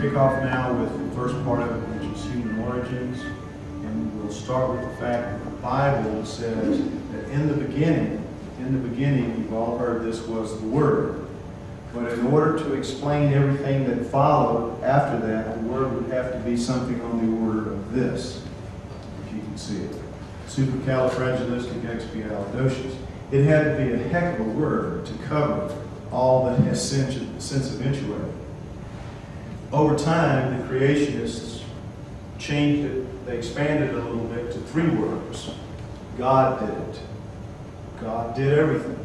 kick off now with the first part of it, which is human origins. And we'll start with the fact that the Bible says that in the beginning, you've all heard this, was the Word. But in order to explain everything that followed after that, the Word would have to be something on the order of this, if you can see it. Supercalifragilisticexpialidocious. It had to be a heck of a word to cover all that has since eventuated. Over time, the creationists changed it, they expanded it a little bit to 3 words. God did it. God did everything.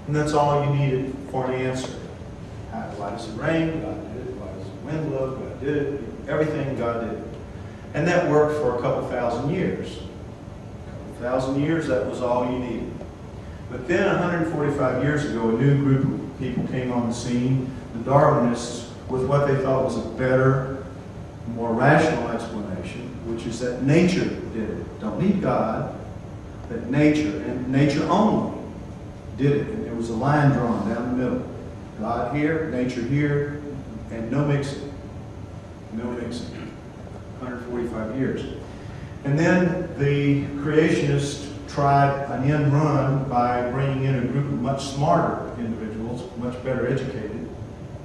And that's all you needed for an answer. Why does it rain? God did it. Why does the wind blow? God did it. Everything, God did it. And that worked for a couple thousand years. A couple thousand years, that was all you needed. But then 145 years ago, a new group of people came on the scene, the Darwinists, with what they thought was a better, more rational explanation, which is that nature did it. Don't need God, that nature, and nature only, did it. And there was a line drawn down the middle. God here, nature here, and no mixing. No mixing. 145 years. And then the creationists tried an end run by bringing in a group of much smarter individuals, much better educated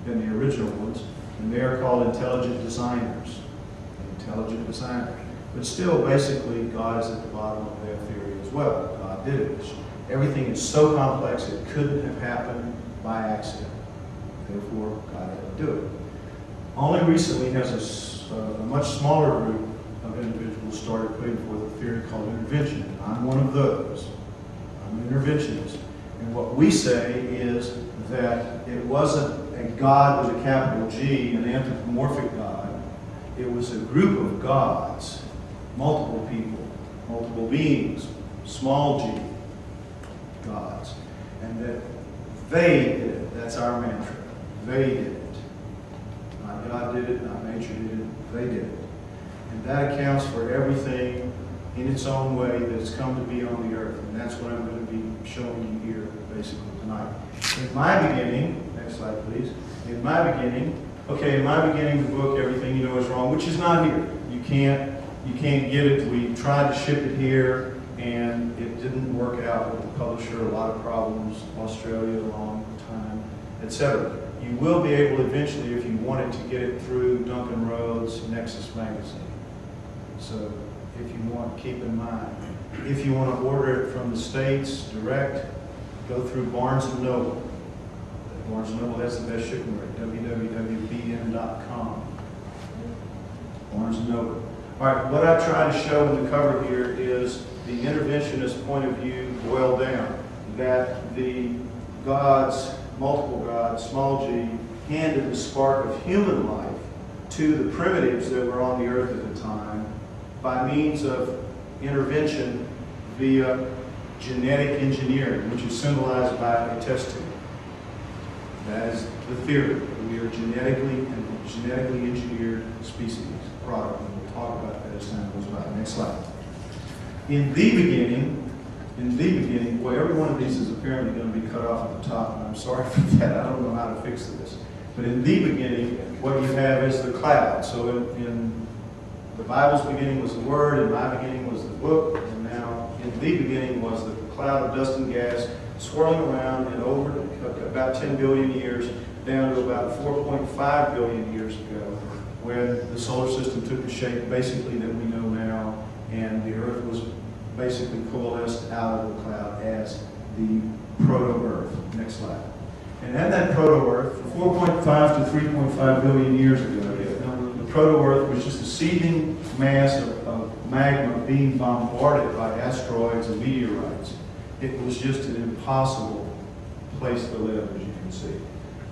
than the original ones, and they are called intelligent designers. Intelligent designers. But still, basically, God is at the bottom of their theory as well. God did it. Everything is so complex it couldn't have happened by accident. Therefore, God had to do it. Only recently has a much smaller group of individuals started putting forth a theory called intervention. I'm one of those. I'm an interventionist. And what we say is that it wasn't a God with a capital G, an anthropomorphic God. It was a group of gods, multiple people, multiple beings, small g gods. And that they did it. That's our mantra. They did it. Not God did it, not nature did it, they did it. And that accounts for everything in its own way that has come to be on the earth. And that's what I'm going to be showing you here, basically, tonight. In my beginning, next slide, please. In my beginning, the book, Everything You Know Is Wrong, which is not here. You can't get it. We tried to ship it here, and it didn't work out with the publisher. A lot of problems, Australia, a long time, etc. You will be able eventually, if you wanted, to get it through Duncan Rhodes' Nexus magazine. So if you want, keep in mind. If you want to order it from the States direct, go through Barnes & Noble. Barnes & Noble has the best shipping rate, www.bn.com. Barnes & Noble. All right, what I try to show in the cover here is the interventionist point of view boiled down. That the gods, multiple gods, small g, handed the spark of human life to the primitives that were on the earth at the time by means of intervention via genetic engineering, which is symbolized by a test tube. That is the theory. We are genetically engineered species, product, and we'll talk about that as time goes by. Next slide. In the beginning, boy, every one of these is apparently going to be cut off at the top, and I'm sorry for that. I don't know how to fix this. But in the beginning, what you have is the cloud. So in the Bible's beginning was the Word, in my beginning was the book, and now in the beginning was the cloud of dust and gas swirling around and over about 10 billion years down to about 4.5 billion years ago, when the solar system took the shape basically that we know now, and the Earth was basically coalesced out of the cloud as the proto-Earth. Next slide. And at that proto-Earth, 4.5 to 3.5 billion years ago, the proto-Earth was just a seething mass of magma being bombarded by asteroids and meteorites. It was just an impossible place to live, as you can see.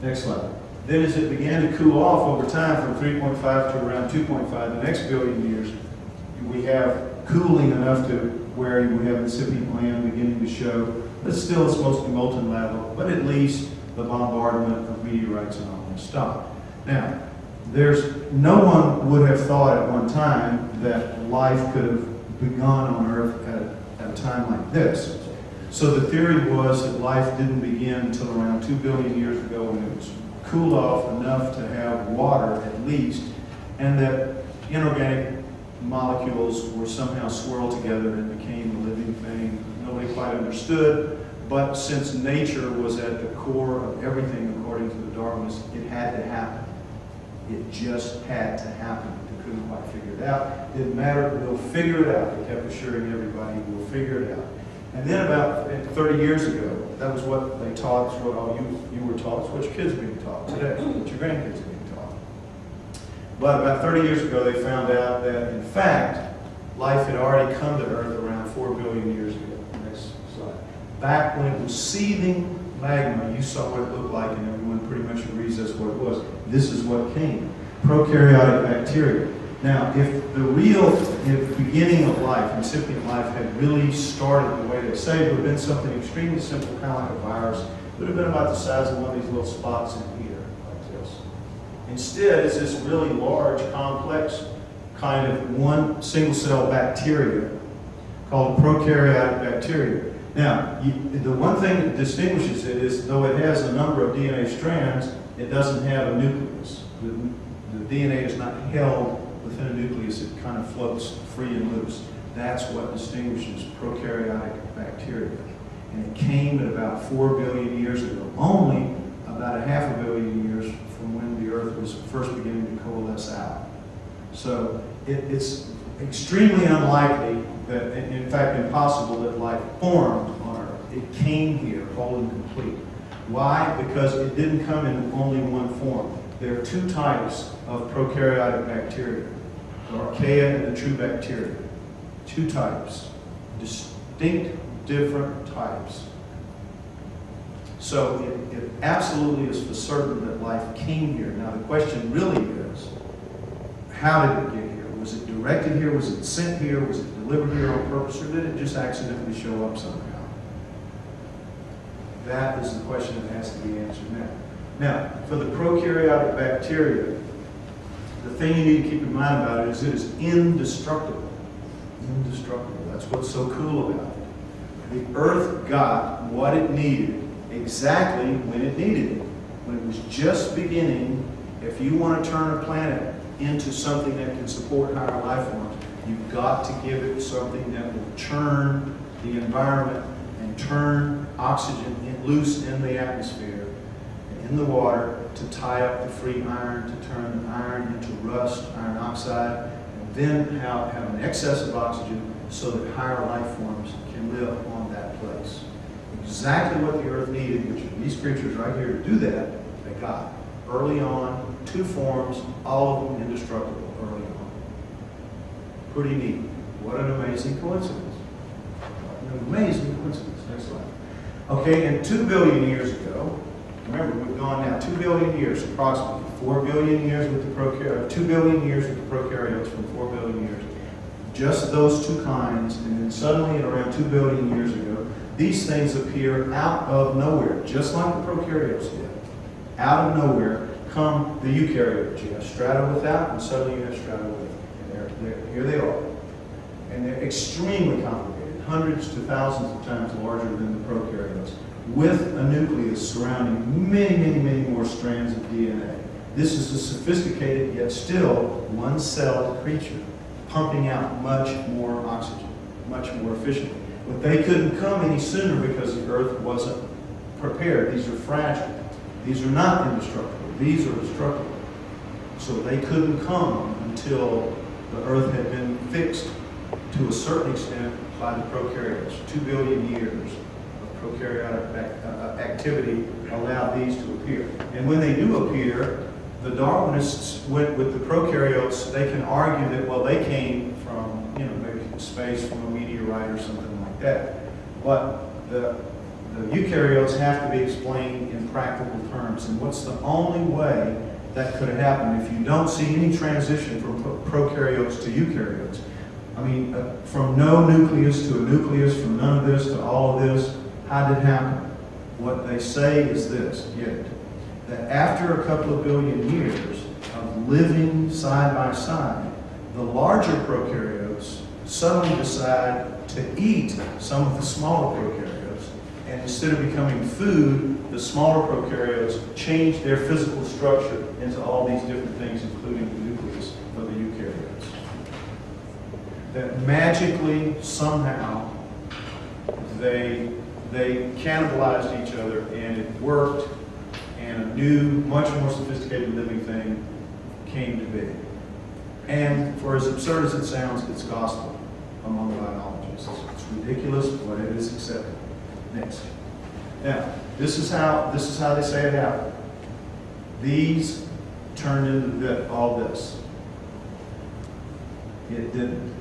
Next slide. Then as it began to cool off over time from 3.5 to around 2.5, the next billion years, we have cooling enough to where we have incipient land beginning to show, but still it's mostly molten lava, but at least the bombardment of meteorites and all that stopped. Now, no one would have thought at one time that life could have begun on Earth at a time like this. So the theory was that life didn't begin until around 2 billion years ago, when it was cooled off enough to have water at least and that inorganic molecules were somehow swirled together and became a living thing. Nobody quite understood, but since nature was at the core of everything according to the Darwinists, it had to happen. It just had to happen. They couldn't quite figure it out. Didn't matter, we'll figure it out. They kept assuring everybody, we'll figure it out. And then about 30 years ago, that was what they taught, it's what all you were taught, it's what your kids are being taught today, what your grandkids are being taught. But about 30 years ago, they found out that, in fact, life had already come to Earth around 4 billion years ago. Next slide. Back when it was seething magma, you saw what it looked like, and everyone pretty much agrees that's what it was. This is what came. Prokaryotic bacteria. Now, if the beginning of life, incipient life, had really started the way they say, it would have been something extremely simple, kind of like a virus. It would have been about the size of one of these little spots in here, like this. Instead, it's this really large, complex, kind of one single-cell bacteria called prokaryotic bacteria. Now, the one thing that distinguishes it is, though it has a number of DNA strands, it doesn't have a nucleus. The DNA is not held within a nucleus, it kind of floats free and loose. That's what distinguishes prokaryotic bacteria. And it came at about 4 billion years ago, only about 500 million years from when the Earth was first beginning to coalesce out. So it's extremely unlikely that, in fact impossible, that life formed on Earth. It came here whole and complete. Why? Because it didn't come in only one form. There are two types of prokaryotic bacteria, the archaea and the true bacteria. Two types, distinct, different types. So it absolutely is for certain that life came here. Now the question really is, how did it get here? Was it directed here? Was it sent here? Was it delivered here on purpose? Or did it just accidentally show up somehow? That is the question that has to be answered now. Now, for the prokaryotic bacteria, the thing you need to keep in mind about it is indestructible. Indestructible. That's what's so cool about it. The Earth got what it needed exactly when it needed it. When it was just beginning, if you want to turn a planet into something that can support higher life forms, you've got to give it something that will churn the environment and turn oxygen loose in the atmosphere and in the water to tie up the free iron, to turn the iron into rust, iron oxide, and then have an excess of oxygen so that higher life forms can live on that place. Exactly what the Earth needed, which are these creatures right here to do that, they got. Early on, two forms, all of them indestructible early on. Pretty neat. What an amazing coincidence. An amazing coincidence. Next slide. Okay, and 2 billion years ago, remember we've gone now 2 billion years approximately, 4 billion years with the prokaryotes, 2 billion years with the prokaryotes from 4 billion years. Just those two kinds, and then suddenly at around 2 billion years ago, these things appear out of nowhere, just like the prokaryotes did. Out of nowhere come the eukaryotes. You have strata without, and suddenly you have strata with. And here they are. And they're extremely complicated, hundreds to thousands of times larger than the prokaryotes, with a nucleus surrounding many, many, many more strands of DNA. This is a sophisticated, yet still one-celled creature, pumping out much more oxygen, much more efficiently. But they couldn't come any sooner because the Earth wasn't prepared. These are fragile. These are not indestructible. These are destructible. So they couldn't come until the Earth had been fixed to a certain extent by the prokaryotes. 2 billion years of prokaryotic activity allowed these to appear. And when they do appear, the Darwinists went with the prokaryotes. They can argue that, well, they came from, maybe space, from a meteorite or something like that. But the eukaryotes have to be explained in practical terms. And what's the only way that could have happened if you don't see any transition from prokaryotes to eukaryotes? I mean, from no nucleus to a nucleus, from none of this to all of this, how did it happen? What they say is this, get it, that after a couple of billion years of living side by side, the larger prokaryotes suddenly decide to eat some of the smaller prokaryotes. And instead of becoming food, the smaller prokaryotes change their physical structure into all these different things, including the nucleus. that magically, somehow, they cannibalized each other, and it worked, and a new, much more sophisticated living thing came to be. And for as absurd as it sounds, it's gospel among biologists. It's ridiculous, but it is accepted. Next. Now, this is how they say it happened. These turned into all this. It didn't.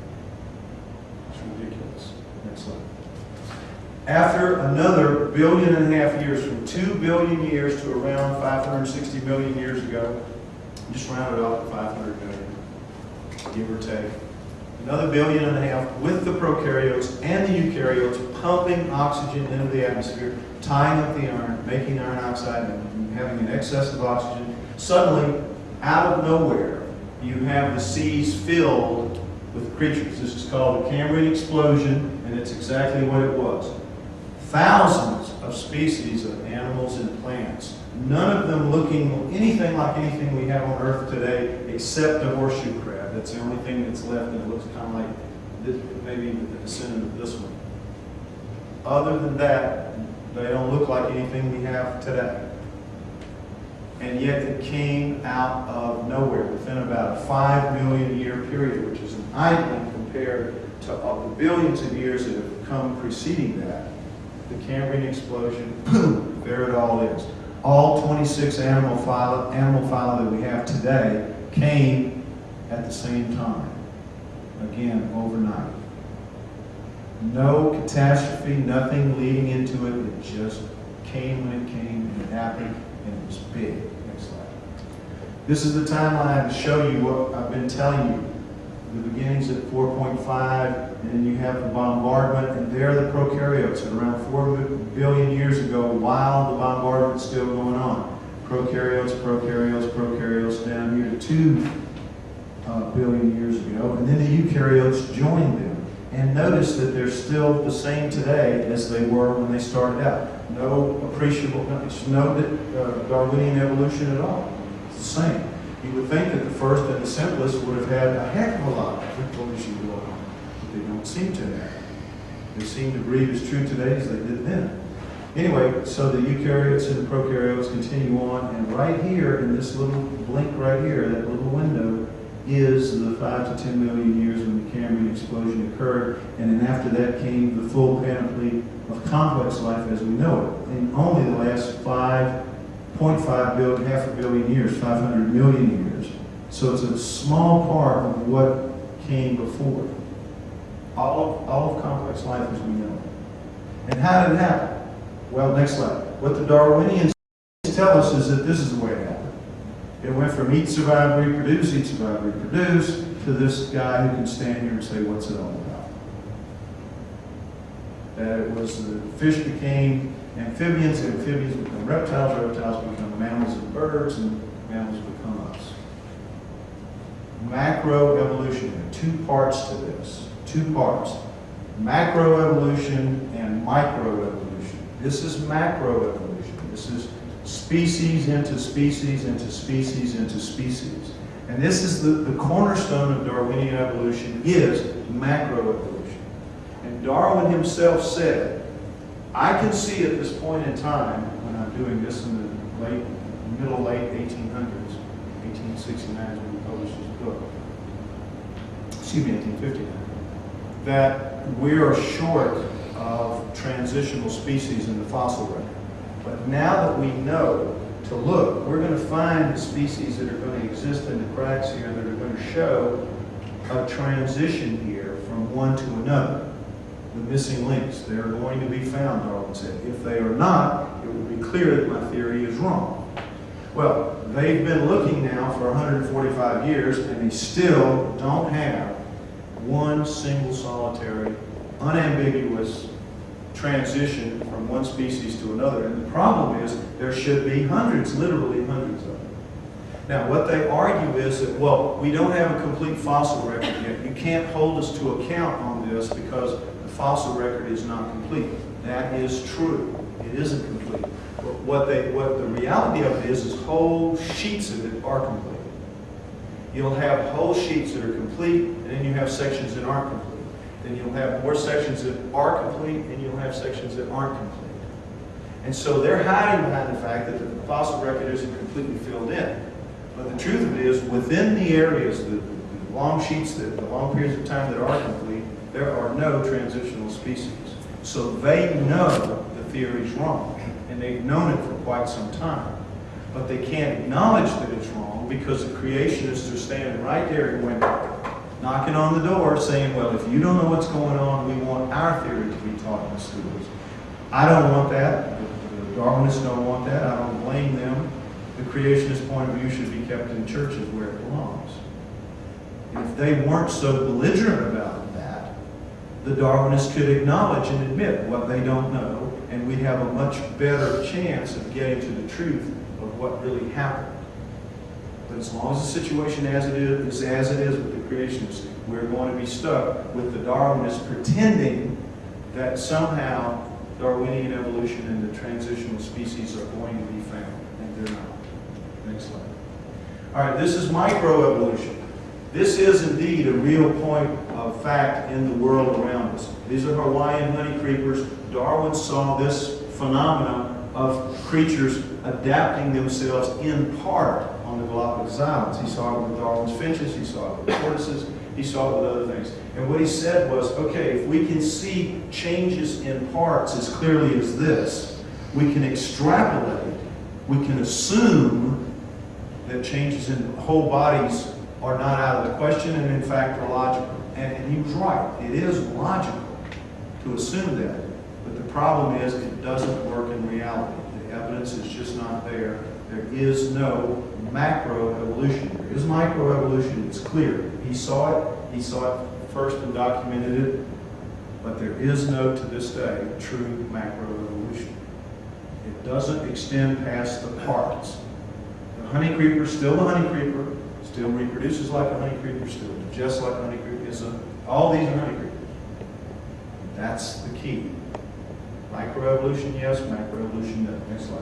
It's ridiculous. Next slide. After another 1.5 billion years, from 2 billion years to around 560 million years ago, just round it off to 500 million, give or take. Another 1.5 billion with the prokaryotes and the eukaryotes pumping oxygen into the atmosphere, tying up the iron, making iron oxide, and having an excess of oxygen. Suddenly, out of nowhere, you have the seas filled with creatures. This is called the Cambrian explosion, and it's exactly what it was. Thousands of species of animals and plants, none of them looking anything like anything we have on Earth today, except the horseshoe crab. That's the only thing that's left, and it looks kind of like this, maybe the descendant of this one. Other than that, they don't look like anything we have today. And yet it came out of nowhere within about a 5 million year period, which is an idling compared to all the billions of years that have come preceding that. The Cambrian explosion, boom, there it all is. All 26 animal phyla that we have today came at the same time. Again, overnight. No catastrophe, nothing leading into it. It just came when it came, and it happened, and it was big. Next slide. This is the timeline to show you what I've been telling you. The beginning's at 4.5, and then you have the bombardment, and there are the prokaryotes at around 4 billion years ago while the bombardment's still going on. Prokaryotes, prokaryotes, prokaryotes, down here to 2 billion years ago, and then the eukaryotes joined them. And notice that they're still the same today as they were when they started out. No appreciable, no Darwinian evolution at all. It's the same. You would think that the first and the simplest would have had a heck of a lot of evolution going on, but they don't seem to have. They seem to breed as true today as they did then. Anyway, so the eukaryotes and the prokaryotes continue on, and right here in this little blink right here, that little window, is the 5 to 10 million years when the Cambrian explosion occurred, and then after that came the full panoply of complex life as we know it. In only the last 5.5 billion, half a billion years, 500 million years. So it's a small part of what came before. All of complex life as we know it. And how did it happen? Well, next slide. What the Darwinians tell us is that this is the way it happened. It went from eat, survive, reproduce, eat, survive, reproduce, to this guy who can stand here and say, what's it all about? That it was the fish became amphibians, amphibians become reptiles, reptiles become mammals and birds, and mammals become us. Macroevolution. There are 2 parts to this. 2 parts. Macroevolution and microevolution. This is macroevolution. This is species into species into species into species. And this is the cornerstone of Darwinian evolution is macroevolution. And Darwin himself said, I can see at this point in time, when I'm doing this in the late 1800s, 1869 is when he published his book, excuse me, 1859, that we are short of transitional species in the fossil record. But now that we know to look, we're going to find the species that are going to exist in the cracks here that are going to show a transition here from one to another. The missing links, they're going to be found, Darwin said. If they are not, it will be clear that my theory is wrong. Well, they've been looking now for 145 years, and they still don't have one single solitary, unambiguous transition from one species to another. And the problem is there should be hundreds, literally hundreds of them. Now, what they argue is that, well, we don't have a complete fossil record yet. You can't hold us to account on this because the fossil record is not complete. That is true. It isn't complete. But what the reality of it is whole sheets of it are complete. You'll have whole sheets that are complete, and then you have sections that aren't complete. Then you'll have more sections that are complete, and you'll have sections that aren't complete. And so they're hiding behind the fact that the fossil record isn't completely filled in. But the truth of it is, within the areas, the long sheets, the long periods of time that are complete, there are no transitional species. So they know the theory's wrong, and they've known it for quite some time. But they can't acknowledge that it's wrong because the creationists are standing right there going, knocking on the door saying, well, if you don't know what's going on, we want our theory to be taught in the schools. I don't want that. The Darwinists don't want that. I don't blame them. The creationist point of view should be kept in churches where it belongs. If they weren't so belligerent about that, the Darwinists could acknowledge and admit what they don't know, and we'd have a much better chance of getting to the truth of what really happened. But as long as the situation as it is with the creationists, we're going to be stuck with the Darwinists pretending that somehow Darwinian evolution and the transitional species are going to be found, and they're not. Next slide. All right, this is microevolution. This is indeed a real point of fact in the world around us. These are Hawaiian honey creepers. Darwin saw this phenomenon of creatures adapting themselves in part on the Galapagos Islands. He saw it with Darwin's finches, he saw it with tortoises, he saw it with other things. And what he said was, okay, if we can see changes in parts as clearly as this, we can extrapolate, we can assume that changes in whole bodies are not out of the question and in fact are logical. And he was right. It is logical to assume that. But the problem is it doesn't work in reality. The evidence is just not there. There is no macroevolution. There is microevolution. It's clear. He saw it. He saw it first and documented it. But there is no, to this day, true macroevolution. It doesn't extend past the parts. The honey creeper is still the honey creeper. Still reproduces like a honey creeper, still just like a honey creeper. All these are honey creepers. That's the key. Microevolution, yes. Macroevolution, no. Next slide.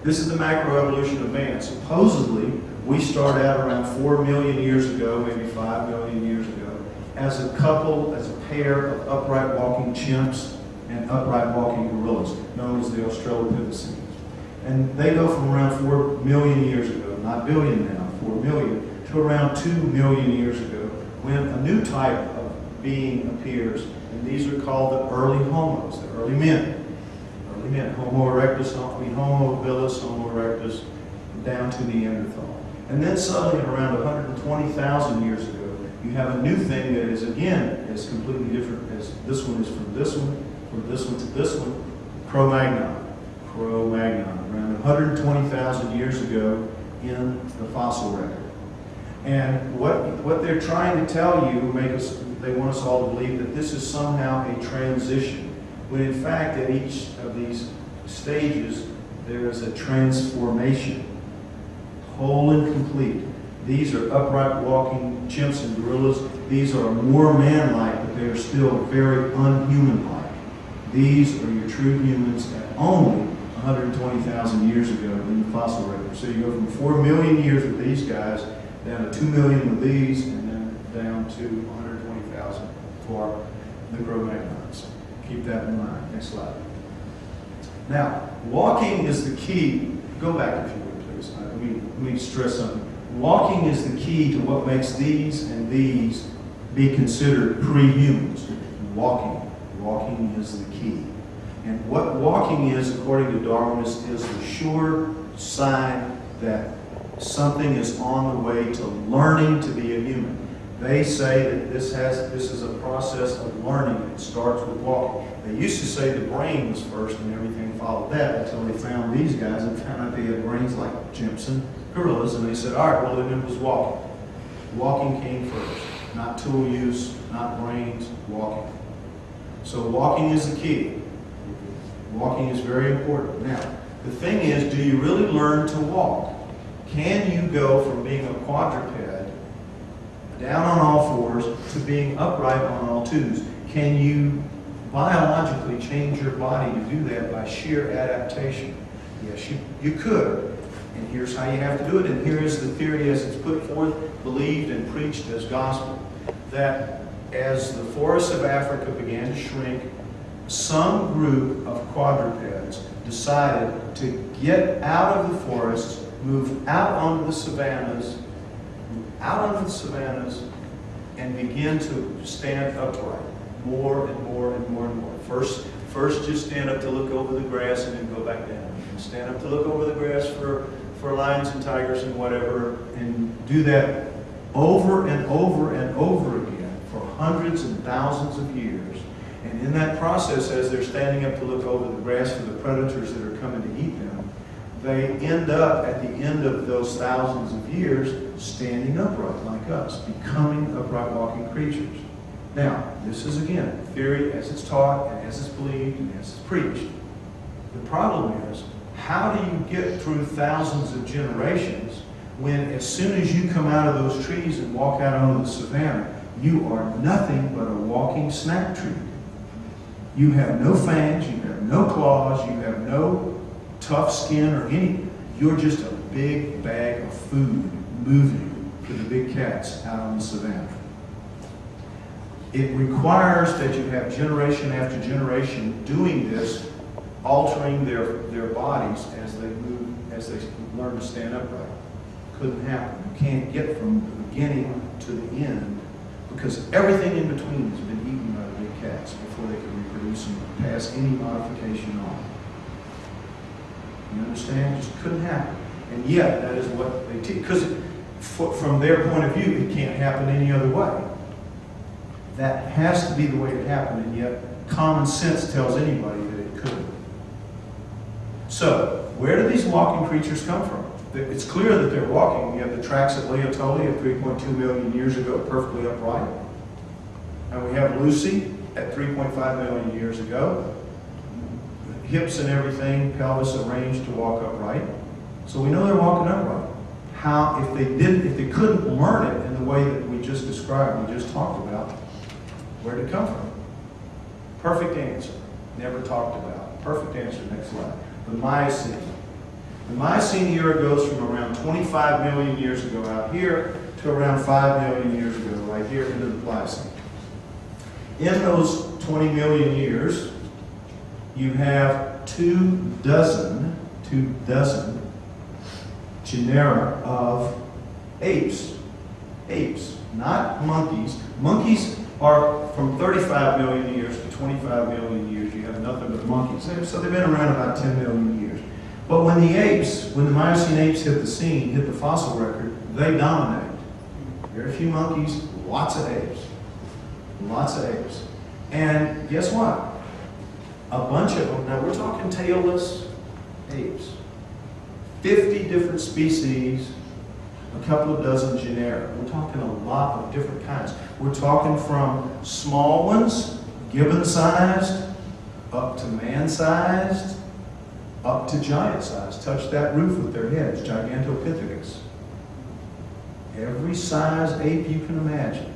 This is the macroevolution of man. Supposedly, we started out around 4 million years ago, maybe 5 million years ago, as a couple, as a pair of upright walking chimps and upright walking gorillas, known as the Australopithecines. And they go from around 4 million years ago, not billion now, 4 million, to around 2 million years ago, when a new type of being appears, and these are called the early homos, the early men. Early men, Homo erectus, Homo habilis, Homo erectus, down to Neanderthal. And then suddenly, around 120,000 years ago, you have a new thing that is, again, is completely different, as this one is from this one to this one, Cro-Magnon. Cro-Magnon, around 120,000 years ago in the fossil record. And what they're trying to tell you, they want us all to believe that this is somehow a transition, when in fact at each of these stages there is a transformation, whole and complete. These are upright walking chimps and gorillas. These are more man-like, but they are still very unhuman-like. These are your true humans at only 120,000 years ago in the fossil record. So you go from 4 million years with these guys, down to 2 million with these, and then down to 120,000 for the Cro-Magnons. Keep that in mind. Next slide. Now, walking is the key. Go back if you would, please. Let me stress something. Walking is the key to what makes these and these be considered pre-humans. Walking is the key. And what walking is, according to Darwinists, is the sure sign that something is on the way to learning to be a human. They say that this is a process of learning. It starts with walking. They used to say the brain was first and everything followed that until they found these guys and found out they had brains like chimps and gorillas, and they said, all right, well then it was walking. Walking came first. Not tool use, not brains, walking. So walking is the key. Walking is very important. Now, the thing is, do you really learn to walk? Can you go from being a quadruped, down on all fours, to being upright on all twos? Can you biologically change your body to do that by sheer adaptation? Yes, you could. And here's how you have to do it, and here is the theory as it's put forth, believed and preached as gospel, that as the forests of Africa began to shrink, some group of quadrupeds decided to get out of the forests, move out onto the savannas, and begin to stand upright more and more and more and more. First just stand up to look over the grass and then go back down. And stand up to look over the grass for lions and tigers and whatever, and do that over and over and over again for hundreds and thousands of years. And in that process, as they're standing up to look over the grass for the predators that are coming to eat them, they end up, at the end of those thousands of years, standing upright like us, becoming upright walking creatures. Now, this is again theory as it's taught and as it's believed and as it's preached. The problem is, how do you get through thousands of generations when as soon as you come out of those trees and walk out onto the savannah, you are nothing but a walking snack tree? You have no fangs, you have no claws, you have no tough skin or anything. You're just a big bag of food moving for the big cats out on the savannah. It requires that you have generation after generation doing this, altering their bodies as they move, as they learn to stand upright. Couldn't happen. You can't get from the beginning to the end because everything in between has been eaten by the big cats before they can reproduce and pass any modification on. You understand? It just couldn't happen. And yet, that is what they teach. Because from their point of view, it can't happen any other way. That has to be the way it happened, and yet common sense tells anybody that it couldn't. So, where do these walking creatures come from? It's clear that they're walking. We have the tracks at Laetoli at 3.2 million years ago, perfectly upright. And we have Lucy at 3.5 million years ago. Hips and everything, pelvis arranged to walk upright. So we know they're walking upright. How, if they couldn't learn it in the way that we just described, we just talked about, where did it come from? Perfect answer. Never talked about. Perfect answer. Next slide. The Miocene. The Miocene era goes from around 25 million years ago out here to around 5 million years ago right here into the Pliocene. In those 20 million years, you have 24 genera of apes. Apes, not monkeys. Monkeys are from 35 million years to 25 million years. You have nothing but monkeys. So they've been around about 10 million years. But when the Miocene apes hit the scene, hit the fossil record, they dominate. Very few monkeys, lots of apes. Lots of apes. And guess what? A bunch of them, now we're talking tailless apes. 50 different species, a couple of dozen genera. We're talking a lot of different kinds. We're talking from small ones, gibbon-sized, up to man-sized, up to giant-sized. Touch that roof with their heads, Gigantopithecus. Every size ape you can imagine.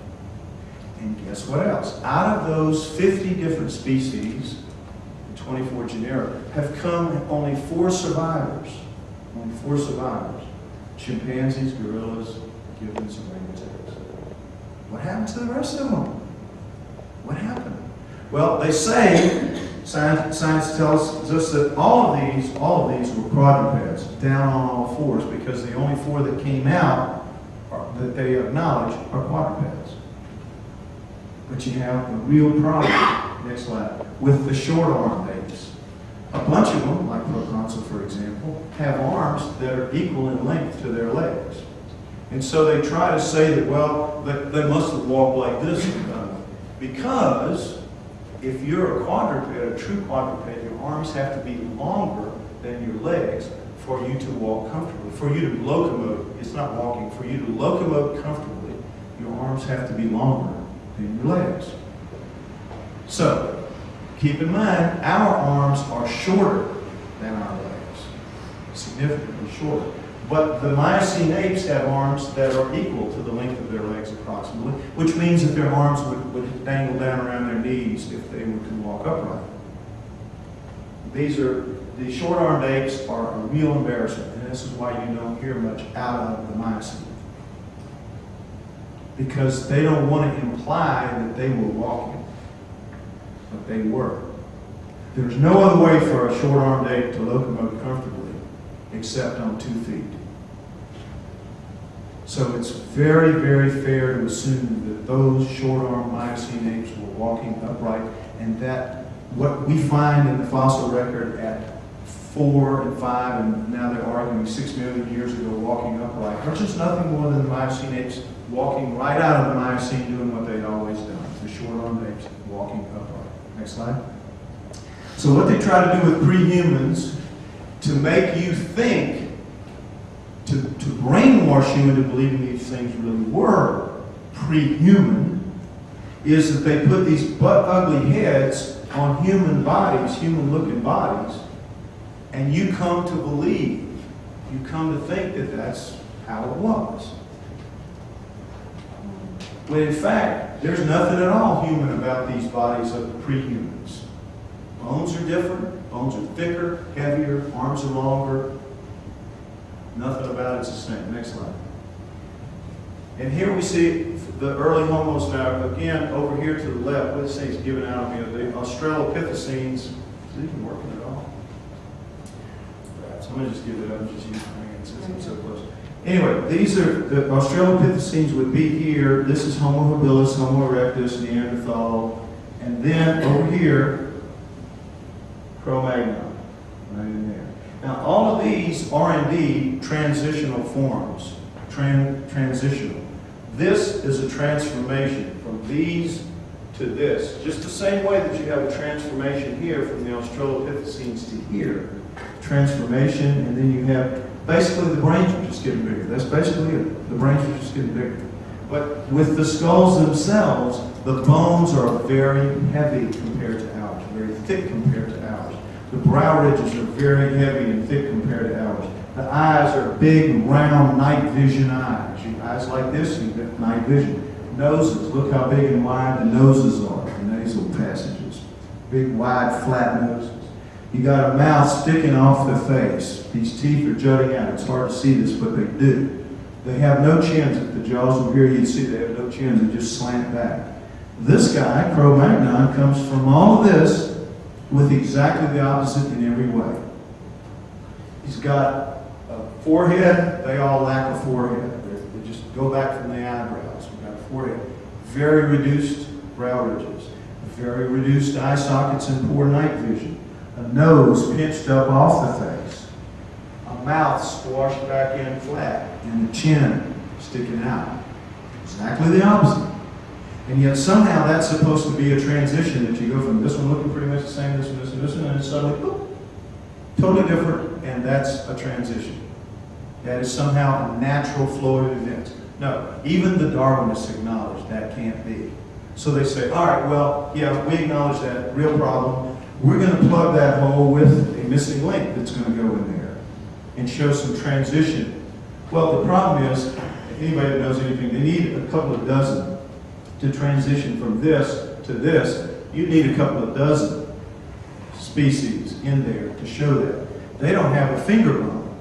And guess what else? Out of those 50 different species, 24 genera, have come only 4 survivors. Only 4 survivors. Chimpanzees, gorillas, gibbons, and orangutans. What happened to the rest of them? What happened? Well, they say, science tells us that all of these were quadrupeds, down on all fours, because the only 4 that came out that they acknowledge are quadrupeds. But you have a real problem, next slide, with the short-armed apes. A bunch of them, like Proconsul for example, have arms that are equal in length to their legs. And so they try to say that, well, they must have walked like this. Because if you're a quadruped, a true quadruped, your arms have to be longer than your legs for you to walk comfortably. For you to locomote, it's not walking, for you to locomote comfortably, your arms have to be longer than your legs. So, keep in mind, our arms are shorter than our legs, significantly shorter. But the Miocene apes have arms that are equal to the length of their legs approximately, which means that their arms would dangle down around their knees if they were to walk upright. These are the short-armed apes are a real embarrassment, and this is why you don't hear much out of the Miocene. Because they don't want to imply that they were walking, but they were. There's no other way for a short-armed ape to locomote comfortably except on 2 feet. So it's very, very fair to assume that those short-armed Miocene apes were walking upright, and that what we find in the fossil record at 4 and 5, and now they're arguing 6 million years ago walking upright, are just nothing more than the Miocene apes walking right out of the Miocene doing what they'd always done. The short-armed apes walking upright. Next slide. So what they try to do with prehumans to make you think, to brainwash you into believing these things really were pre-human, is that they put these butt-ugly heads on human bodies, human-looking bodies, and you come to believe, you come to think that that's how it was. When in fact, there's nothing at all human about these bodies of the prehumans. Bones are different, bones are thicker, heavier, arms are longer. Nothing about it's the same. Next slide. And here we see the early homos now, again, over here to the left. What this thing's giving out of me, the Australopithecines. Is it even working at all? So I'm going to just give it up and just use my hands since I'm so close. Anyway, these are, the Australopithecines would be here. This is Homo habilis, Homo erectus, Neanderthal. And then over here, Cro-Magnon, right in there. Now, all of these are indeed transitional forms, transitional. This is a transformation from these to this. Just the same way that you have a transformation here from the Australopithecines to here. Transformation, and then you have, basically the brains are just getting bigger. That's basically it. The brains are just getting bigger. But with the skulls themselves, the bones are very heavy compared to ours, very thick compared to ours. The brow ridges are very heavy and thick compared to ours. The eyes are big, round, night vision eyes. You eyes like this, you get night vision. Noses, look how big and wide the noses are, the nasal passages. Big, wide, flat noses. You got a mouth sticking off the face. These teeth are jutting out. It's hard to see this, but they do. They have no chins. If the jaws were here, you'd see they have no chins. They just slant back. This guy, Cro-Magnon, comes from all of this with exactly the opposite in every way. He's got a forehead. They all lack a forehead. They just go back from the eyebrows. We've got a forehead. Very reduced brow ridges. Very reduced eye sockets and poor night vision. A nose pinched up off the face. A mouth squashed back in flat. And the chin sticking out. Exactly the opposite. And yet somehow that's supposed to be a transition that you go from this one looking pretty much the same, this one, and then suddenly, boop, totally different, and that's a transition. That is somehow a natural flow of events. No, even the Darwinists acknowledge that can't be. So they say, all right, well, yeah, we acknowledge that, real problem. We're going to plug that hole with a missing link that's going to go in there and show some transition. Well, the problem is, if anybody that knows anything, they need a couple of dozen to transition from this to this. You need a couple of dozen species in there to show that. They don't have a finger bone.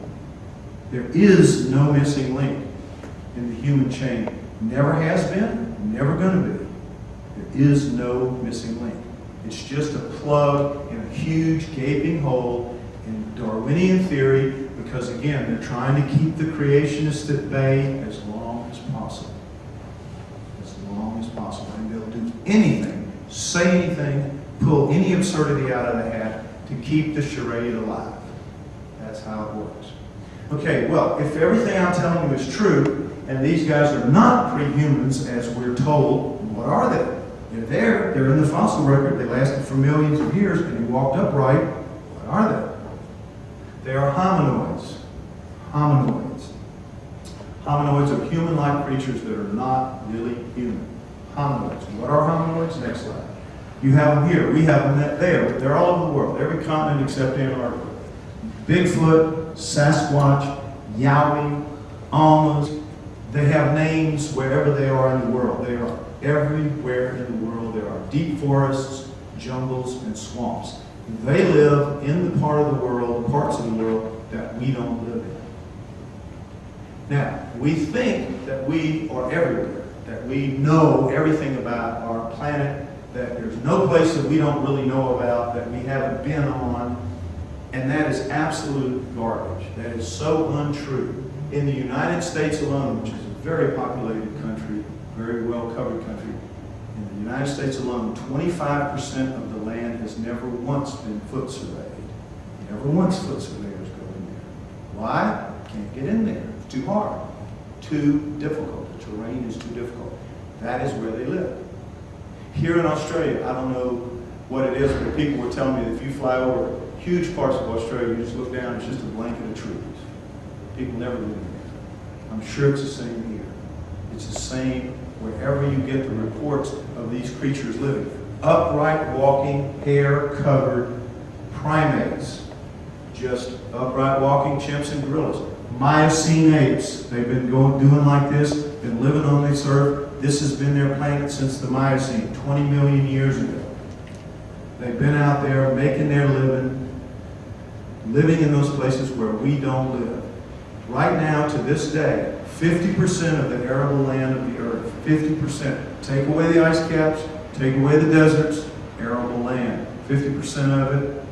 There is no missing link in the human chain. Never has been, never going to be. There is no missing link. It's just a plug in a huge gaping hole in Darwinian theory because, again, they're trying to keep the creationists at bay as long as possible. As long as possible. And they'll do anything, say anything, pull any absurdity out of the hat to keep the charade alive. That's how it works. Okay, well, if everything I'm telling you is true, and these guys are not prehumans as we're told, what are they? They're there, they're in the fossil record, they lasted for millions of years, and they walked upright. What are they? They are hominoids. Hominoids. Hominoids are human-like creatures that are not really human. Hominoids. What are hominoids? Next slide. You have them here. We have them there. They're all over the world. Every continent except Antarctica. Bigfoot, Sasquatch, Yowie, Almas. They have names wherever they are in the world. They are everywhere in the world. There are deep forests, jungles, and swamps. They live in the part of the world, parts of the world that we don't live in. Now, we think that we are everywhere, that we know everything about our planet, that there's no place that we don't really know about, that we haven't been on, and that is absolute garbage. That is so untrue. In the United States alone, which is a very populated country, very well-covered country, in the United States alone, 25% of the land has never once been foot surveyed. Never once foot surveyors go in there. Why? Can't get in there. It's too hard. Too difficult. The terrain is too difficult. That is where they live. Here in Australia, I don't know what it is, but people were telling me that if you fly over huge parts of Australia, you just look down, it's just a blanket of trees. People never live in there. I'm sure it's the same here. It's the same wherever you get the reports of these creatures living. Upright walking, hair-covered primates. Just upright walking chimps and gorillas. Miocene apes. They've been doing like this, been living on this earth. This has been their planet since the Miocene, 20 million years ago. They've been out there making their living in those places where we don't live. Right now, to this day, 50% of the arable land of the earth, 50%. Take away the ice caps, take away the deserts, arable land. 50% of it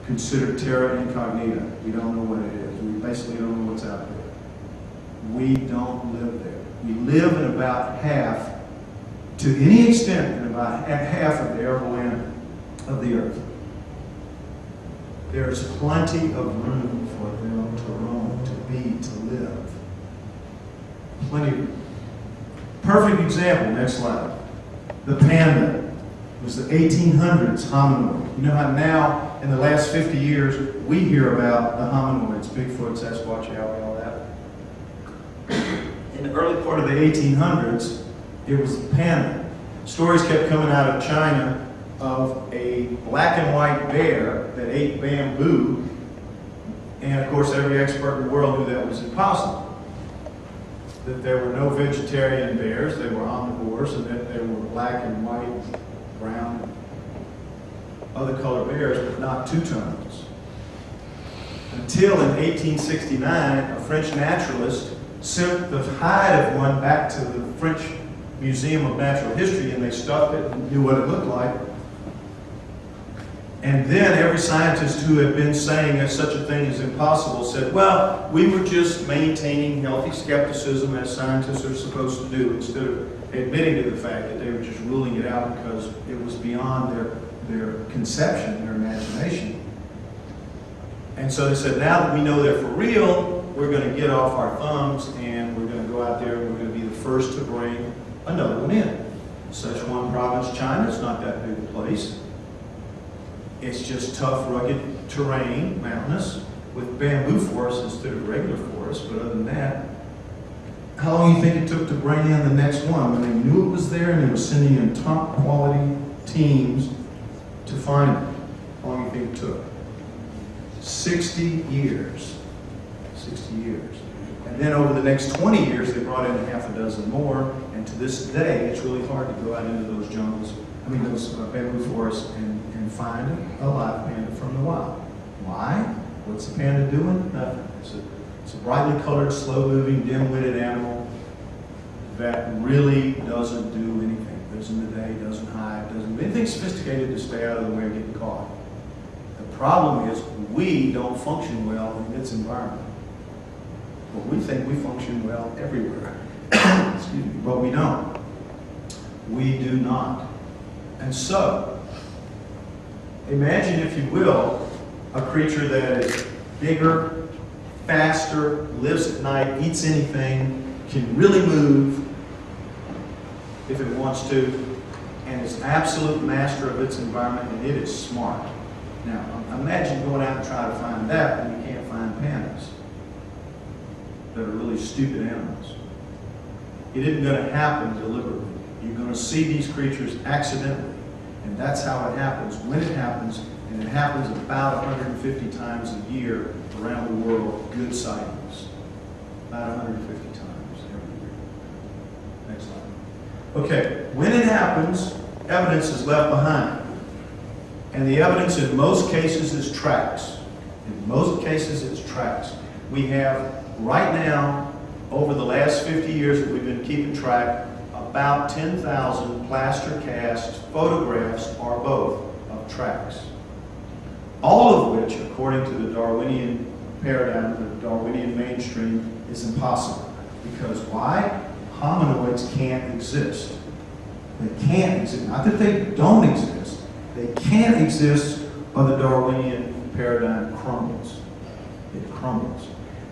considered terra incognita. We don't know what it is. We basically don't know what's out there. We don't live there. We live in about half, to any extent, in about half of the arable land of the earth. There is plenty of room for them to roam, to be, to live. Plenty of room. Perfect example, next slide. The panda was the 1800s hominoid. You know how now, in the last 50 years, we hear about the hominoids, Bigfoot, Sasquatch, Yowie, all that. In the early part of the 1800s, it was the panda. Stories kept coming out of China of a black and white bear that ate bamboo, and of course every expert in the world knew that was impossible. That there were no vegetarian bears, they were omnivores, and that there were black and white, brown, other color bears, but not two-tones. Until in 1869, a French naturalist sent the hide of one back to the French Museum of Natural History, and they stuffed it and knew what it looked like. And then every scientist who had been saying that such a thing is impossible said, well, we were just maintaining healthy skepticism as scientists are supposed to do, instead of admitting to the fact that they were just ruling it out because it was beyond their conception, their imagination. And so they said, now that we know they're for real, we're going to get off our thumbs and we're going to go out there and we're going to be the first to bring another one in. Sichuan province, China, it's not that big a place. It's just tough, rugged terrain, mountainous, with bamboo forests instead of regular forests. But other than that, how long do you think it took to bring in the next one when they knew it was there and they were sending in top quality teams to find it? How long do you think it took? 60 years. 60 years. And then over the next 20 years, they brought in half a dozen more. And to this day, it's really hard to go out into those jungles, those bamboo forests, and find a live panda from the wild. Why? What's the panda doing? Nothing. It's a brightly colored, slow-moving, dim-witted animal that really doesn't do anything. Lives in the day, doesn't hide, doesn't do anything sophisticated to stay out of the way of getting caught. The problem is we don't function well in its environment. But we think we function well everywhere. Excuse me. But we don't. We do not. And so, imagine, if you will, a creature that is bigger, faster, lives at night, eats anything, can really move if it wants to, and is absolute master of its environment, and it is smart. Now, imagine going out and trying to find that when you can't find pandas that are really stupid animals. It isn't going to happen deliberately. You're going to see these creatures accidentally. And that's how it happens, when it happens, and it happens about 150 times a year around the world, good sightings. About 150 times every year. Next slide. Okay, when it happens, evidence is left behind. And the evidence in most cases is tracks. In most cases, it's tracks. We have, right now, over the last 50 years that we've been keeping track, about 10,000 plaster cast photographs or both of tracks. All of which, according to the Darwinian paradigm, the Darwinian mainstream, is impossible. Because why? Hominoids can't exist. They can't exist. Not that they don't exist. They can't exist or the Darwinian paradigm crumbles. It crumbles.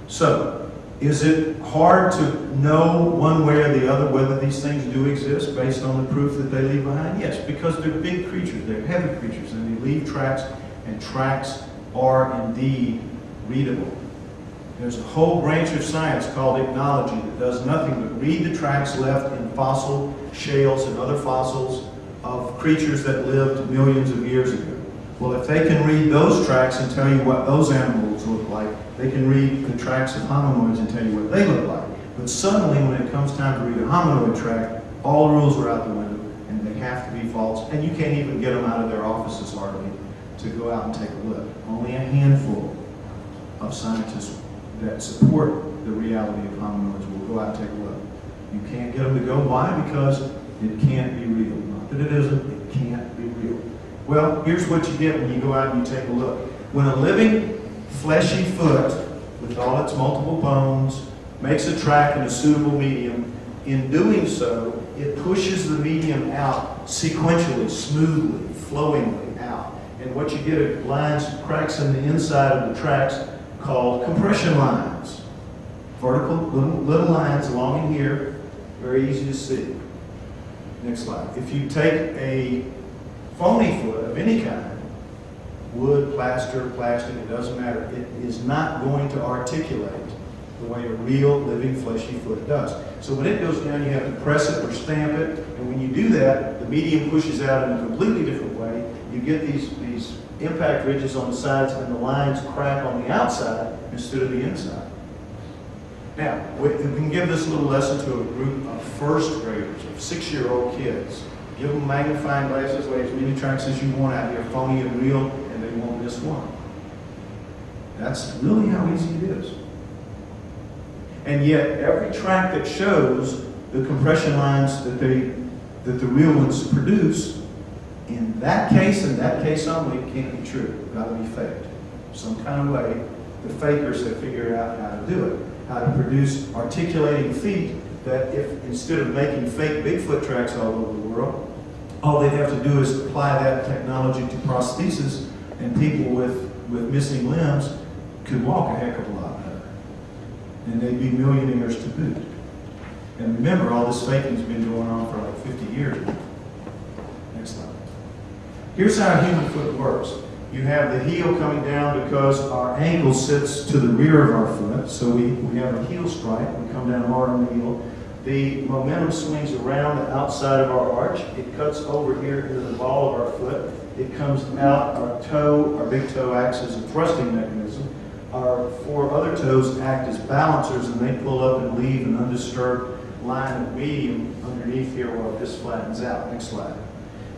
So, is it hard to know one way or the other whether these things do exist based on the proof that they leave behind? Yes, because they're big creatures, they're heavy creatures, and they leave tracks, and tracks are indeed readable. There's a whole branch of science called ichnology that does nothing but read the tracks left in fossil shales and other fossils of creatures that lived millions of years ago. Well, if they can read those tracks and tell you what those animals look like, they can read the tracks of hominoids and tell you what they look like. But suddenly, when it comes time to read a hominoid track, all rules are out the window, and they have to be false, and you can't even get them out of their offices hardly to go out and take a look. Only a handful of scientists that support the reality of hominoids will go out and take a look. You can't get them to go. Why? Because it can't be real. Not that it isn't, it can't be real. Well, here's what you get when you go out and you take a look. When a living, fleshy foot, with all its multiple bones, makes a track in a suitable medium, in doing so, it pushes the medium out sequentially, smoothly, flowingly out. And what you get are lines, cracks in the inside of the tracks called compression lines. Vertical, little lines along in here, very easy to see. Next slide. If you take a phony foot of any kind, wood, plaster, plastic, it doesn't matter, it is not going to articulate the way a real living fleshy foot does. So when it goes down, you have to press it or stamp it, and when you do that, the medium pushes out in a completely different way. You get these impact ridges on the sides, and the lines crack on the outside instead of the inside. Now, we can give this little lesson to a group of first graders, of 6-year-old kids. Give them magnifying glasses, lay as many tracks as you want out here, phony and real, and they won't miss one. That's really how easy it is. And yet, every track that shows the compression lines that the real ones produce, in that case and that case only, it can't be true. It's got to be faked. Some kind of way, the fakers have figured out how to do it, how to produce articulating feet that if, instead of making fake Bigfoot tracks all over the world, all they'd have to do is apply that technology to prosthesis, and people with missing limbs could walk a heck of a lot better. And they'd be millionaires to boot. And remember, all this faking's been going on for like 50 years now. Next slide. Here's how a human foot works. You have the heel coming down because our ankle sits to the rear of our foot, so we have a heel strike. We come down hard on the heel. The momentum swings around the outside of our arch. It cuts over here into the ball of our foot. It comes out, our toe, our big toe acts as a thrusting mechanism. Our 4 other toes act as balancers, and they pull up and leave an undisturbed line of medium underneath here while this flattens out. Next slide.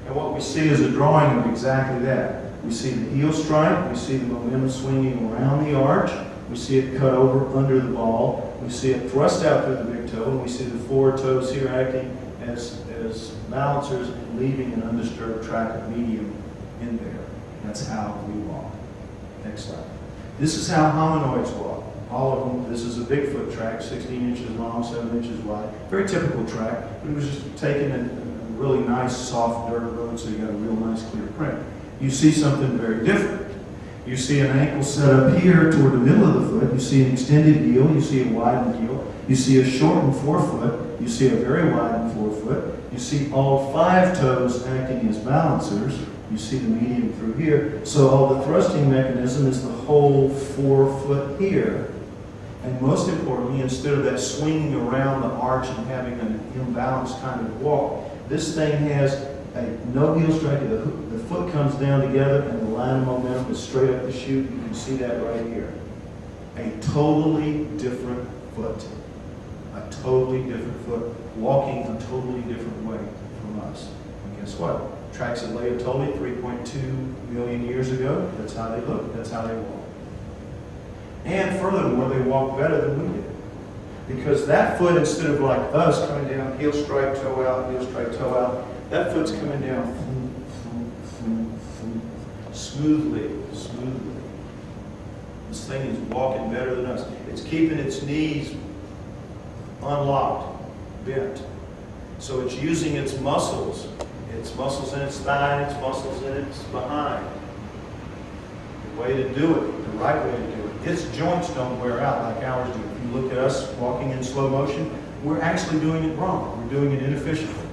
And what we see is a drawing of exactly that. We see the heel strike, we see the momentum swinging around the arch, we see it cut over under the ball, we see it thrust out through the big toe, and we see the 4 toes here acting as balancers and leaving an undisturbed track of medium in there. That's how we walk. Next slide. This is how hominoids walk. All of them. This is a Bigfoot track, 16 inches long, 7 inches wide. Very typical track, but it was just taken in a really nice, soft dirt road, so you got a real nice, clear print. You see something very different. You see an ankle set up here toward the middle of the foot. You see an extended heel. You see a widened heel. You see a shortened forefoot. You see a very widened forefoot. You see all 5 toes acting as balancers. You see the medium through here. So all the thrusting mechanism is the whole 4-foot here. And most importantly, instead of that swinging around the arch and having an imbalanced kind of walk, this thing has a no heel strike. The foot comes down together and the line of momentum is straight up the chute. You can see that right here. A totally different foot. A totally different foot, walking a totally different way from us. And guess what? Tracks of Laetoli 3.2 million years ago. That's how they look. That's how they walk. And furthermore, they walk better than we did. Because that foot, instead of like us coming down, heel strike, toe out, heel strike, toe out, that foot's coming down smoothly. This thing is walking better than us. It's keeping its knees unlocked, bent. So it's using its muscles in its thigh, its muscles in its behind. The way to do it, the right way to do it. Its joints don't wear out like ours do. If you look at us walking in slow motion, we're actually doing it wrong. We're doing it inefficiently.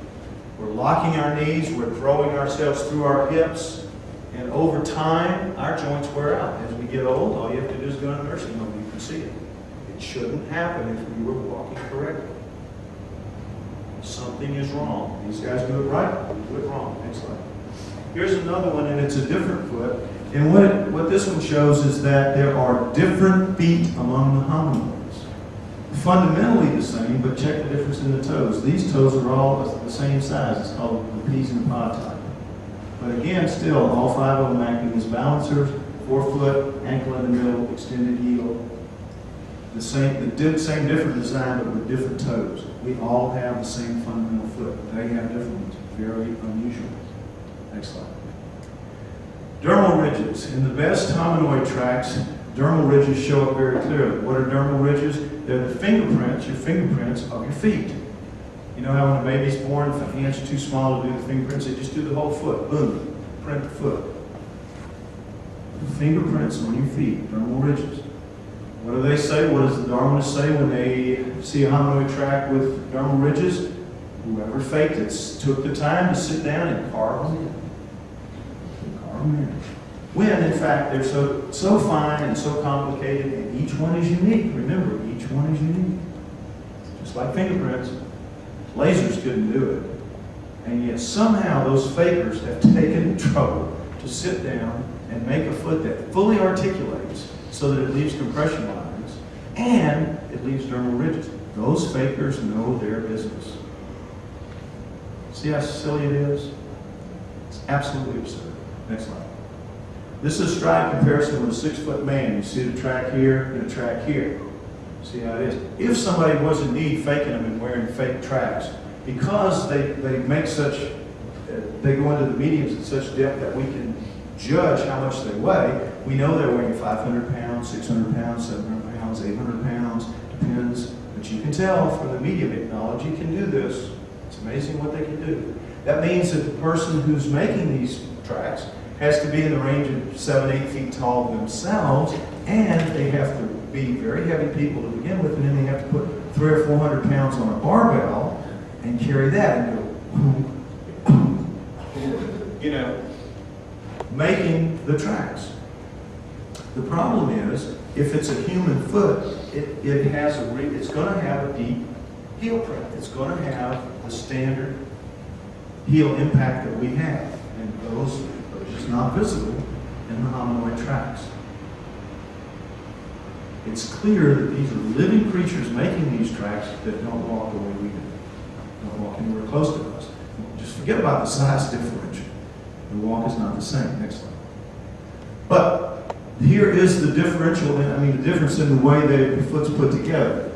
We're locking our knees, we're throwing ourselves through our hips, and over time, our joints wear out. As we get old, all you have to do is go to a nursing home. You can see it. It shouldn't happen if we were walking correctly. Something is wrong. These guys do it right, we do it wrong. Next slide. Here's another one, and it's a different foot. And what this one shows is that there are different feet among the hominoids. Fundamentally the same, but check the difference in the toes. These toes are all the same size. It's called the peas in the pod type. But again, still, all 5 of them acting as balancers, forefoot, ankle in the middle, extended heel. The same different design, but with different toes. We all have the same fundamental foot. They have different ones. Very unusual. Next slide. Dermal ridges. In the best hominoid tracks, dermal ridges show up very clearly. What are dermal ridges? They're the fingerprints, your fingerprints of your feet. You know how when a baby's born, if the hands are too small to do the fingerprints, they just do the whole foot. Boom. Print the foot. Fingerprints on your feet, dermal ridges. What do they say? What does the Darwinists say when they see a hominoid track with dermal ridges? Whoever faked it took the time to sit down and carve them in. When, in fact, they're so fine and so complicated, and each one is unique. Remember, each one is unique. Just like fingerprints. Lasers couldn't do it. And yet somehow those fakers have taken the trouble to sit down and make a foot that fully articulates so that it leaves compression lines and it leaves dermal ridges. Those fakers know their business. See how silly it is? It's absolutely absurd. Next slide. This is a stride comparison with a 6-foot man. You see the track here and the track here. See how it is. If somebody was indeed faking them and wearing fake tracks, because they make such, they go into the mediums at such depth that we can judge how much they weigh, we know they're weighing 500 pounds, 600 pounds, 700 pounds, 800 pounds, depends. But you can tell from the medium technology can do this. It's amazing what they can do. That means that the person who's making these tracks has to be in the range of 7, 8 feet tall themselves, and they have to be very heavy people to begin with, and then they have to put 300 or 400 pounds on a barbell and carry that and go, you know, making the tracks. The problem is, if it's a human foot, it's going to have a deep heel print. It's going to have the standard heel impact that we have, and those are just not visible in the hominoid tracks. It's clear that these are living creatures making these tracks that don't walk the way we do. Don't walk anywhere close to us. Just forget about the size differential. The walk is not the same. Next slide. But here is the differential, the difference in the way the foot's put together.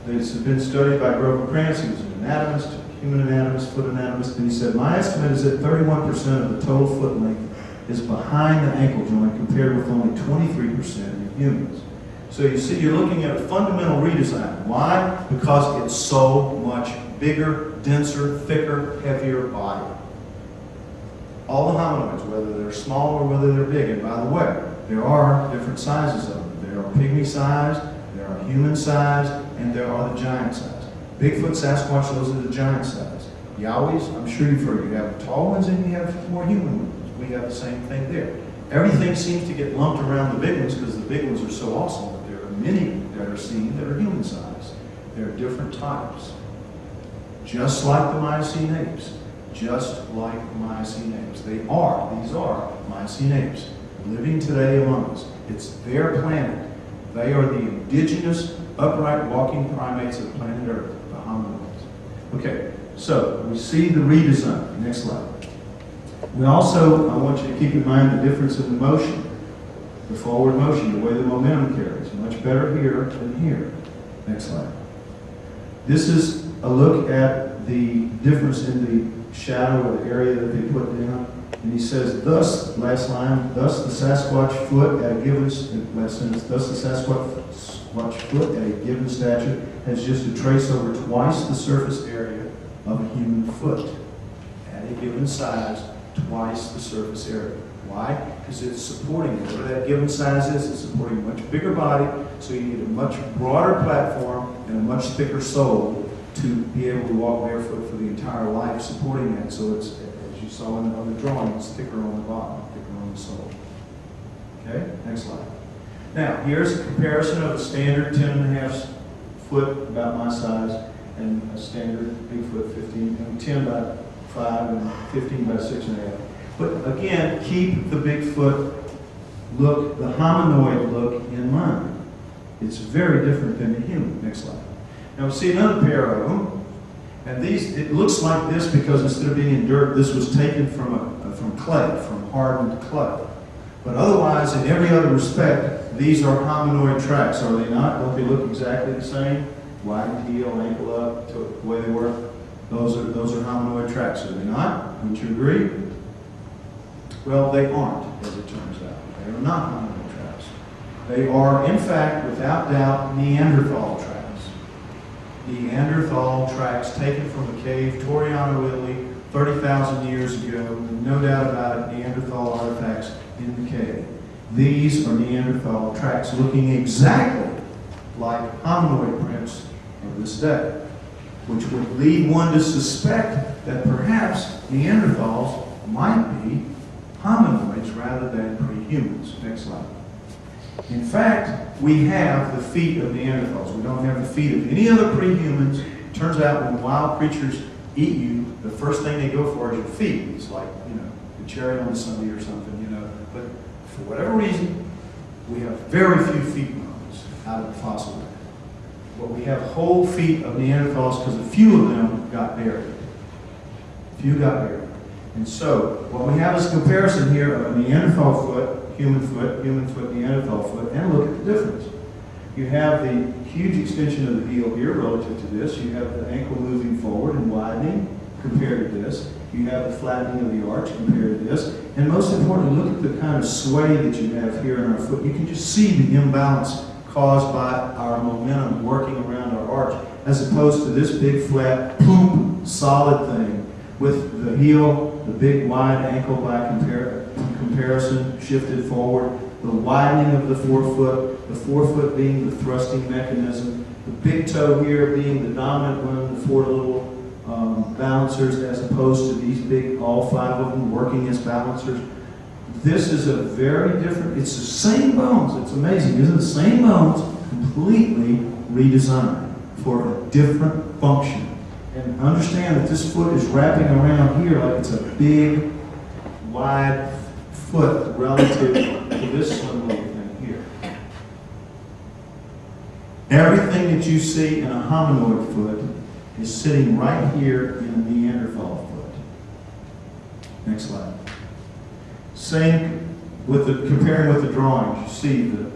This has been studied by Grover Krantz. He was an anatomist, human anatomist, foot anatomist, and he said, my estimate is that 31% of the total foot length is behind the ankle joint compared with only 23% in humans. So you see, you're looking at a fundamental redesign. Why? Because it's so much bigger, denser, thicker, heavier body. All the hominoids, whether they're small or whether they're big, and by the way, there are different sizes of them. There are pygmy size, there are human size, and there are the giant size. Bigfoot, Sasquatch, those are the giant size. Yowies, I'm sure you've heard, you have tall ones and you have more human ones. We have the same thing there. Everything seems to get lumped around the big ones because the big ones are so awesome, but there are many that are seen that are human size. There are different types. Just like the Miocene apes. Just like the Miocene apes. These are Miocene apes living today among us. It's their planet. They are the indigenous, upright, walking primates of planet Earth, the hominoids. Okay, so we see the redesign. Next slide. And also, I want you to keep in mind the difference in the motion, the forward motion, the way the momentum carries. Much better here than here. Next slide. This is a look at the difference in the shadow or the area that they put down. And he says, thus, last line, thus the Sasquatch foot at a given, last sentence, thus the Sasquatch foot at a given stature has just a trace over twice the surface area of a human foot. At a given size, twice the surface area. Why? Because it's supporting, whatever that given size is, it's supporting a much bigger body, so you need a much broader platform and a much thicker sole to be able to walk barefoot for the entire life, supporting that. So it's, as you saw on the drawing, it's thicker on the bottom, thicker on the sole. Okay, next slide. Now, here's a comparison of a standard 10.5 foot, about my size, and a standard Bigfoot 15, and 10 by 5 and 15 by 6.5. But again, keep the Bigfoot look, the hominoid look in mind. It's very different than the human. Next slide. Now we see another pair of them, and these, it looks like this because instead of being in dirt, this was taken from clay, from hardened clay. But otherwise, in every other respect, these are hominoid tracks, are they not? Don't they look exactly the same? Wide heel, ankle up, to the way they were. Those are hominoid tracks, are they not? Wouldn't you agree? Well, they aren't, as it turns out. They are not hominoid tracks. They are, in fact, without doubt, Neanderthal tracks. Neanderthal tracks taken from a cave, Toriano, Italy, 30,000 years ago. No doubt about it, Neanderthal artifacts in the cave. These are Neanderthal tracks looking exactly like hominoid prints of this day, which would lead one to suspect that perhaps Neanderthals might be hominoids rather than pre-humans. Next slide. In fact, we have the feet of Neanderthals. We don't have the feet of any other pre-humans. It turns out when wild creatures eat you, the first thing they go for is your feet. It's like, the cherry on the Sunday or something, But for whatever reason, we have very few feet bones out of the fossil record. But we have whole feet of Neanderthals because a few of them got buried. A few got buried. And so, what we have is a comparison here of a Neanderthal foot, Neanderthal foot, and look at the difference. You have the huge extension of the heel here relative to this. You have the ankle moving forward and widening compared to this. You have the flattening of the arch compared to this. And most importantly, look at the kind of sway that you have here in our foot. You can just see the imbalance caused by our momentum working around our arch, as opposed to this big, flat, poop, solid thing with the heel, the big, wide ankle by comparison shifted forward, the widening of the forefoot being the thrusting mechanism, the big toe here being the dominant one, the four little balancers, as opposed to these big, all five of them working as balancers. This is a very different, it's the same bones. It's amazing, isn't it? The same bones, completely redesigned for a different function. And understand that this foot is wrapping around here like it's a big, wide foot relative to this slim little thing here. Everything that you see in a hominoid foot is sitting right here in a Neanderthal foot. Next slide. Same with comparing with the drawings, you see the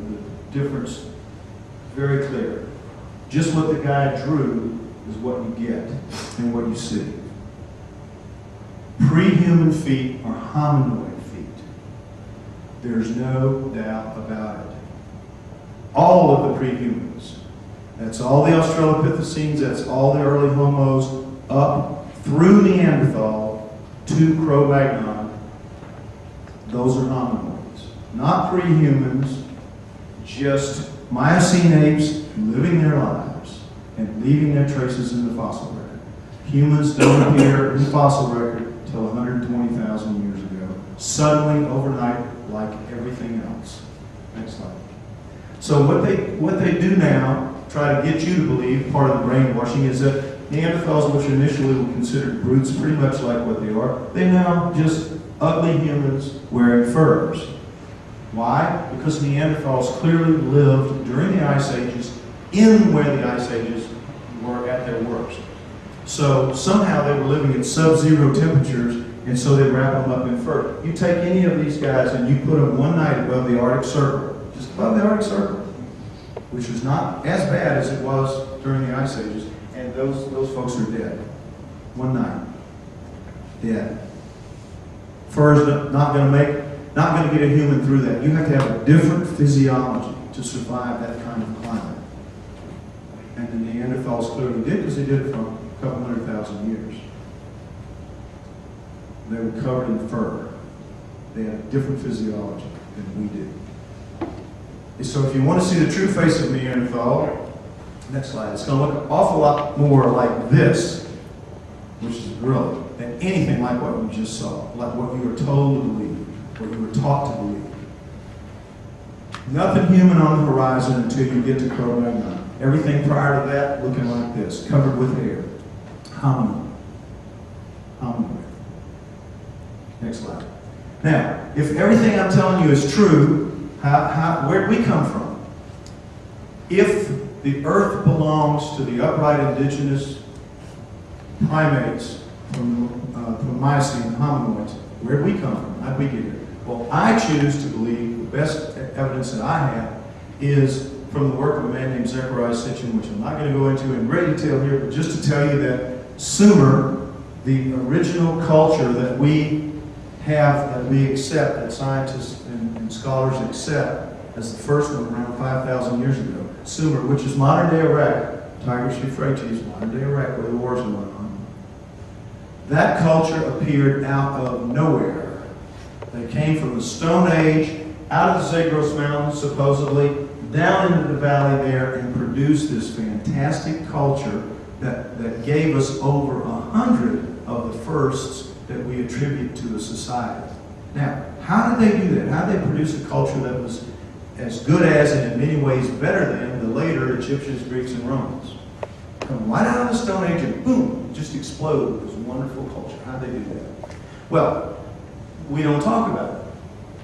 difference very clear. Just what the guy drew is what you get and what you see. Pre-human feet are hominoid feet. There's no doubt about it. All of the pre-humans. That's all the Australopithecines, that's all the early Homos, up through Neanderthal to Cro-Magnon. Those are hominoids. Not pre-humans, just Miocene apes living their lives and leaving their traces in the fossil record. Humans don't appear in the fossil record until 120,000 years ago. Suddenly, overnight, like everything else. Next slide. So what they do now, try to get you to believe, part of the brainwashing, is that Neanderthals, which initially were considered brutes, pretty much like what they are, they're now just ugly humans wearing furs. Why? Because Neanderthals clearly lived during the Ice Ages in where the Ice Ages were at their worst. So somehow they were living at sub-zero temperatures And so they wrap them up in fur. You take any of these guys and you put them one night above the Arctic Circle, just above the Arctic Circle, which was not as bad as it was during the Ice Ages, and those folks are dead. One night. Dead. Fur is not going to get a human through that. You have to have a different physiology to survive that kind of climate. And the Neanderthals clearly did, because they did it for a couple 100,000 years. They were covered in fur. They had a different physiology than we do. And so if you want to see the true face of Neanderthal, next slide, it's going to look an awful lot more like this, which is gorilla, than anything like what you just saw, like what you were told to believe, what you were taught to believe. Nothing human on the horizon until you get to Cro-Magnon. Everything prior to that looking like this, covered with hair. Hominoid. Hominoid. Next slide. Now, if everything I'm telling you is true, where did we come from? If the earth belongs to the upright indigenous primates from Miocene hominoids, where did we come from? How did we get here? Well, I choose to believe the best evidence that I have is from the work of a man named Zecharia Sitchin, which I'm not going to go into in great detail here, but just to tell you that Sumer, the original culture that we have, that we accept, that scientists and scholars accept as the first one around 5,000 years ago, Sumer, which is modern-day Iraq, Tigris Euphrates, modern-day Iraq, where the wars are going on. That culture appeared out of nowhere. They came from the Stone Age, out of the Zagros Mountains, supposedly, down into the valley there, and produced this fantastic culture that gave us over 100 of the firsts that we attribute to a society. Now, how did they do that? How did they produce a culture that was as good as, and in many ways better than, the later Egyptians, Greeks, and Romans? Come right out of the Stone Age and boom, just explode with this wonderful culture. How did they do that? Well, we don't talk about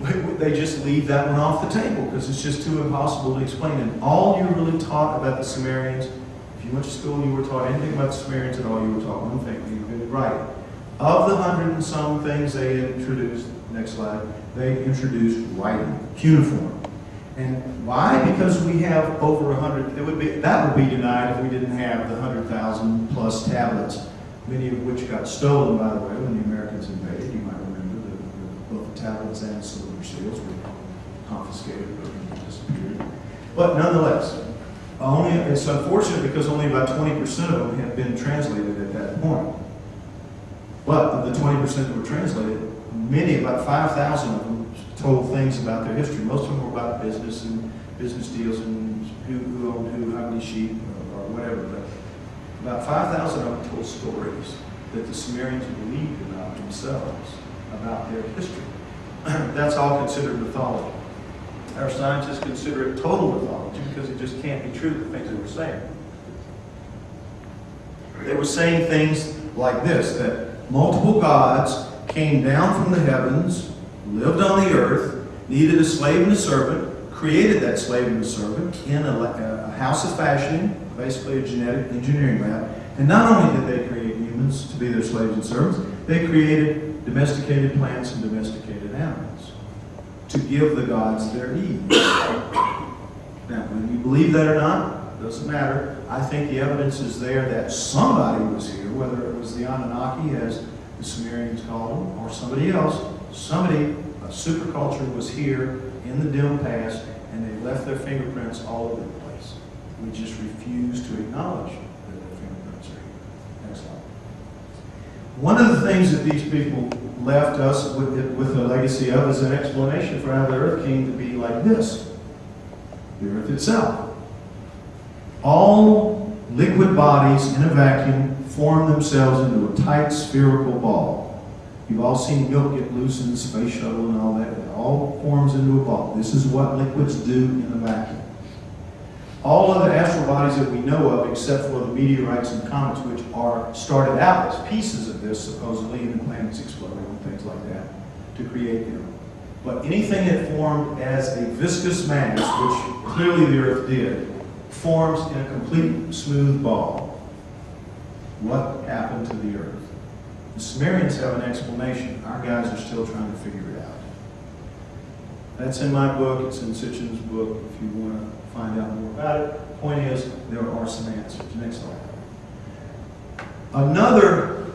it. They just leave that one off the table because it's just too impossible to explain. And all you really taught about the Sumerians, if you went to school and you were taught anything about the Sumerians at all, you were taught one thing: you get it right. Of the 100 and some things they introduced, next slide, they introduced writing, cuneiform. And why? Because we have over 100, that would be denied if we didn't have the 100,000 plus tablets, many of which got stolen, by the way, when the Americans invaded. You might remember that both the tablets and the silver seals were confiscated or disappeared. But nonetheless, it's unfortunate because only about 20% of them had been translated at that point. But of the 20% that were translated, many, about 5,000 of them, told things about their history. Most of them were about business and business deals and who owned who, how many sheep, or whatever. But about 5,000 of them told stories that the Sumerians believed about themselves, about their history. That's all considered mythology. Our scientists consider it total mythology because it just can't be true, the things they were saying. They were saying things like this, that multiple gods came down from the heavens, lived on the earth, needed a slave and a servant, created that slave and a servant in a house of fashioning, basically a genetic engineering lab. And not only did they create humans to be their slaves and servants, they created domesticated plants and domesticated animals to give the gods their needs. Now, whether you believe that or not, doesn't matter. I think the evidence is there that somebody was here, whether it was the Anunnaki, as the Sumerians called them, or somebody else. Somebody, a superculture, was here in the dim past, and they left their fingerprints all over the place. We just refuse to acknowledge that their fingerprints are here. Next slide. One of the things that these people left us with a legacy of is an explanation for how the Earth came to be like this. The Earth itself. All liquid bodies in a vacuum form themselves into a tight spherical ball. You've all seen milk get loose in the space shuttle and all that. It all forms into a ball. This is what liquids do in a vacuum. All of the astral bodies that we know of, except for the meteorites and comets, which are started out as pieces of this, supposedly, and the planets exploding and things like that, to create them. But anything that formed as a viscous mass, which clearly the Earth did, forms in a complete smooth ball. What happened to the Earth? The Sumerians have an explanation. Our guys are still trying to figure it out. That's in my book. It's in Sitchin's book if you want to find out more about it. Point is, there are some answers. Next slide. Another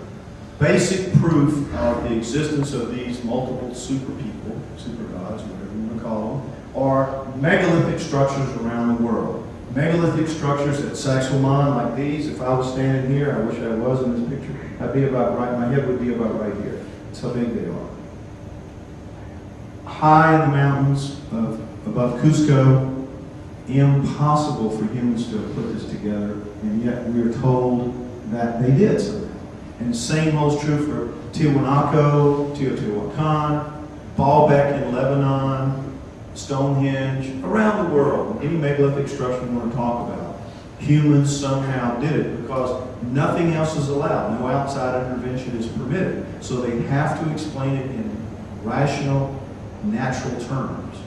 basic proof of the existence of these multiple super people, super gods, whatever you want to call them, are megalithic structures around the world. Megalithic structures at Sacsayhuaman, like these. If I was standing here, I wish I was in this picture, I'd be about right, my head would be about right here. That's how big they are. High in the mountains above Cusco, impossible for humans to have put this together, and yet we are told that they did somehow. And the same holds true for Tiwanaku, Teotihuacan, Baalbek in Lebanon, Stonehenge, around the world. Any megalithic structure you want to talk about, humans somehow did it because nothing else is allowed. No outside intervention is permitted. So they have to explain it in rational, natural terms.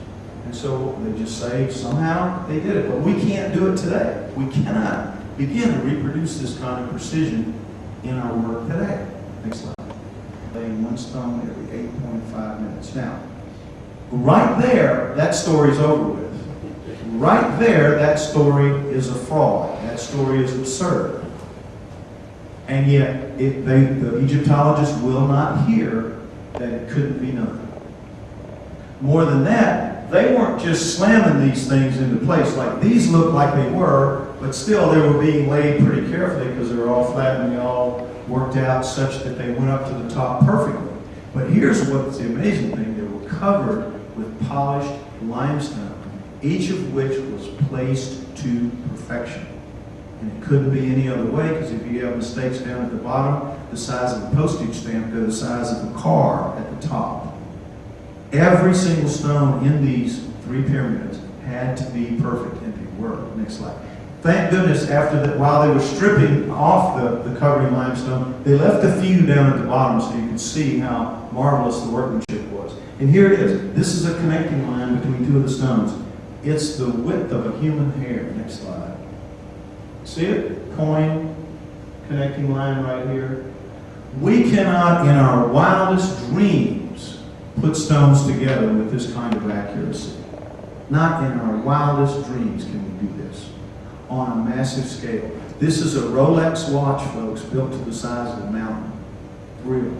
And so they just say somehow they did it. But we can't do it today. We cannot begin to reproduce this kind of precision in our work today. Next slide. Laying one stone every 8.5 minutes. Now, right there, that story's over with. Right there, that story is a fraud. That story is absurd. And yet, the Egyptologists will not hear that it couldn't be done. More than that, they weren't just slamming these things into place. Like these look like they were, but still they were being laid pretty carefully because they were all flat and they all worked out such that they went up to the top perfectly. But here's what's the amazing thing. They were covered with polished limestone, each of which was placed to perfection. And it couldn't be any other way because if you have mistakes down at the bottom, the size of a postage stamp, they're the size of a car at the top. Every single stone in these three pyramids had to be perfect, and they were. Next slide. Thank goodness after that, while they were stripping off the covering limestone, they left a few down at the bottom so you could see how marvelous the workmanship was. And here it is. This is a connecting line between two of the stones. It's the width of a human hair. Next slide. See it? Coin, connecting line right here. We cannot, in our wildest dreams, put stones together with this kind of accuracy. Not in our wildest dreams can we do this on a massive scale. This is a Rolex watch, folks, built to the size of a mountain. Real.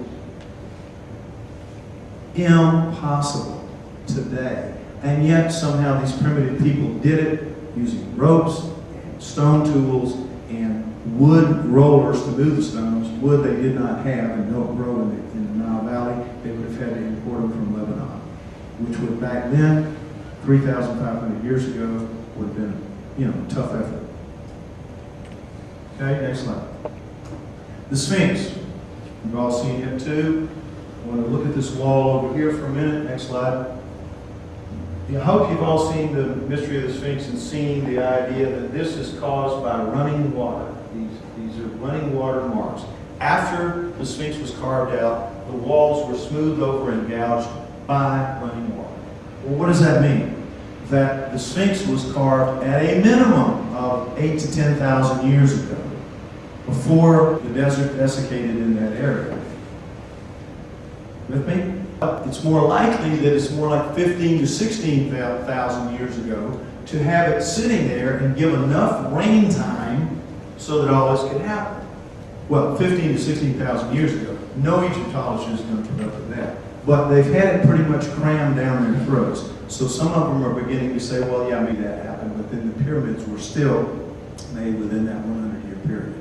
Impossible today. And yet somehow these primitive people did it using ropes and stone tools and wood rollers to move the stones. Wood they did not have and don't grow in the Nile Valley. They would have had to import them from Lebanon, which would back then, 3,500 years ago, would have been, a tough effort. Okay, next slide. The Sphinx. You've all seen it too. I want to look at this wall over here for a minute. Next slide. I hope you've all seen the mystery of the Sphinx and seen the idea that this is caused by running water. These are running water marks. After the Sphinx was carved out, the walls were smoothed over and gouged by running water. Well, what does that mean? That the Sphinx was carved at a minimum of 8,000 to 10,000 years ago, before the desert desiccated in that area. With me? It's more likely that it's more like 15,000 to 16,000 years ago to have it sitting there and give enough rain time so that all this could happen. Well, 15,000 to 16,000 years ago, no Egyptologist is going to put up with that. But they've had it pretty much crammed down their throats. So some of them are beginning to say, well, yeah, maybe that happened, but then the pyramids were still made within that 100-year period.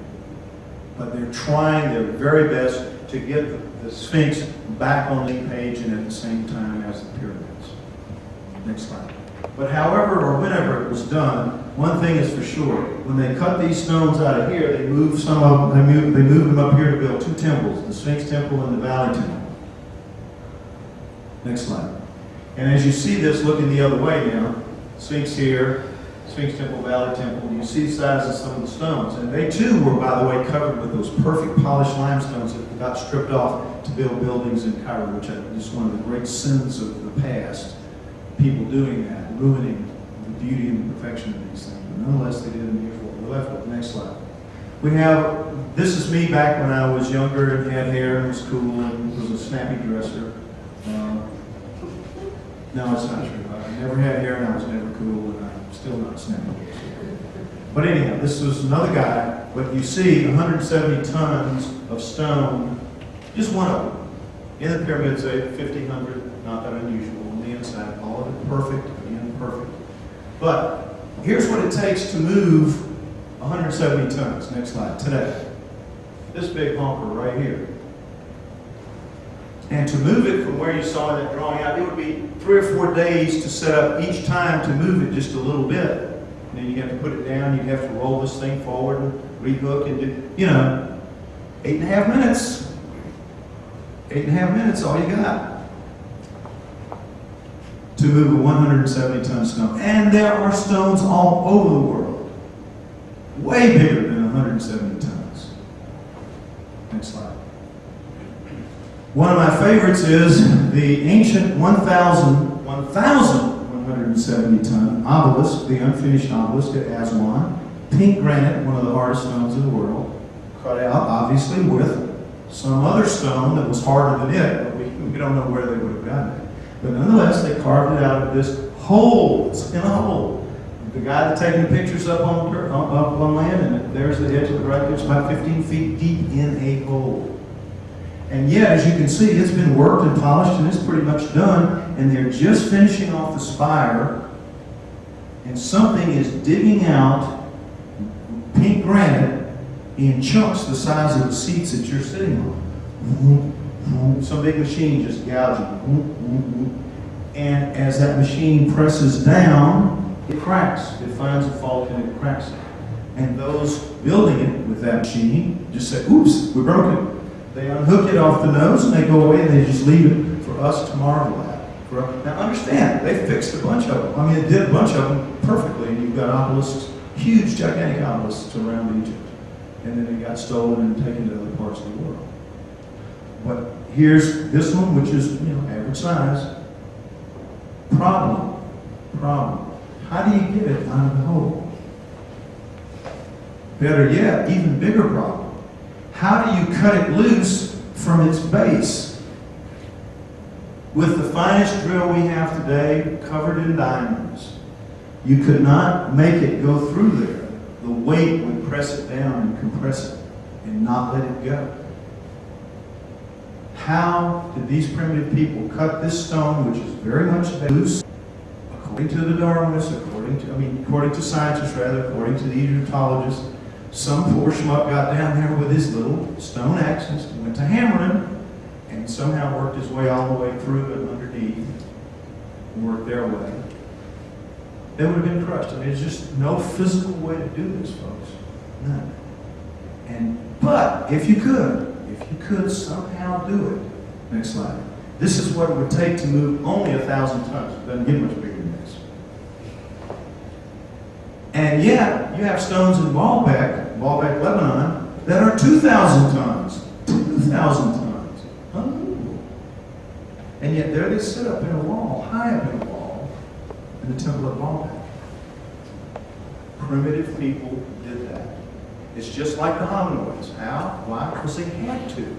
But they're trying their very best to get the Sphinx back on the page and at the same time as the pyramids. Next slide. But however or whenever it was done, one thing is for sure. When they cut these stones out of here, they moved some of them, they moved them up here to build two temples, the Sphinx Temple and the Valley Temple. Next slide. And as you see this looking the other way now, Sphinx here, Sphinx Temple, Valley Temple, you see the size of some of the stones. And they too were, by the way, covered with those perfect polished limestones that got stripped off to build buildings in Cairo, which is one of the great sins of the past. People doing that, ruining the beauty and the perfection of these things. But nonetheless, they did in the years what we're left with. Next slide. We have, this is me back when I was younger and had hair and was cool and was a snappy dresser. No, it's not true. I never had hair and I was never cool and I'm still not snappy dresser. But anyhow, this was another guy, but you see 170 tons of stone, just one of them. In the pyramids, 50, 100, not that unusual. On the inside, all of it perfect, again, perfect. But here's what it takes to move 170 tons. Next slide, today. This big honker right here. And to move it from where you saw that drawing out, it would be 3 or 4 days to set up each time to move it just a little bit. And then you have to put it down, you have to roll this thing forward and rehook and do, 8.5 minutes. 8.5 minutes, all you got to move a 170 ton stone. And there are stones all over the world, way bigger than 170 tons. Next slide. One of my favorites is the ancient 1,170 ton obelisk, the unfinished obelisk at Aswan. Pink granite, one of the hardest stones in the world, cut out obviously with some other stone that was harder than it, but we don't know where they would have gotten it. But nonetheless, they carved it out of this hole. It's in a hole. The guy that's taking the pictures up on land, and there's the edge of the right there. It's about 15 feet deep in a hole. And yet, as you can see, it's been worked and polished, and it's pretty much done. And they're just finishing off the spire, and something is digging out pink granite in chunks the size of the seats that you're sitting on. Some big machine just gouging. And as that machine presses down, it cracks. It finds a fault and it cracks it. And those building it with that machine just say, oops, we broke it. They unhook it off the nose and they go away and they just leave it for us to marvel at. Now understand, they fixed a bunch of them. I mean, they did a bunch of them perfectly. And you've got obelisks, huge, gigantic obelisks around Egypt. And then it got stolen and taken to other parts of the world. But here's this one, which is, average size. Problem. How do you get it out of the hole? Better yet, even bigger problem. How do you cut it loose from its base? With the finest drill we have today, covered in diamonds, you could not make it go through there. The weight would press it down and compress it and not let it go. How did these primitive people cut this stone, which is very much loose, according to the Darwinists, according to scientists rather, according to the Egyptologists? Some poor schmuck got down there with his little stone axes and went to hammering and somehow worked his way all the way through and underneath and worked their way. They would have been crushed. I mean, there's just no physical way to do this, folks. None. But if you could somehow do it. Next slide. This is what it would take to move only 1,000 tons. It doesn't get much bigger than this. And yet, you have stones in Baalbek, Lebanon, that are 2,000 tons. 2,000 tons. Unbelievable. And yet there they sit up in a wall, high up in a wall, in the Temple of Baalbek. Primitive people did that. It's just like the hominoids. How? Why? Because they had to.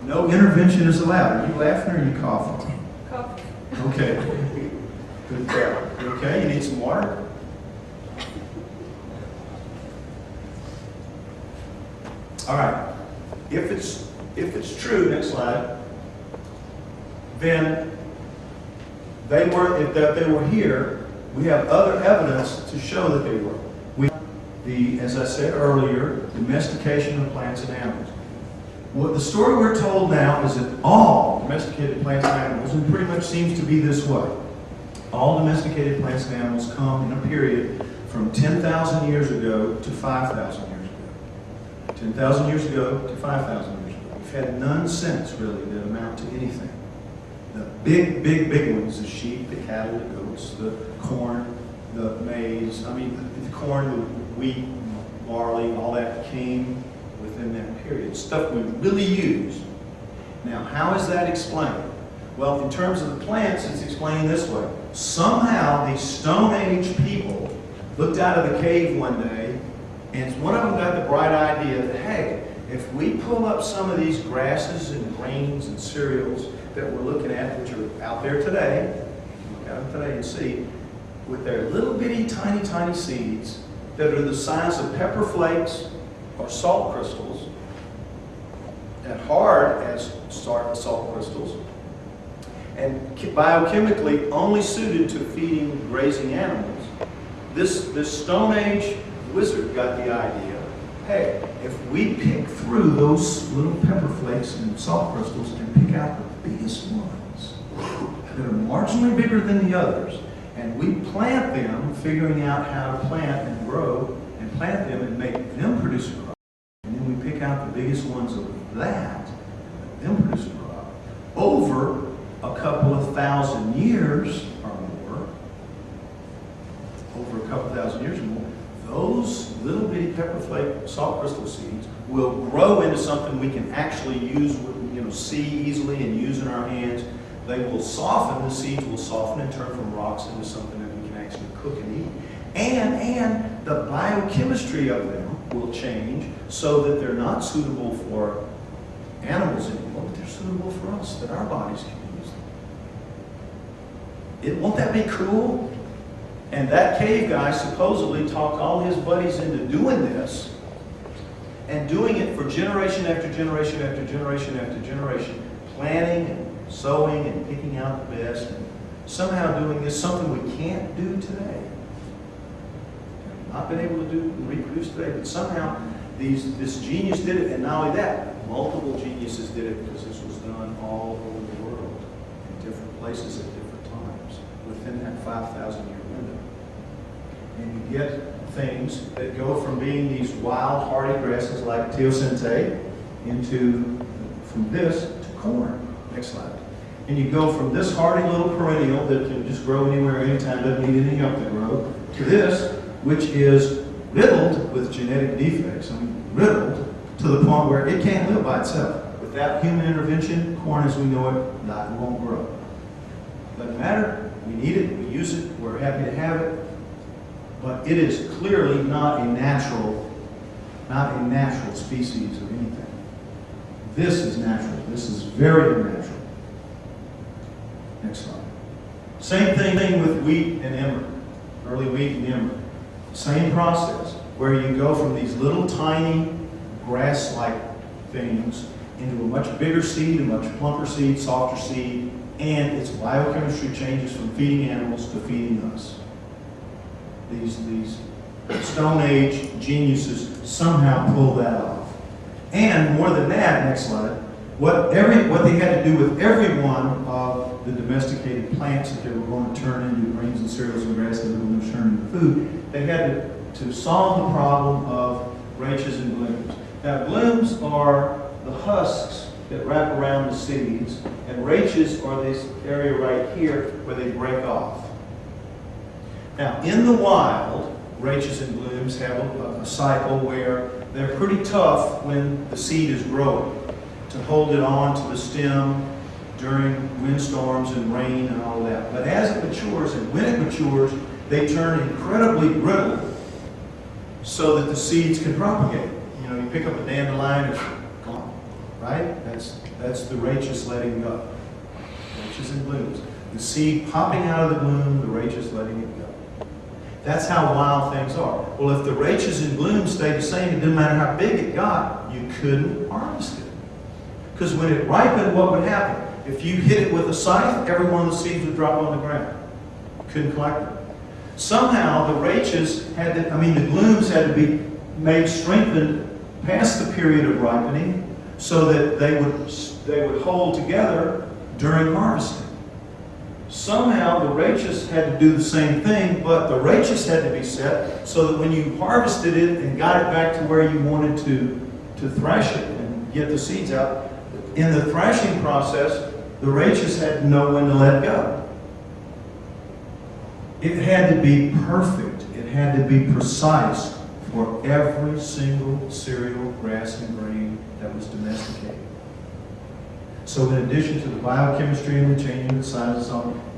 No intervention is allowed. Are you laughing or are you coughing? Coughing. Okay. Good girl. You okay? You need some water? All right. If it's true, next slide, then if they were here, we have other evidence to show that they were. As I said earlier, domestication of plants and animals. What the story we're told now is that all domesticated plants and animals, and pretty much seems to be this way, all domesticated plants and animals come in a period from 10,000 years ago to 5,000 years ago. 10,000 years ago to 5,000 years ago. We've had none since, really, that amount to anything. The big ones, the sheep, the cattle, the goats, the corn, the maize, the corn, the wheat, barley, all that came within that period. Stuff we really use. Now, how is that explained? Well, in terms of the plants, it's explained this way. Somehow, these Stone Age people looked out of the cave one day And one of them got the bright idea that, hey, if we pull up some of these grasses and grains and cereals that we're looking at, which are out there today, look at them today and see, with their little bitty, tiny, tiny seeds that are the size of pepper flakes or salt crystals, and hard as salt crystals, and biochemically only suited to feeding grazing animals. This Stone Age wizard got the idea, hey, if we pick through those little pepper flakes and salt crystals and pick out the biggest ones that are marginally bigger than the others, and we plant them, figuring out how to plant and grow, and plant them and make them produce a crop, and then we pick out the biggest ones of that, and then produce a crop, over a couple of thousand years or more, over a couple thousand years or more, those little bitty pepper flake salt crystal seeds will grow into something we can actually use, see easily and use in our hands. They will soften, the seeds will soften and turn from rocks into something that we can actually cook and eat. And the biochemistry of them will change so that they're not suitable for animals anymore, but they're suitable for us, that our bodies can use them. Won't that be cool? And that cave guy supposedly talked all his buddies into doing this, and doing it for generation after generation after generation after generation, planting and sowing and picking out the best, and somehow doing this, something we can't do today. Not been able to do and reproduce today, but somehow this genius did it, and not only that, multiple geniuses did it, because this was done all over the world, in different places at different times, within that 5,000-year window. And you get things that go from being these wild, hardy grasses like teosinte from this to corn. Next slide. And you go from this hardy little perennial that can just grow anywhere, anytime, doesn't need anything up to grow, to this, which is riddled with genetic defects. Riddled to the point where it can't live by itself. Without human intervention, corn as we know it, won't grow. Doesn't matter. We need it. We use it. We're happy to have it. But it is clearly not a natural species of anything. This is natural. This is very unnatural. Next slide. Same thing with wheat and emmer. Early wheat and emmer. Same process, where you go from these little tiny grass-like things into a much bigger seed, a much plumper seed, softer seed, and its biochemistry changes from feeding animals to feeding us. These Stone Age geniuses somehow pull that off. And more than that, next slide, what they had to do with every one of the domesticated plants that they were going to turn into grains and cereals and grasses that were going to turn into food, they had to solve the problem of rachis and blooms. Now, blooms are the husks that wrap around the seeds, and rachis are this area right here where they break off. Now, in the wild, rachis and blooms have a cycle where they're pretty tough when the seed is growing, to hold it on to the stem during windstorms and rain and all that. But as it matures, and when it matures, they turn incredibly brittle so that the seeds can propagate. You pick up a dandelion, it's gone, right? That's the rachis letting go. Rachis and blooms. The seed popping out of the bloom, the rachis letting it go. That's how wild things are. Well, if the rachis and blooms stayed the same, it didn't matter how big it got, you couldn't harvest it. Because when it ripened, what would happen? If you hit it with a scythe, every one of the seeds would drop on the ground. Couldn't collect them. Somehow the rachis the blooms had to be made strengthened past the period of ripening so that they would hold together during harvesting. Somehow the rachis had to do the same thing, but the rachis had to be set so that when you harvested it and got it back to where you wanted to thrash it and get the seeds out, in the thrashing process, the rachis had to know when to let go. It had to be perfect. It had to be precise for every single cereal, grass, and grain that was domesticated. So in addition to the biochemistry and the changing of the sizes,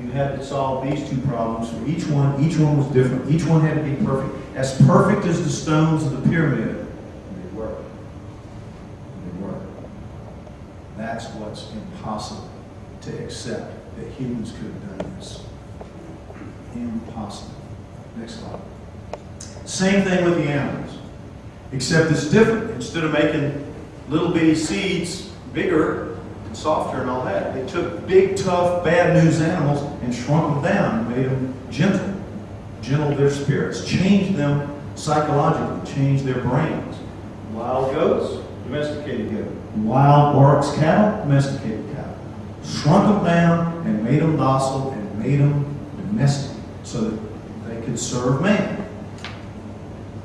you had to solve these two problems for each one. Each one was different. Each one had to be perfect. As perfect as the stones of the pyramid. They were. They were. That's what's impossible to accept, that humans could have done this. Impossible. Next slide. Same thing with the animals, except it's different. Instead of making little bitty seeds bigger and softer and all that, they took big, tough, bad news animals and shrunk them down and made them gentled their spirits, changed them psychologically, changed their brains. Wild goats, domesticated goats. Wild oryx cattle, domesticated cattle. Shrunk them down and made them docile and made them domestic so that they could serve man.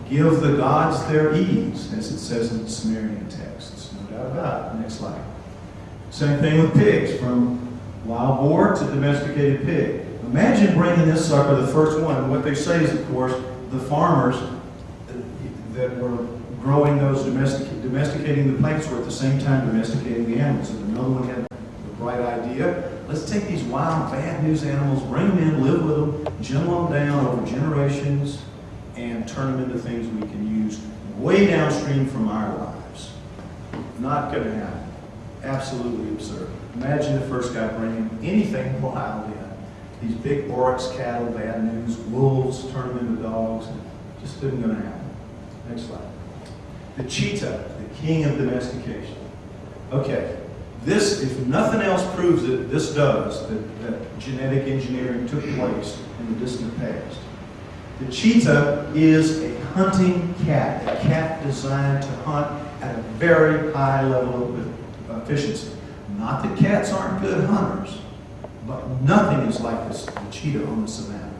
Give the gods their ease, as it says in the Sumerian texts. No doubt about it. Next slide. Same thing with pigs, from wild boar to domesticated pig. Imagine bringing this sucker, the first one. And what they say is, of course, the farmers that were growing those, domesticating the plants were at the same time domesticating the animals. And another one had the bright idea. Let's take these wild, bad news animals, bring them in, live with them, gentle them down over generations, and turn them into things we can use way downstream from our lives. Not going to happen. Absolutely absurd. Imagine the first guy bringing anything wild in. These big oryx cattle, bad news, wolves, turn them into dogs. Just isn't going to happen. Next slide. The cheetah, the king of domestication. Okay, this, if nothing else proves it, this does, that genetic engineering took place in the distant past. The cheetah is a hunting cat, a cat designed to hunt at a very high level of efficiency. Not that cats aren't good hunters, but nothing is like the cheetah on the savannah.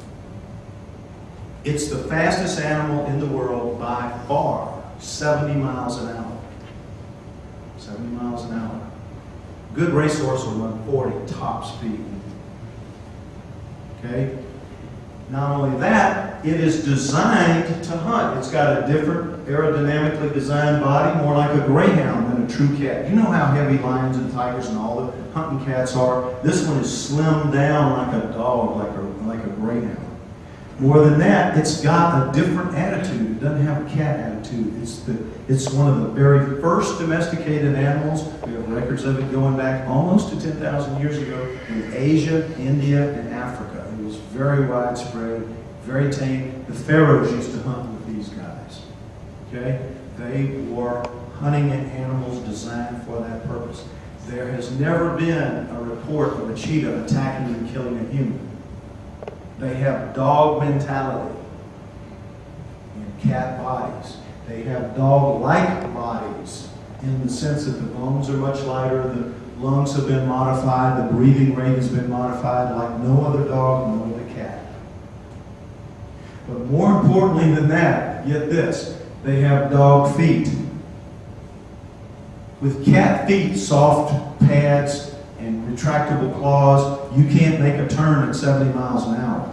It's the fastest animal in the world by far, 70 miles an hour. 70 miles an hour. Good racehorse will run 40 top speed. Okay? Not only that, it is designed to hunt. It's got a different aerodynamically designed body, more like a greyhound than a true cat. You know how heavy lions and tigers and all the hunting cats are? This one is slimmed down like a dog, like a greyhound. More than that, it's got a different attitude. It doesn't have a cat attitude. It's one of the very first domesticated animals. We have records of it going back almost to 10,000 years ago in Asia, India, and Africa. It was very widespread, very tame. The pharaohs used to hunt with these guys. Okay? They were hunting animals designed for that purpose. There has never been a report of a cheetah attacking and killing a human. They have dog mentality in cat bodies. They have dog-like bodies in the sense that the bones are much lighter, the lungs have been modified, the breathing rate has been modified like no other dog, no other cat. But more importantly than that, get this, they have dog feet. With cat feet, soft pads and retractable claws, you can't make a turn at 70 miles an hour.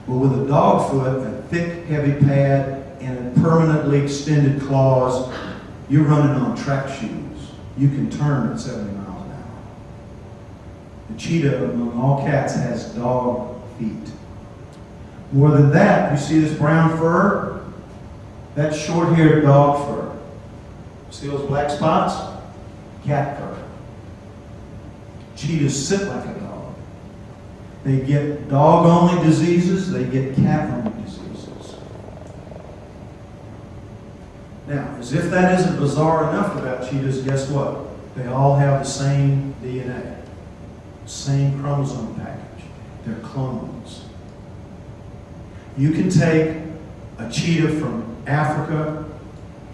But with a dog foot, a thick, heavy pad, and permanently extended claws, you're running on track shoes. You can turn at 70 miles an hour. The cheetah, among all cats, has dog feet. More than that, you see this brown fur? That's short-haired dog fur. See those black spots? Cat fur. Cheetahs sit like a dog. They get dog-only diseases, they get cat-only diseases. Now, as if that isn't bizarre enough about cheetahs, guess what? They all have the same DNA, same chromosome package. They're clones. You can take a cheetah from Africa,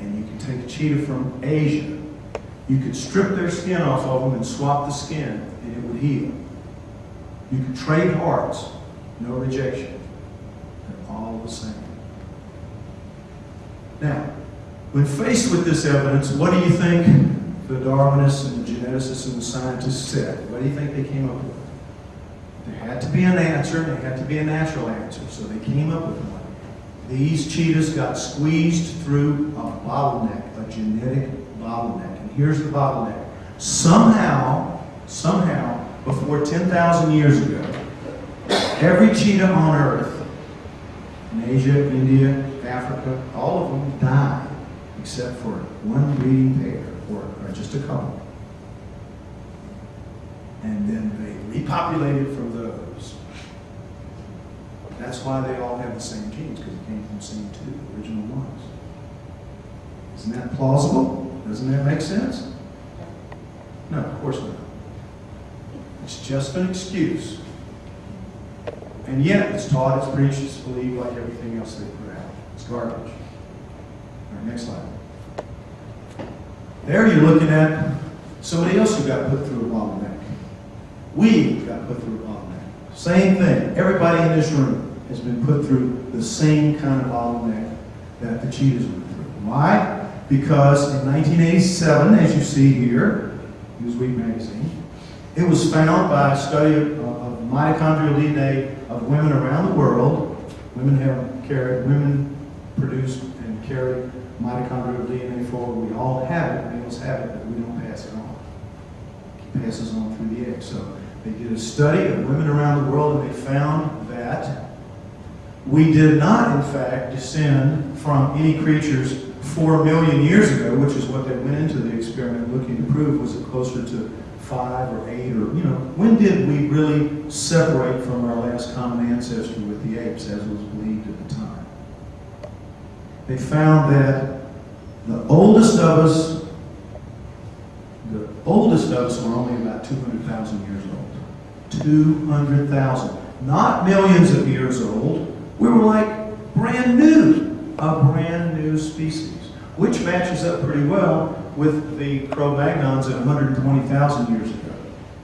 and you can take a cheetah from Asia. You could strip their skin off of them and swap the skin, and it would heal. You can trade hearts, no rejection. They're all the same. Now, when faced with this evidence, what do you think the Darwinists and the geneticists and the scientists said? What do you think they came up with? There had to be an answer, and there had to be a natural answer, so they came up with one. These cheetahs got squeezed through a bottleneck, a genetic bottleneck. And here's the bottleneck. Somehow, before 10,000 years ago, every cheetah on Earth, in Asia, India, Africa, all of them died, except for one breeding pair, or just a couple. And then they repopulated from those. That's why they all have the same genes, because it came from the same two original ones. Isn't that plausible? Doesn't that make sense? No, of course not. It's just an excuse. And yet, it's taught, it's preached, it's believed like everything else they put out. It's garbage. All right, next slide. There you're looking at somebody else who got put through a bottleneck. We got put through a bottleneck. Same thing. Everybody in this room has been put through the same kind of bottleneck that the cheetahs went through. Why? Because in 1987, as you see here, Newsweek magazine, it was found by a study of mitochondrial DNA of women around the world. Women produce and carry mitochondrial DNA forward. We all have it, males have it, but we don't pass it on. It passes on through the egg. So they did a study of women around the world, and they found that we did not, in fact, descend from any creatures 4 million years ago, which is what they went into the experiment looking to prove. Was it closer to 5 or 8, or, when did we really separate from our last common ancestor with the apes, as was believed at the time? They found that the oldest of us were only about 200,000 years old. 200,000. Not millions of years old. We were like brand new, a brand new species, which matches up pretty well with the Cro-Magnons at 120,000 years ago.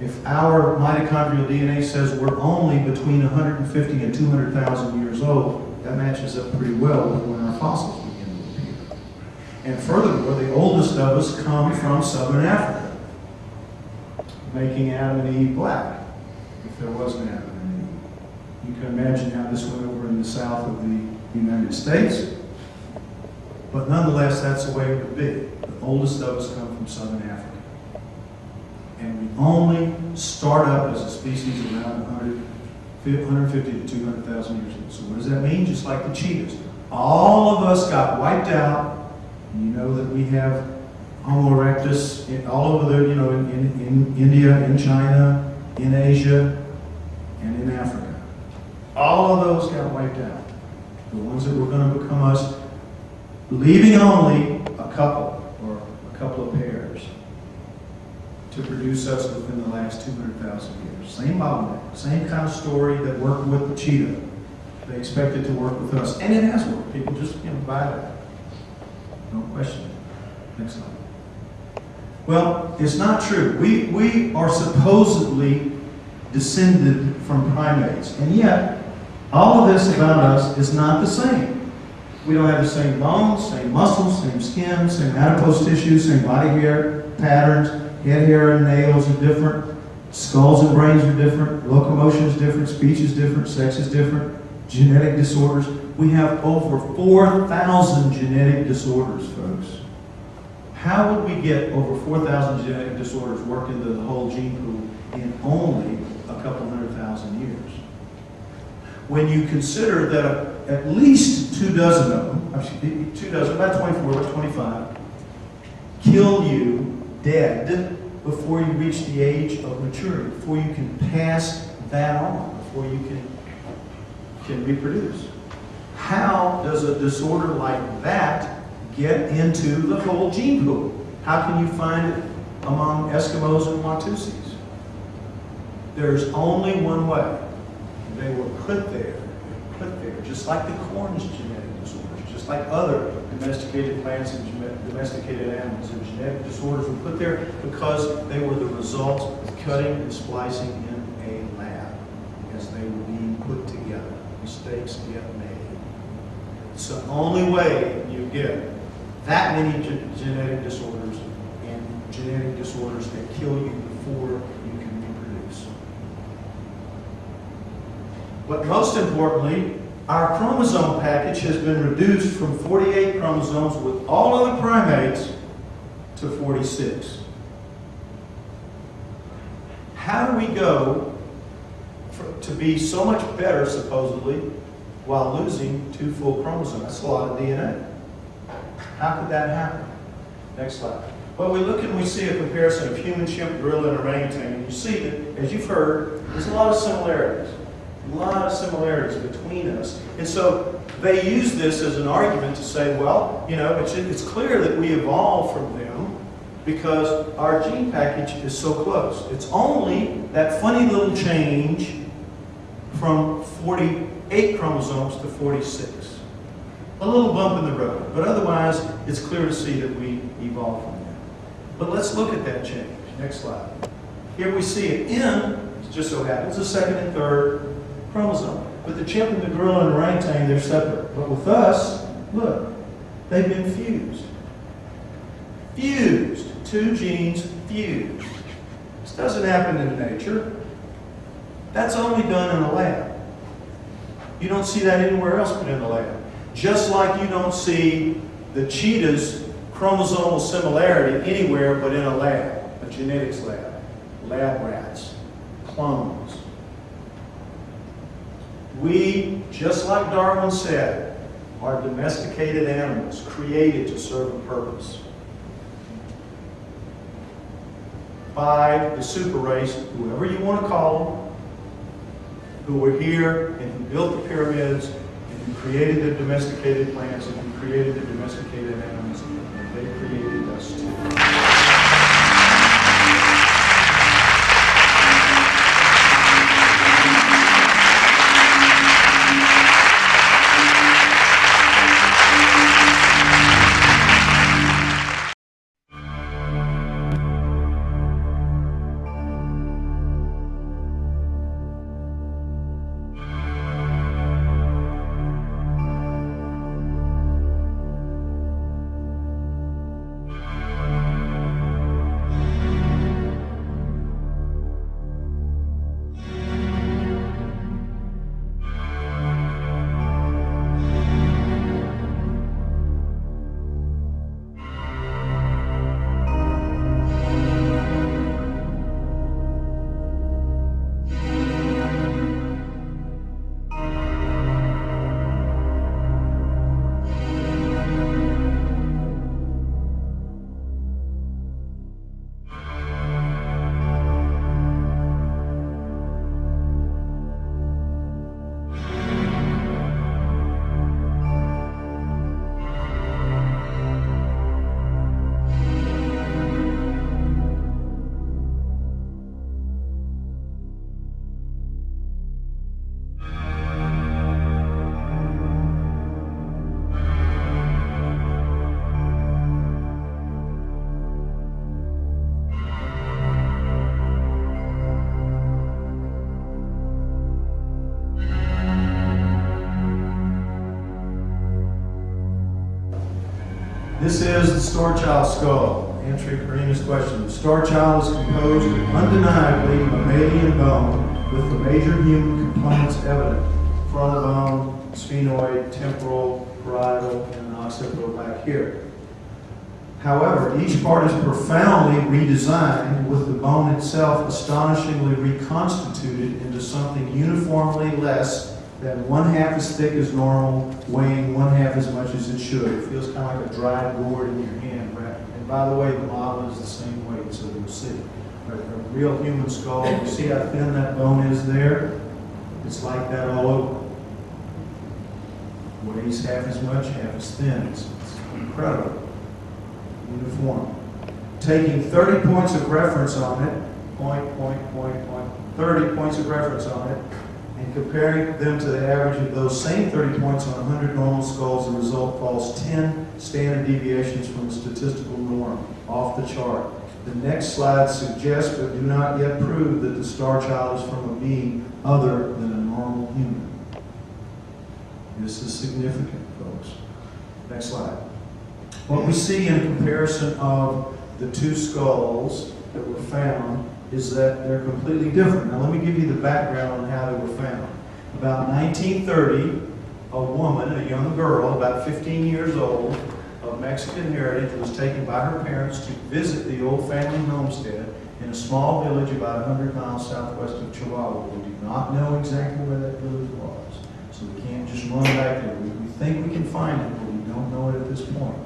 If our mitochondrial DNA says we're only between 150 and 200,000 years old, that matches up pretty well with when our fossils begin to appear. And furthermore, the oldest of us come from southern Africa, making Adam and Eve black, if there was an Adam and Eve. You can imagine how this went over in the south of the United States. But nonetheless, that's the way it would be. The oldest of us come from southern Africa. And we only start up as a species around 150 to 200,000 years old. So what does that mean? Just like the cheetahs. All of us got wiped out. You know that we have Homo erectus all over there, in India, in China, in Asia, and in Africa. All of those got wiped out. The ones that were going to become us, leaving only a couple or a couple of pairs to produce us within the last 200,000 years. Same bottleneck, same kind of story that worked with the cheetah. They expected to work with us, and it has worked. People just buy that. No question. Next slide. Well, it's not true. We are supposedly descended from primates, and yet all of this about us is not the same. We don't have the same bones, same muscles, same skin, same adipose tissue, same body hair patterns. Head hair and nails are different. Skulls and brains are different. Locomotion is different. Speech is different. Sex is different. Genetic disorders. We have over 4,000 genetic disorders, folks. How would we get over 4,000 genetic disorders worked into the whole gene pool in only a couple 100,000 years? When you consider that at least 2 dozen of them, 2 dozen, about 24, about 25, kill you dead before you reach the age of maturity, before you can pass that on, before you can reproduce. How does a disorder like that get into the whole gene pool? How can you find it among Eskimos and Watusis? There's only one way. They were put there, just like the corn's genetic disorders, just like other domesticated plants and domesticated animals. The genetic disorders were put there because they were the result of cutting and splicing in a lab as they were being put together. Mistakes get made. It's the only way you get that many genetic disorders and genetic disorders that kill you before you can reproduce. But most importantly, our chromosome package has been reduced from 48 chromosomes with all other primates to 46. how do we go to be so much better, supposedly, while losing 2 full chromosomes? That's a lot of DNA. How could that happen? Next slide. Well, we look and we see a comparison of human, chimp, gorilla, and orangutan, and you see that, as you've heard, there's a lot of similarities. A lot of similarities between us. And so they use this as an argument to say, well, you know, it's clear that we evolved from them because our gene package is so close. It's only that funny little change from 48 chromosomes to 46. A little bump in the road, but otherwise it's clear to see that we evolved from them. But let's look at that change. Next slide. Here we see it in, just so happens, the second and third chromosome. But the chimp and the gorilla and orangutan, they're separate. But with us, look, they've been fused. Fused. 2 genes fused. This doesn't happen in nature. That's only done in a lab. You don't see that anywhere else but in the lab. Just like you don't see the cheetah's chromosomal similarity anywhere but in a lab, a genetics lab, lab rats, clones. We, just like Darwin said, are domesticated animals created to serve a purpose by the super race, whoever you want to call them, who were here and who built the pyramids and who created the domesticated plants and who created the domesticated animals, and they created us too. This is the star child skull. Answering Karina's question. The star child is composed undeniably of mammalian bone with the major human components evident. Frontal bone, sphenoid, temporal, parietal, and occipital back here. However, each part is profoundly redesigned, with the bone itself astonishingly reconstituted into something uniformly less than 1/2 as thick as normal, weighing 1/2 as much as it should. It feels kind of like a dried gourd in your hand, right? And by the way, the model is the same weight, so you'll see. A real human skull, you see how thin that bone is there? It's like that all over. Weighs 1/2 as much, 1/2 as thin. It's incredible. Uniform. Taking 30 points of reference on it, 30 points of reference on it, and comparing them to the average of those same 30 points on 100 normal skulls, the result falls 10 standard deviations from the statistical norm, off the chart. The next slide suggests, but do not yet prove, that the star child is from a being other than a normal human. This is significant, folks. Next slide. What we see in comparison of the 2 skulls that were found is that they're completely different. Now let me give you the background on how they were found. About 1930, a woman, a young girl, about 15 years old, of Mexican heritage, was taken by her parents to visit the old family homestead in a small village about 100 miles southwest of Chihuahua. We do not know exactly where that village was, so we can't just run back there. We think we can find it, but we don't know it at this point.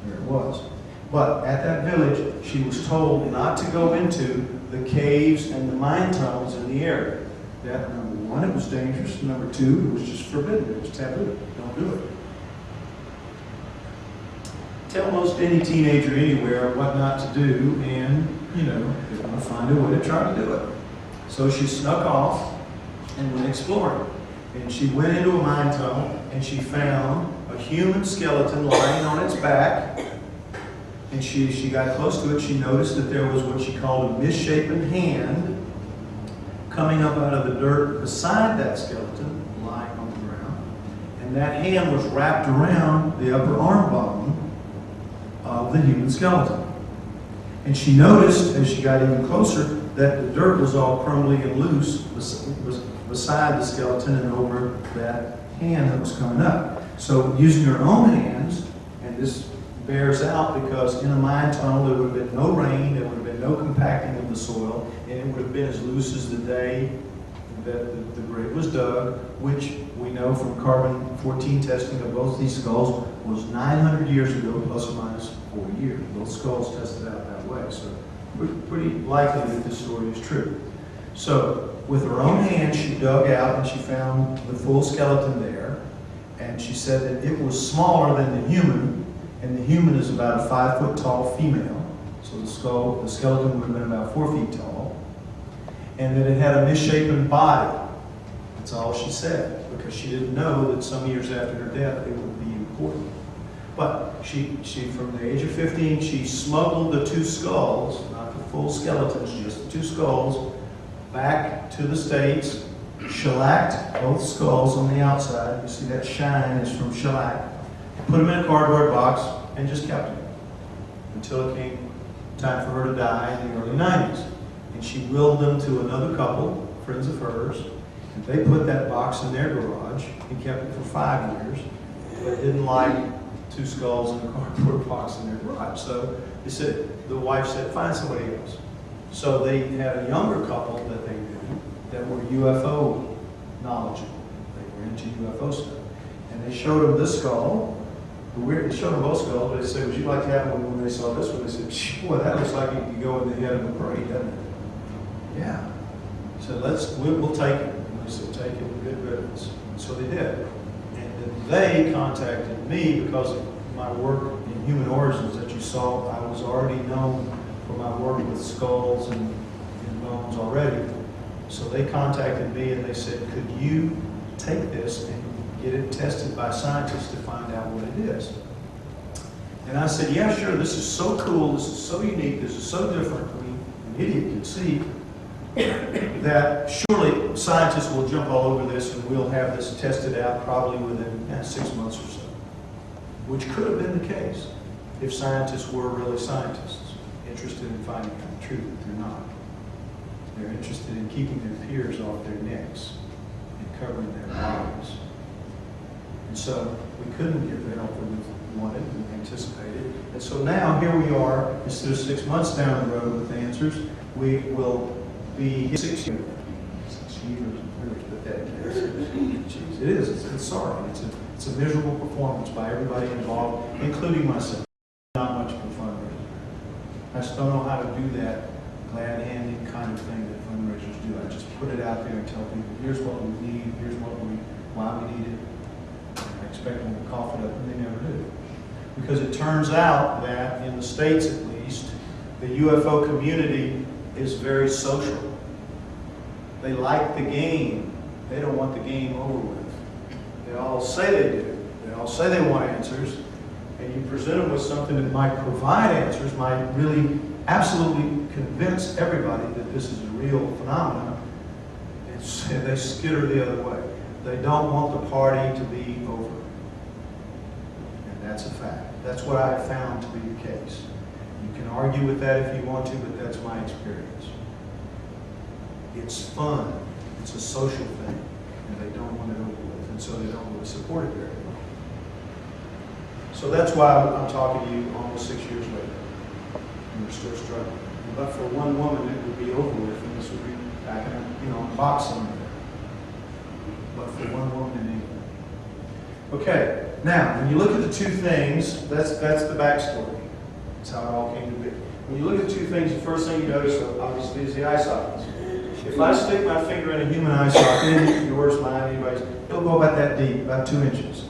There it was. But at that village, she was told not to go into the caves and the mine tunnels in the area. That, number one, it was dangerous. Number two, it was just forbidden. It was taboo. Don't do it. Tell most any teenager anywhere what not to do, and, you know, they're going to find a way to try to do it. So she snuck off and went exploring. And she went into a mine tunnel, and she found a human skeleton lying on its back. And she got close to it. She noticed that there was what she called a misshapen hand coming up out of the dirt beside that skeleton, lying on the ground. And that hand was wrapped around the upper arm bone of the human skeleton. And she noticed, as she got even closer, that the dirt was all crumbly and loose beside the skeleton and over that hand that was coming up. So using her own hands, and this bears out because in a mine tunnel there would have been no rain, there would have been no compacting of the soil, and it would have been as loose as the day that the grave was dug, which we know from carbon-14 testing of both these skulls was 900 years ago, plus or minus 4 years. Those skulls tested out that way, so pretty likely that this story is true. So with her own hands, she dug out and she found the full skeleton there, and she said that it was smaller than the human, and the human is about a 5 foot tall female. So the skeleton would have been about 4 feet tall. And that it had a misshapen body. That's all she said, because she didn't know that some years after her death it would be important. But she from the age of 15, she smuggled the 2 skulls, not the full skeletons, just the 2 skulls, back to the States, shellacked both skulls on the outside. You see that shine is from shellac. Put them in a cardboard box and just kept them until it came time for her to die in the early 90s. And she willed them to another couple, friends of hers, and they put that box in their garage and kept it for 5 years, but didn't like 2 skulls in a cardboard box in their garage. So they said, the wife said, find somebody else. So they had a younger couple that they knew that were UFO knowledgeable. They were into UFO stuff. And they showed them this skull. They showed them both skulls, but they said, would you like to have one? When they saw this one, they said, boy, that looks like you could go in the head of a parade, doesn't it? Yeah. So we'll take it. And they said, take it with good riddance. So they did. And then they contacted me because of my work in human origins that you saw. I was already known for my work with skulls and bones already. So they contacted me and they said, could you take this and get it tested by scientists to find out what it is? And I said, yeah, sure, this is so cool, this is so unique, this is so different. I mean, an idiot can see that surely scientists will jump all over this and we'll have this tested out probably within 6 months or so. Which could have been the case if scientists were really scientists, interested in finding out the truth, but they're not. They're interested in keeping their peers off their necks and covering their bodies. And so we couldn't give the help that we wanted and anticipated. And so now here we are, instead of 6 months down the road with answers, we will be 6 years. 6 years, really pathetic. Jeez, it is. It's sorry. It's a miserable performance by everybody involved, including myself. Not much of a fundraiser. I just don't know how to do that glad-handing kind of thing that fundraisers do. I just put it out there and tell people, here's what we need, here's why we need it. I expect them to cough it up, and they never do. Because it turns out that, in the States at least, the UFO community is very social. They like the game. They don't want the game over with. They all say they do. They all say they want answers. And you present them with something that might provide answers, might really absolutely convince everybody that this is a real phenomenon, and they skitter the other way. They don't want the party to be over. And that's a fact. That's what I have found to be the case. You can argue with that if you want to, but that's my experience. It's fun. It's a social thing. And they don't want it over with. And so they don't really support it very well. So that's why I'm talking to you almost 6 years later. And we're still struggling. But for one woman, it would be over with, and this would be back in a box somewhere. But for one woman in England. Okay, now, when you look at the two things, that's the backstory. That's how it all came to be. When you look at the two things, the first thing you notice, obviously, is the eye sockets. If I stick my finger in a human eye socket, yours, mine, anybody's, it'll go about that deep, about 2 inches.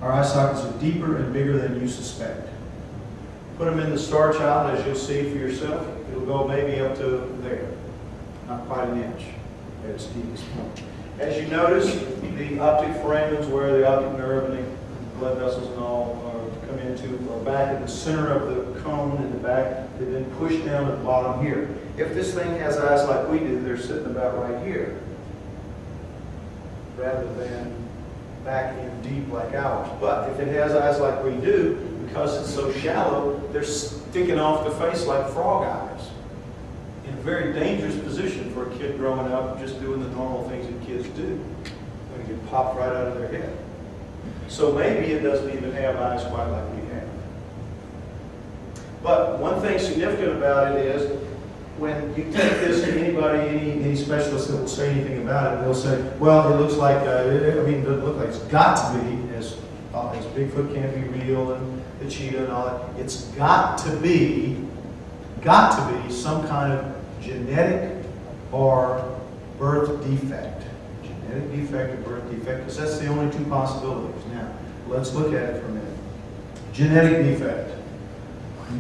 Our eye sockets are deeper and bigger than you suspect. Put them in the star child, as you'll see for yourself. It'll go maybe up to there, not quite an inch at its deepest point. As you notice, the optic foramens where the optic nerve and the blood vessels and all come into are back at the center of the cone in the back. They've been pushed down at the bottom here. If this thing has eyes like we do, they're sitting about right here, rather than back in deep like ours. But if it has eyes like we do, because it's so shallow, they're sticking off the face like frog eyes. In a very dangerous position for a kid growing up just doing the normal things that kids do. They're going to get popped right out of their head. So maybe it doesn't even have eyes quite like we have. But one thing significant about it is when you take this to anybody, any specialist that will say anything about it, they'll say, well, it looks like, it doesn't look like it's got to be, as Bigfoot can't be real and the cheetah and all that. It's got to be some kind of genetic or birth defect. Genetic defect or birth defect, because that's the only two possibilities. Now, let's look at it for a minute. Genetic defect.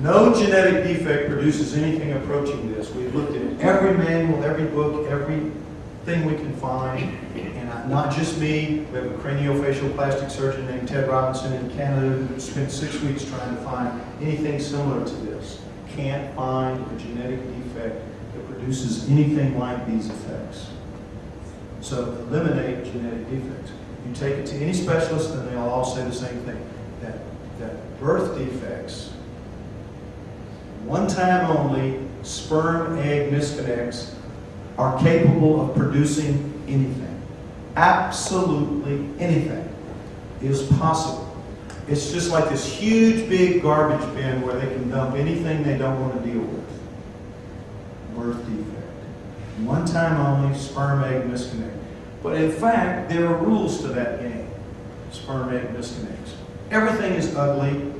No genetic defect produces anything approaching this. We've looked at every manual, every book, everything we can find. And not just me, we have a craniofacial plastic surgeon named Ted Robinson in Canada who spent 6 weeks trying to find anything similar to this. Can't find a genetic defect that produces anything like these effects. So eliminate genetic defects. You take it to any specialist and they'll all say the same thing. That birth defects, one time only, sperm-egg misconnects are capable of producing anything. Absolutely anything is possible. It's just like this huge, big garbage bin where they can dump anything they don't want to deal with. Birth defect. One time only, sperm-egg misconnect. But in fact, there are rules to that game. Sperm-egg misconnects. Everything is ugly.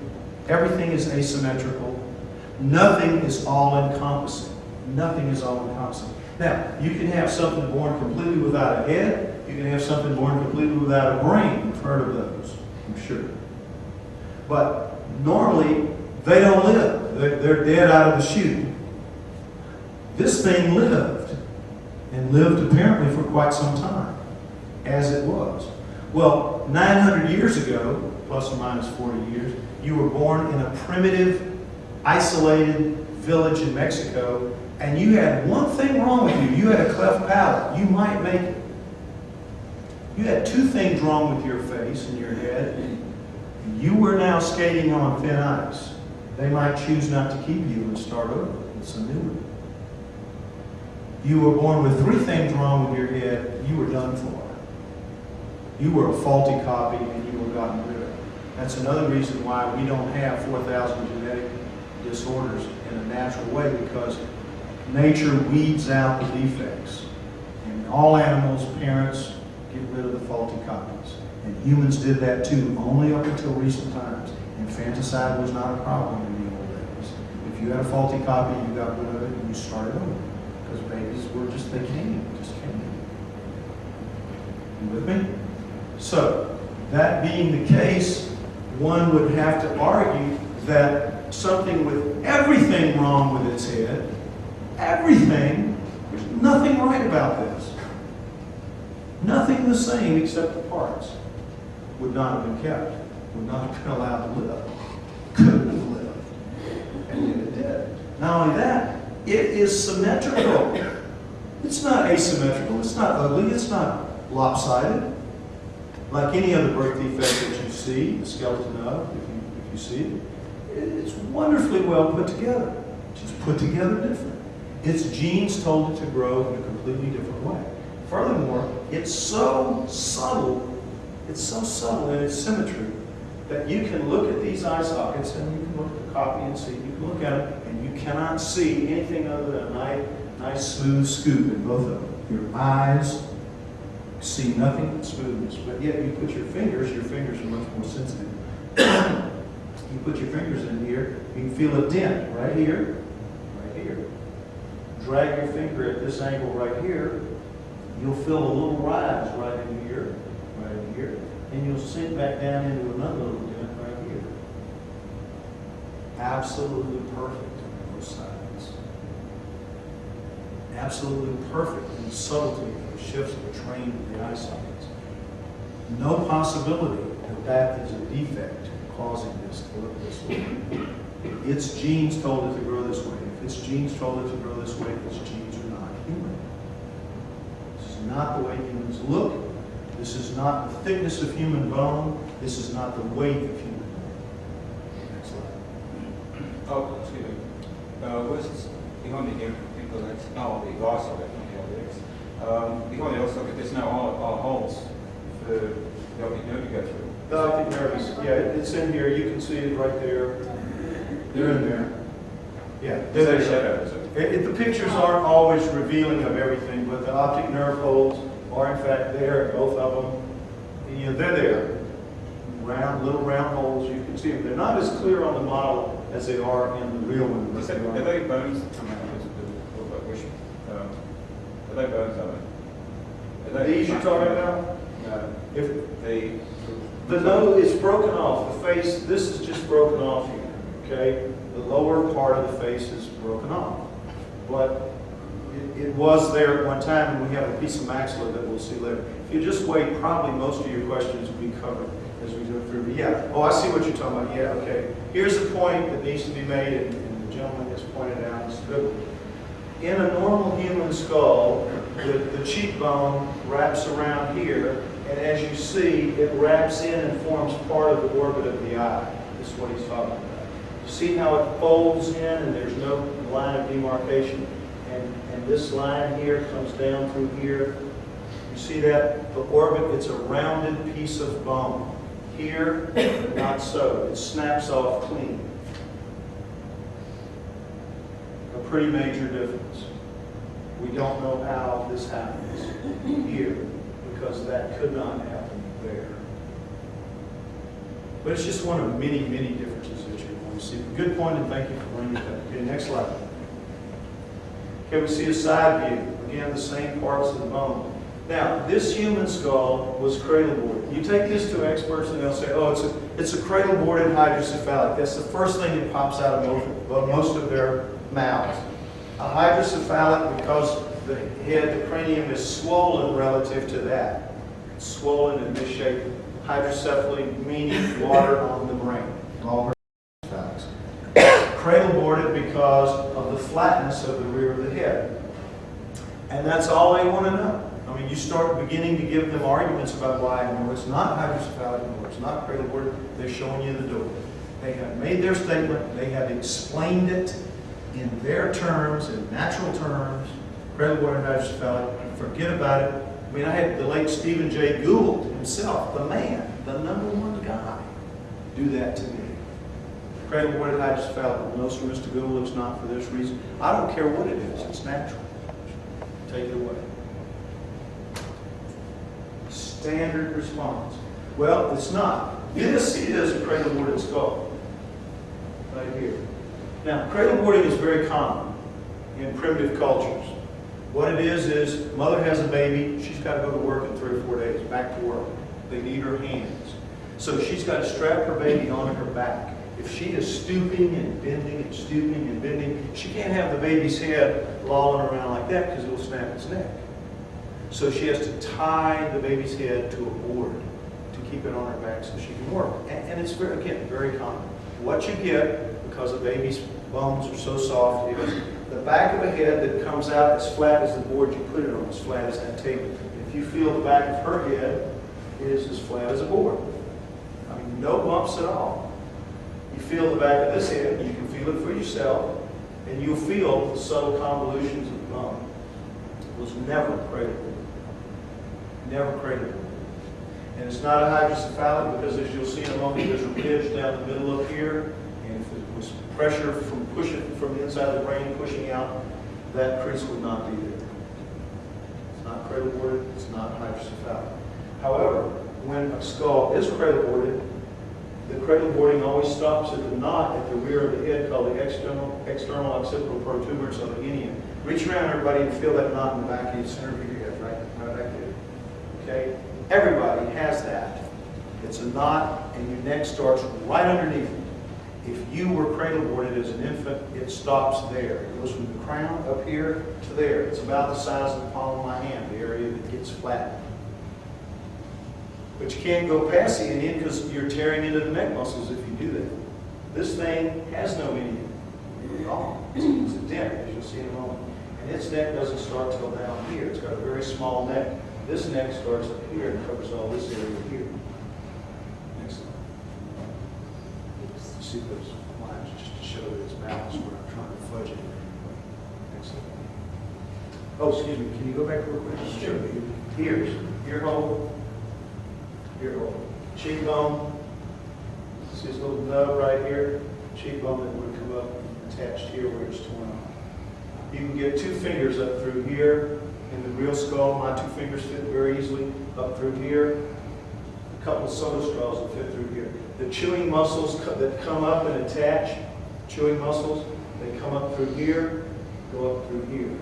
Everything is asymmetrical. Nothing is all-encompassing. Nothing is all-encompassing. Now, you can have something born completely without a head. You can have something born completely without a brain. You've heard of those, I'm sure. But normally, they don't live. They're dead out of the chute. This thing lived, and lived apparently for quite some time, as it was. Well, 900 years ago, plus or minus 40 years, you were born in a primitive, isolated village in Mexico, and you had one thing wrong with you. You had a cleft palate. You might make it. You had two things wrong with your face and your head. You were now skating on thin ice. They might choose not to keep you and start over. It's a new one. You were born with three things wrong with your head. You were done for. You were a faulty copy and you were gotten rid of. That's another reason why we don't have 4,000 genetic disorders in a natural way, because nature weeds out the defects. And all animals, parents, get rid of the faulty copies. And humans did that too, only up until recent times. Infanticide was not a problem in the old days. If you had a faulty copy, you got rid of it and you started over. Because babies were just, they came. You with me? So, that being the case, one would have to argue that something with everything wrong with its head, everything, there's nothing right about this. Nothing the same except the parts would not have been kept, would not have been allowed to live, couldn't have lived, and yet it did. Not only that, it is symmetrical. It's not asymmetrical, it's not ugly, it's not lopsided. Like any other birth defect that you see, the skeleton of, if you see it, it's wonderfully well put together. Just put together different. Its genes told it to grow in a completely different way. Furthermore, it's so subtle in its symmetry that you can look at these eye sockets and you can look at the copy and see, you can look at it and you cannot see anything other than a nice smooth scoop in both of them. Your eyes see nothing but smoothness, but yet you put your fingers are much more sensitive. You put your fingers in here, you can feel a dent right here, right here. Drag your finger at this angle right here, you'll feel a little rise right in here, and you'll sink back down into another little dent right here. Absolutely perfect on both sides. Absolutely perfect in the subtlety of the shifts of the train of the eye sockets. No possibility that is a defect causing this to look this way. Its genes told it to grow this way. If its genes told it to grow this way, its genes are not human. This is not the way humans look. This is not the thickness of human bone. This is not the weight of human bone. Next slide. Oh, excuse me. What's behind the implements? Oh, the glass of it, not the LDX. Behind the L socket, there's no holes for the optic nerve to go through. The optic nerve is, yeah, it's in here. You can see it right there. They're in there. Yeah, they're shadows. The pictures aren't always revealing of everything, but the optic nerve holes are in fact there, both of them. And, you know, they're there. Little round holes, you can see them. They're not as clear on the model as they are in the real one. Are they bones that come out? Are they bones, are they? These you're talking about? No. If The nose is broken off, the face, this is just broken off here, okay? The lower part of the face is broken off. But it was there at one time, and we have a piece of maxilla that we'll see later. If you just wait, probably most of your questions will be covered as we go through. But yeah, oh, I see what you're talking about. Yeah, okay. Here's a point that needs to be made, and the gentleman has pointed out, it's good. In a normal human skull, the cheekbone wraps around here, and as you see, it wraps in and forms part of the orbit of the eye. This is what he's talking about. You see how it folds in, and there's no line of demarcation, and this line here comes down through here. You see that? The orbit, it's a rounded piece of bone. Here, not so. It snaps off clean. A pretty major difference. We don't know how this happens here, because that could not happen there. But it's just one of many, many differences that you're going to see. Good point, and thank you for bringing it up. Okay, next slide. Okay, we see a side view. Again, the same parts of the bone. Now, this human skull was cradle boarded. You take this to experts and they'll say, oh, it's a cradle boarded hydrocephalic. That's the first thing that pops out of most of their mouths. A hydrocephalic, because the head, the cranium is swollen relative to that. It's swollen and misshaped. Hydrocephaly, meaning water on the brain. All hydrocephalics. Cradle boarded because of the flatness of the rear of the head. And that's all they want to know. I mean, you start beginning to give them arguments about why, no, it's not hydrocephalic, no, it's not cradle boarded. They're showing you the door. They have made their statement. They have explained it in their terms, in natural terms. Cradle boarded hydrocephalic, forget about it. I mean, I had the late Stephen Jay Gould himself, the man, the #1 guy, do that to me. Cradle boarded hydrocephalic, no, sir, Mr. Gould, it's not for this reason. I don't care what it is, it's natural. Take it away. Standard response. Well, it's not. This is a cradle boarded skull. Right here. Now, cradle boarding is very common in primitive cultures. What it is mother has a baby, she's got to go to work in 3 or 4 days, back to work. They need her hands. So she's got to strap her baby onto her back. If she is stooping and bending and stooping and bending, she can't have the baby's head lolling around like that because it will snap its neck. So she has to tie the baby's head to a board to keep it on her back so she can work. And it's, very common. What you get, because a baby's bones are so soft, is the back of a head that comes out as flat as the board you put it on, as flat as that table. If you feel the back of her head, it is as flat as a board. I mean, no bumps at all. You feel the back of this head, you can feel it for yourself, and you'll feel the subtle convolutions of the bone. It was never cradle boarded. Never cradle boarded. And it's not a hydrocephalic because, as you'll see in a moment, there's a ridge down the middle up here. And if it was pressure from the inside of the brain pushing out, that crease would not be there. It's not cradle boarded, it's not hydrocephalic. However, when a skull is cradle boarded, the cradle boarding always stops at the knot at the rear of the head called the external occipital protuberance of the inium. Reach around, everybody, and feel that knot in the back of the center of your head, right back there. Okay? Everybody has that. It's a knot, and your neck starts right underneath it. If you were cradle boarded as an infant, it stops there. It goes from the crown up here to there. It's about the size of the palm of my hand, the area that gets flattened. But you can't go past the inium because you're tearing into the neck muscles if you do that. This thing has no inium at all. It's a dent, as you'll see in a moment. And its neck doesn't start till down here. It's got a very small neck. This neck starts up here and covers all this area here. Next slide. See those lines just to show that it's balanced where I'm trying to fudge it. Next slide. Oh, excuse me. Can you go back real quick? Sure. Ears. Ear hole. Ear hole. Cheekbone. See this little nub right here? Cheekbone that would come up and attached here where it's torn off. You can get 2 fingers up through here. In the real skull, my 2 fingers fit very easily up through here. A couple of soda straws that fit through here. The chewing muscles that come up and attach, chewing muscles, they come up through here, go up through here.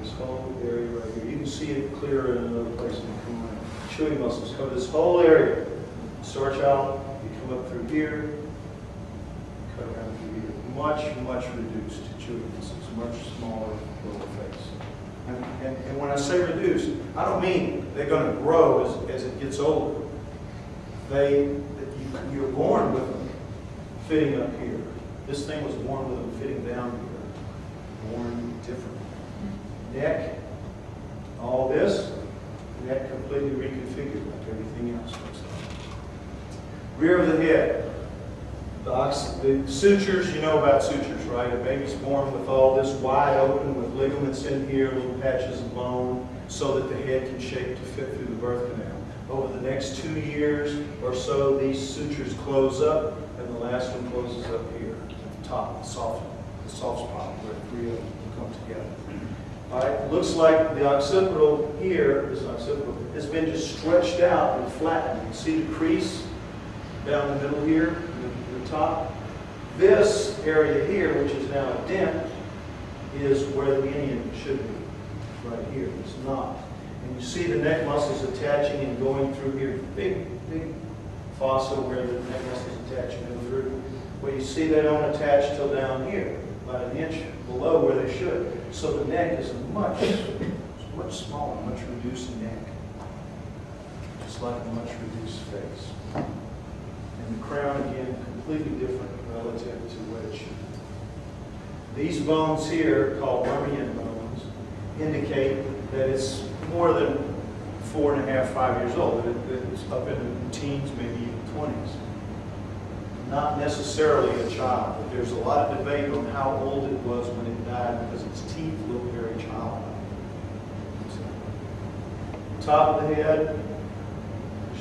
This whole area right here. You can see it clearer in another place when you come around. Chewing muscles cover this whole area. Star child, you come up through here, cut around through here. Much reduced chewing muscles, much smaller lower face. And when I say reduced, I don't mean they're going to grow as it gets older. You're born with them fitting up here. This thing was born with them fitting down here. Born different. Neck, all this, neck completely reconfigured like everything else. Rear of the head. The sutures, you know about sutures, right? A baby's born with all this wide open with ligaments in here, little patches of bone, so that the head can shape to fit through the birth canal. Over the next 2 years or so, these sutures close up, and the last one closes up here at the top, the soft spot where the 3 of them come together. All right, looks like the occipital here, this occipital, has been just stretched out and flattened. You see the crease down the middle here? Top. This area here, which is now a dent, is where the inium should be, right here. It's not. And you see the neck muscles attaching and going through here. Big fossa where the neck muscles attach and go through. Well, you see they don't attach till down here, about 1 inch below where they should. So the neck is much smaller, much reduced neck, just like a much reduced face. And the crown, again, completely different relative to what it should be. These bones here, called Lermian bones, indicate that it's more than 4.5, 5 years old. It's up in the teens, maybe even 20s. Not necessarily a child, but there's a lot of debate on how old it was when it died because its teeth look very childlike. Top of the head,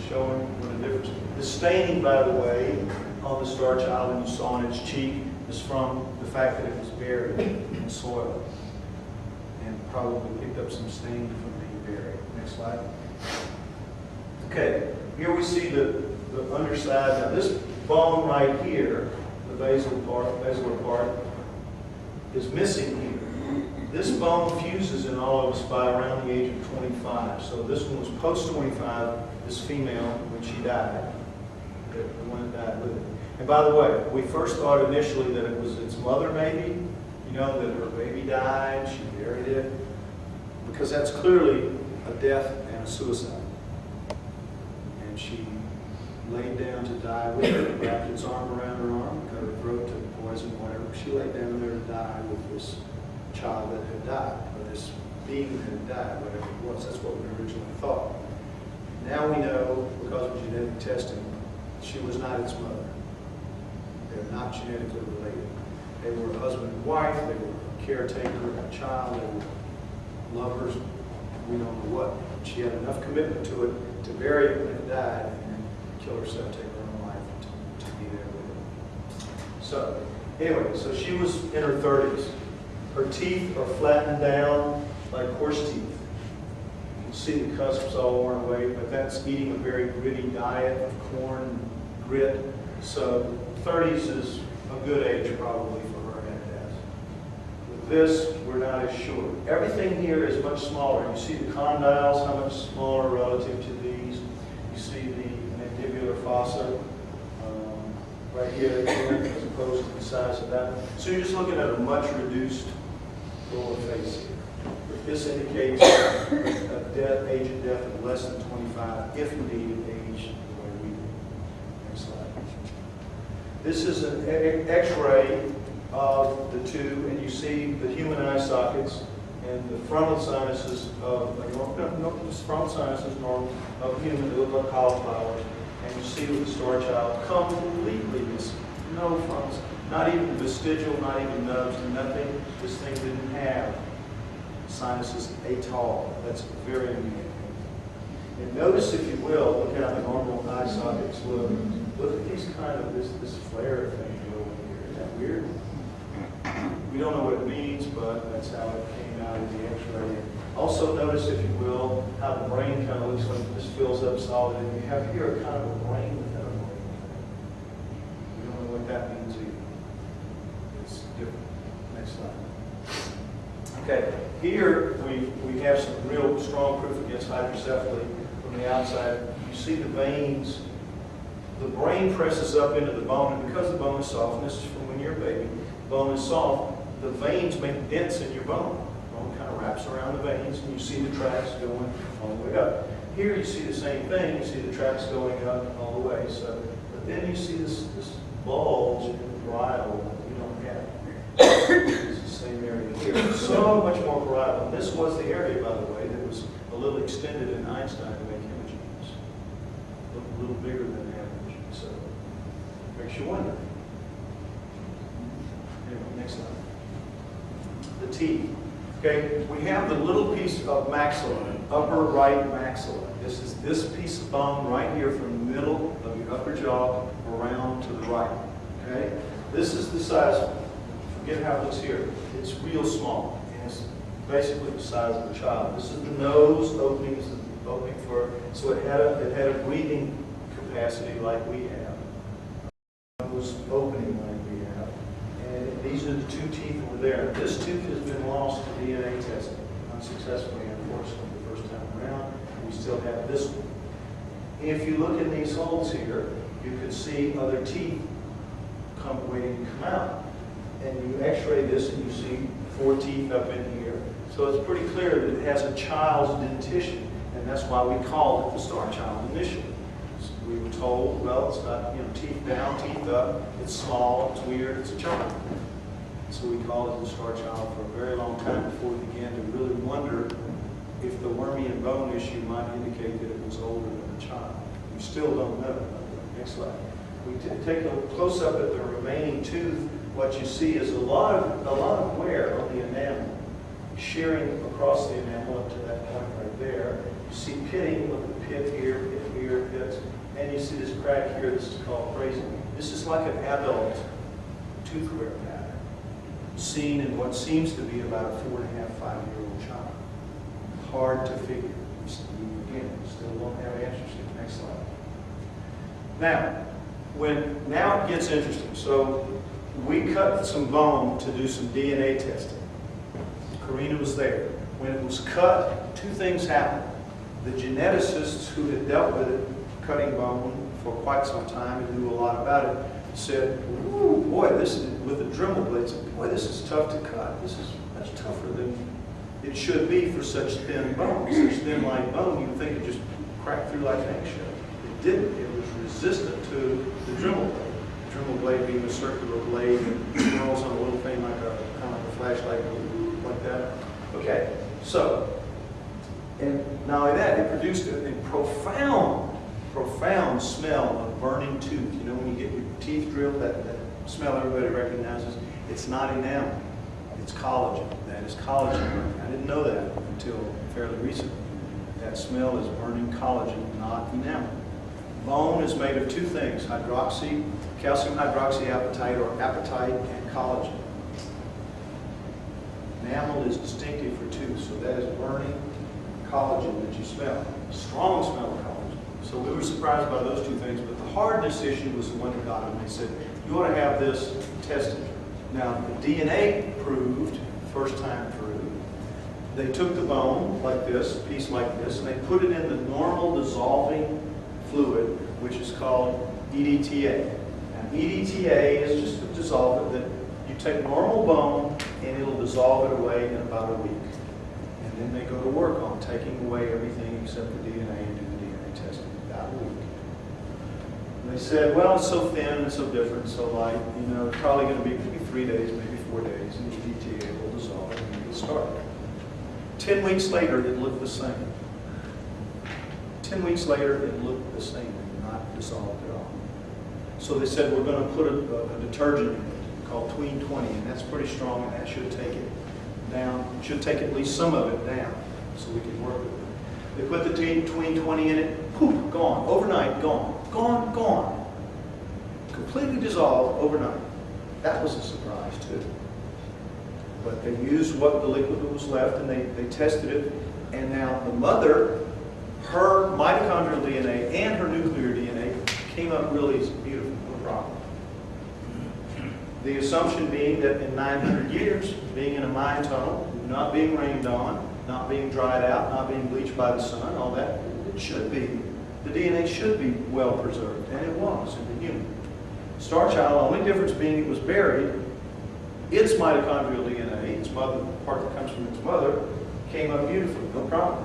showing what a difference. The staining, by the way, on the star child and you saw on its cheek is from the fact that it was buried in soil and probably picked up some stain from being buried. Next slide. Okay, here we see the underside. Now this bone right here, the basilar part, is missing here. This bone fuses in all of us by around the age of 25. So this one was post-25, this female, when she died. The one that died with it. And by the way, we first thought initially that it was its mother maybe, you know, that her baby died, she buried it, because that's clearly a death and a suicide. And she laid down to die with it, wrapped its arm around her arm, cut her throat, took poison, whatever. She laid down there to die with this child that had died, or this being that had died, whatever it was. That's what we originally thought. Now we know, because of genetic testing, she was not its mother. They're not genetically related. They were a husband and wife, they were a caretaker, a child, they were lovers, we don't know what. She had enough commitment to it to bury it when it died and kill herself, take her own life to be there with it. So, anyway, so she was in her 30s. Her teeth are flattened down like horse teeth. You can see the cusps all worn away, but that's eating a very gritty diet of corn and grit. So 30s is a good age probably for her and death. With this, we're not as sure. Everything here is much smaller. You see the condyles, how much smaller relative to these. You see the mandibular fossa right here again, as opposed to the size of that. So you're just looking at a much reduced lower face here. This indicates a age of death of less than 25, if indeed age the way we do. Next slide. This is an X-ray of the two, and you see the human eye sockets and the frontal sinuses of frontal sinuses of human that look like cauliflowers, and you see with the star child completely missing. No frontal, not even vestigial, not even nubs, nothing. This thing didn't have sinuses at all. That's very unusual. And notice, if you will, look how the normal eye sockets look. Look at these kind of this flare thing over here. Isn't that weird? We don't know what it means, but that's how it came out of the X-ray. Also notice, if you will, how the brain kind of looks like this fills up solid, and you have here a kind of a brain within a brain. We don't know what that means either. It's different. Next slide. Okay, here we have some real strong proof against hydrocephaly from the outside. You see the veins. The brain presses up into the bone, and because the bone is soft, and this is from when you're a baby, the bone is soft, the veins make dents in your bone. The bone kind of wraps around the veins, and you see the tracks going all the way up. Here you see the same thing. You see the tracks going up all the way. So, but then you see this bulge in the parietal that we don't have. It's the same area here. So much more parietal. And this was the area, by the way, that was a little extended in Einstein to make imaging. A little bigger than average. So makes you wonder. Anyway, next slide. The teeth. Okay, we have the little piece of maxilla, upper right maxilla. This is this piece of bone right here from the middle of your upper jaw around to the right. Okay, this is the size. Forget how it looks here. It's real small. And it's basically the size of a child. This is the nose opening. This is the opening for. So it had a breathing capacity like we have. Nose opening like we have. And these are the two teeth that were there. This tooth has been lost to DNA testing unsuccessfully, unfortunately, the first time around. We still have this one. If you look in these holes here, you can see other teeth waiting to come out. And you x-ray this and you see 4 teeth up in here. So it's pretty clear that it has a child's dentition. And that's why we called it the star child initially. So we were told, well, it's not, teeth down, teeth up, it's small, it's weird, it's a child. So we called it the star child for a very long time before we began to really wonder if the wormy bone issue might indicate that it was older than a child. We still don't know. Next slide. We take a close-up at the remaining tooth. What you see is a lot of wear on the enamel, shearing across the enamel up to that point right there. You see pitting, look at the pit here, pits, and you see this crack here. This is called phrasing. This is like an adult tooth wear pattern, seen in what seems to be about a 4.5, 5-year-old child. Hard to figure. Again, still don't have answers here. Next slide. Now it gets interesting. So we cut some bone to do some DNA testing. Karina was there. When it was cut, 2 things happened. The geneticists who had dealt with it, cutting bone for quite some time and knew a lot about it, said, "Ooh, boy, this is," with the Dremel blades, "boy, this is tough to cut. This is much tougher than it should be for such thin bone, such thin light bone. You'd think it just cracked through like an eggshell. It didn't. It was resistant to the Dremel blade. The Dremel blade being a circular blade that swirls on a little thing like kind of like a flashlight, like that. Okay, so, and not only that, it produced a profound smell of burning tooth. You know, when you get your teeth drilled, that smell everybody recognizes. It's not enamel. It's collagen. That is collagen. I didn't know that until fairly recently. That smell is burning collagen, not not enamel. Bone is made of two things, calcium hydroxyapatite or apatite and collagen. Enamel is distinctive for two, so that is burning collagen that you smell. Strong smell of collagen. So we were surprised by those two things, but the hardness issue was the one that got them. They said, you ought to have this tested. Now, the DNA proved, first time through, they took the bone like this, a piece like this, and they put it in the normal dissolving fluid, which is called EDTA. Now, EDTA is just a dissolvent that you take normal bone and it'll dissolve it away in about a week. And then they go to work on taking away everything except the DNA and do the DNA testing in about a week. And they said, well, it's so thin and so different, so light, it's probably going to be maybe 3 days, maybe 4 days, and EDTA will dissolve it and it'll start. 10 weeks later, it looked the same. 10 weeks later, it looked the same, not dissolved at all. So they said, we're going to put a detergent in it called Tween 20, and that's pretty strong, and that should take it down, should take at least some of it down, so we can work with it. They put the Tween 20 in it, poof, gone, overnight, gone, gone, gone. Completely dissolved overnight. That was a surprise, too. But they used what the liquid that was left, and they tested it, and now the mother, her mitochondrial DNA and her nuclear DNA came up really beautiful, no problem. The assumption being that in 900 years, being in a mine tunnel, not being rained on, not being dried out, not being bleached by the sun, all that, it should be, the DNA should be well preserved, and it was in the human. Star Child, the only difference being it was buried, its mitochondrial DNA, its mother, the part that comes from its mother, came up beautifully, no problem.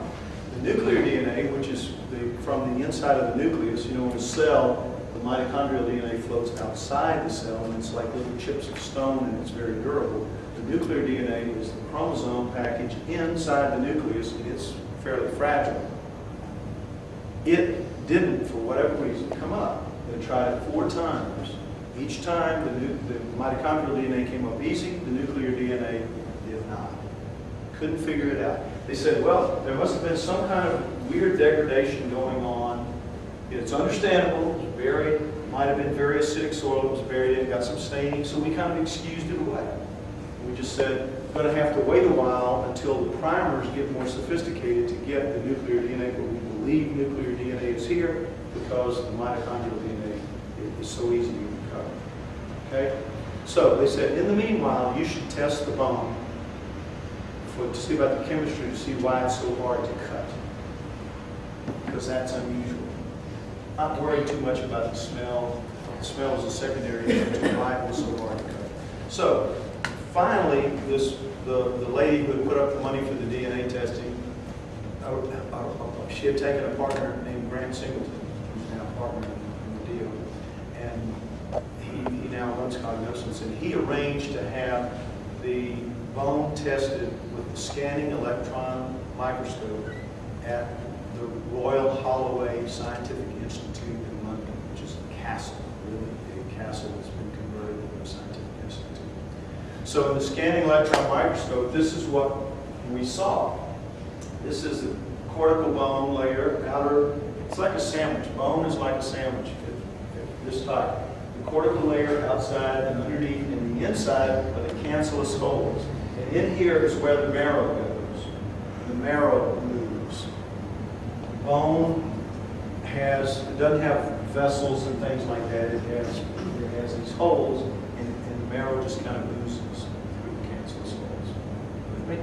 The nuclear DNA, which is from the inside of the nucleus, in a cell, the mitochondrial DNA floats outside the cell, and it's like little chips of stone, and it's very durable. The nuclear DNA is the chromosome package inside the nucleus, and it's fairly fragile. It didn't, for whatever reason, come up. They tried it 4 times. Each time, the mitochondrial DNA came up easy, the nuclear DNA did not. Couldn't figure it out. They said, well, there must have been some kind of weird degradation going on. It's understandable. It was buried. Might have been very acidic soil. It was buried in. Got some staining. So we kind of excused it away. We just said, we're going to have to wait a while until the primers get more sophisticated to get the nuclear DNA. But we believe nuclear DNA is here because the mitochondrial DNA is so easy to recover. Okay? So they said, in the meanwhile, you should test the bone to see about the chemistry, to see why it's so hard to cut. Because that's unusual. Not worried too much about the smell. The smell is a secondary to why it was so hard to cut. So finally, the lady who had put up the money for the DNA testing, she had taken a partner named Grant Singleton, who's now a partner in the deal, and he now runs Cognoscence, and he arranged to have the bone tested with the scanning electron microscope at the Royal Holloway Scientific Institute in London, which is a castle, a really big castle that's been converted into a scientific institute. So in the scanning electron microscope, this is what we saw. This is the cortical bone layer, outer, it's like a sandwich. Bone is like a sandwich at this type. The cortical layer outside and underneath, and the inside are the cancellous holes. And in here is where the marrow goes. The marrow moves. Bone doesn't have vessels and things like that. It has these holes, and the marrow just kind of oozes through the cancellous holes. With me?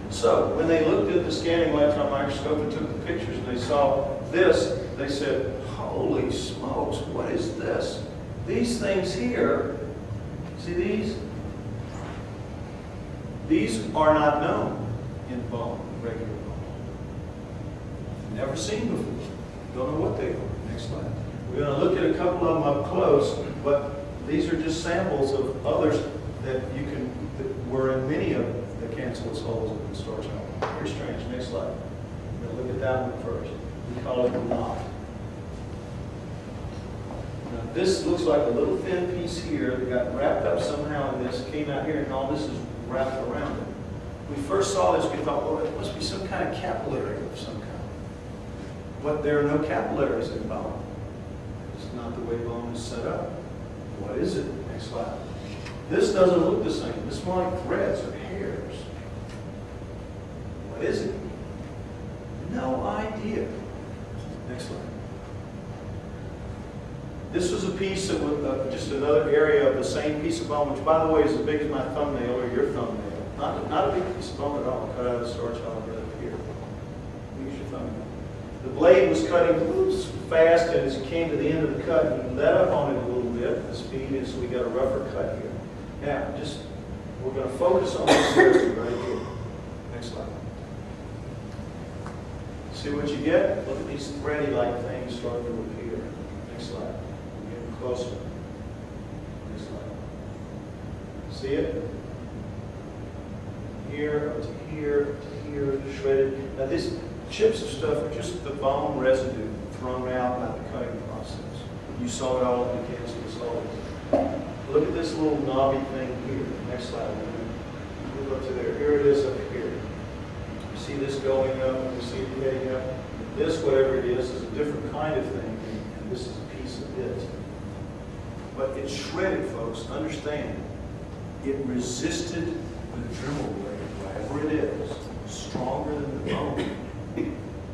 So when they looked at the scanning electron microscope and took the pictures and they saw this, they said, holy smokes, what is this? These things here, see these? These are not known in bone, regular bone. Never seen before. Don't know what they are. Next slide. We're going to look at a couple of them up close, but these are just samples of others that were in many of the cancellous holes of the star child. Very strange. Next slide. We're going to look at that one first. We call it the knot. Now this looks like a little thin piece here that got wrapped up somehow in this, came out here, and all this is wrapped around it. When we first saw this, we thought, well, it must be some kind of capillary of some kind. But there are no capillaries in bone. It's not the way bone is set up. What is it? Next slide. This doesn't look the same. This is more like threads or hairs. What is it? No idea. Next slide. This was a piece that was just another area of the same piece of bone, which, by the way, is as big as my thumbnail or your thumbnail. Not a big piece of bone at all. Cut out of the storage hollow right up here. Use your thumbnail. The blade was cutting fast, and as he came to the end of the cut, he let up on it a little bit. The speed is, so we got a rougher cut here. Now, we're going to focus on this area right here. Next slide. See what you get? Look at these thready-like things starting to appear. Next slide. We're getting closer. Next slide. See it? Here, up to here, to here, shredded. Now, these chips of stuff are just the bone residue thrown out by the cutting process. You saw it all in the cancerous hole. Look at this little knobby thing here. Next slide. Move up to there. Here it is up here. You see this going up, and you see it heading up. This, whatever it is a different kind of thing, and this is a piece of it. But it's shredded, folks. Understand. It resisted the Dremel blade, whatever it is, stronger than the bone.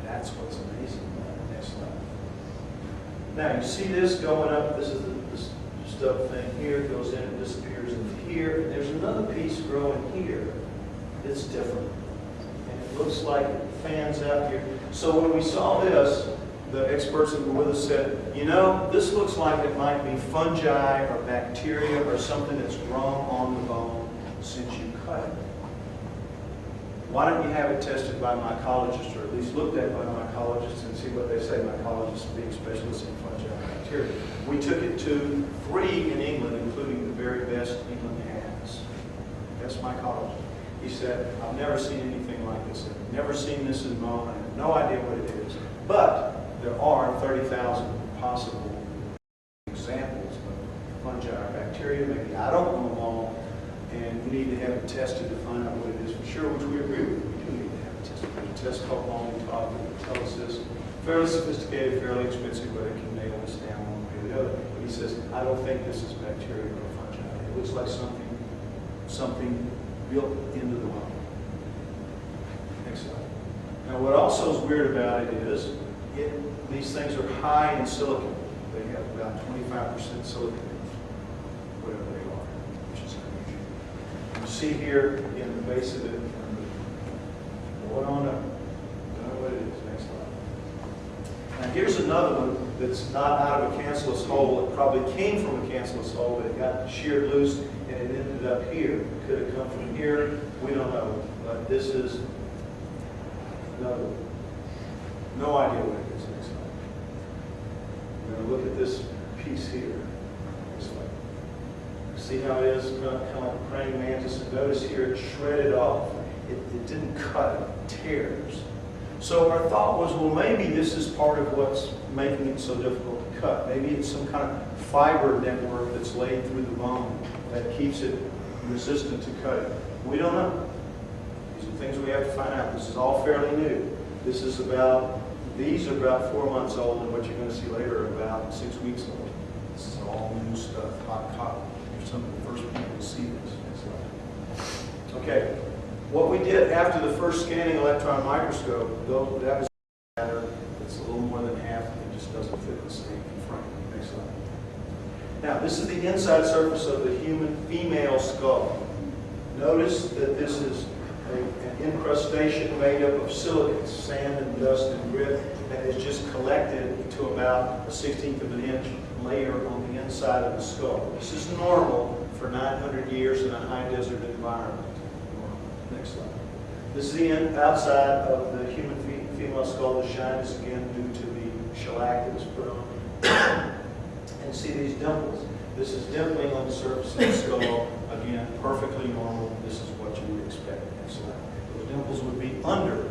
That's what's amazing about it. Next slide. Now, you see this going up. This is this stub thing here. It goes in and disappears into here. And there's another piece growing here that's different. And it looks like it fans out here. So when we saw this, the experts that were with us said, you know, this looks like it might be fungi or bacteria or something that's grown on the bone since you cut it. Why don't you have it tested by mycologists, or at least looked at by mycologists and see what they say, mycologists being specialists in fungi and bacteria. We took it to 3 in England, including the very best England has. That's mycologist. He said, I've never seen anything like this. I've never seen this in bone. I have no idea what it is. But there are 30,000 possible examples of fungi or bacteria. Maybe I don't know them all. And we need to have it tested to find out what it is for sure, which we agree with. We do need to have it tested. There's a test called Long Talk that will tell us this. Fairly sophisticated, fairly expensive, but it can nail us down one way or the other. But he says, I don't think this is bacteria or fungi. It looks like something built into the bone. Next slide. Now, what also is weird about it is these things are high in silicon. They have about 25% silicon in them, whatever they are, which is unusual. You see here, again, the base of it, going on up. Don't know what it is. Next slide. Now, here's another one that's not out of a cancellous hole. It probably came from a cancellous hole, but it got sheared loose and it ended up here. It could have come from here. We don't know. But this is another one. No idea what it is. Next slide. We're going to look at this piece here. Next slide. See how it is kind of like a praying mantis, and notice here it's shredded off. It didn't cut, it tears. So our thought was, well, maybe this is part of what's making it so difficult to cut. Maybe it's some kind of fiber network that's laid through the bone that keeps it resistant to cutting. We don't know. These are things we have to find out. This is all fairly new. These are about 4 months old, and what you're going to see later are about 6 weeks old. This is all new stuff, hot cotton. You're some of the first people to see this. Next slide. Okay, what we did after the first scanning electron microscope, though that was matter, it's a little more than half, and it just doesn't fit the same frame. Next slide. Now, this is the inside surface of the human female skull. Notice that this is an incrustation made up of silicates, sand and dust and grit, that is just collected to about a 1/16 of an inch layer on the inside of the skull. This is normal for 900 years in a high desert environment. Next slide. This is the outside of the human female skull. The shine is again due to the shellac that was put on. And see these dimples. This is dimpling on the surface of the skull. Again, perfectly normal. This is what you would expect. Next slide. Those dimples would be under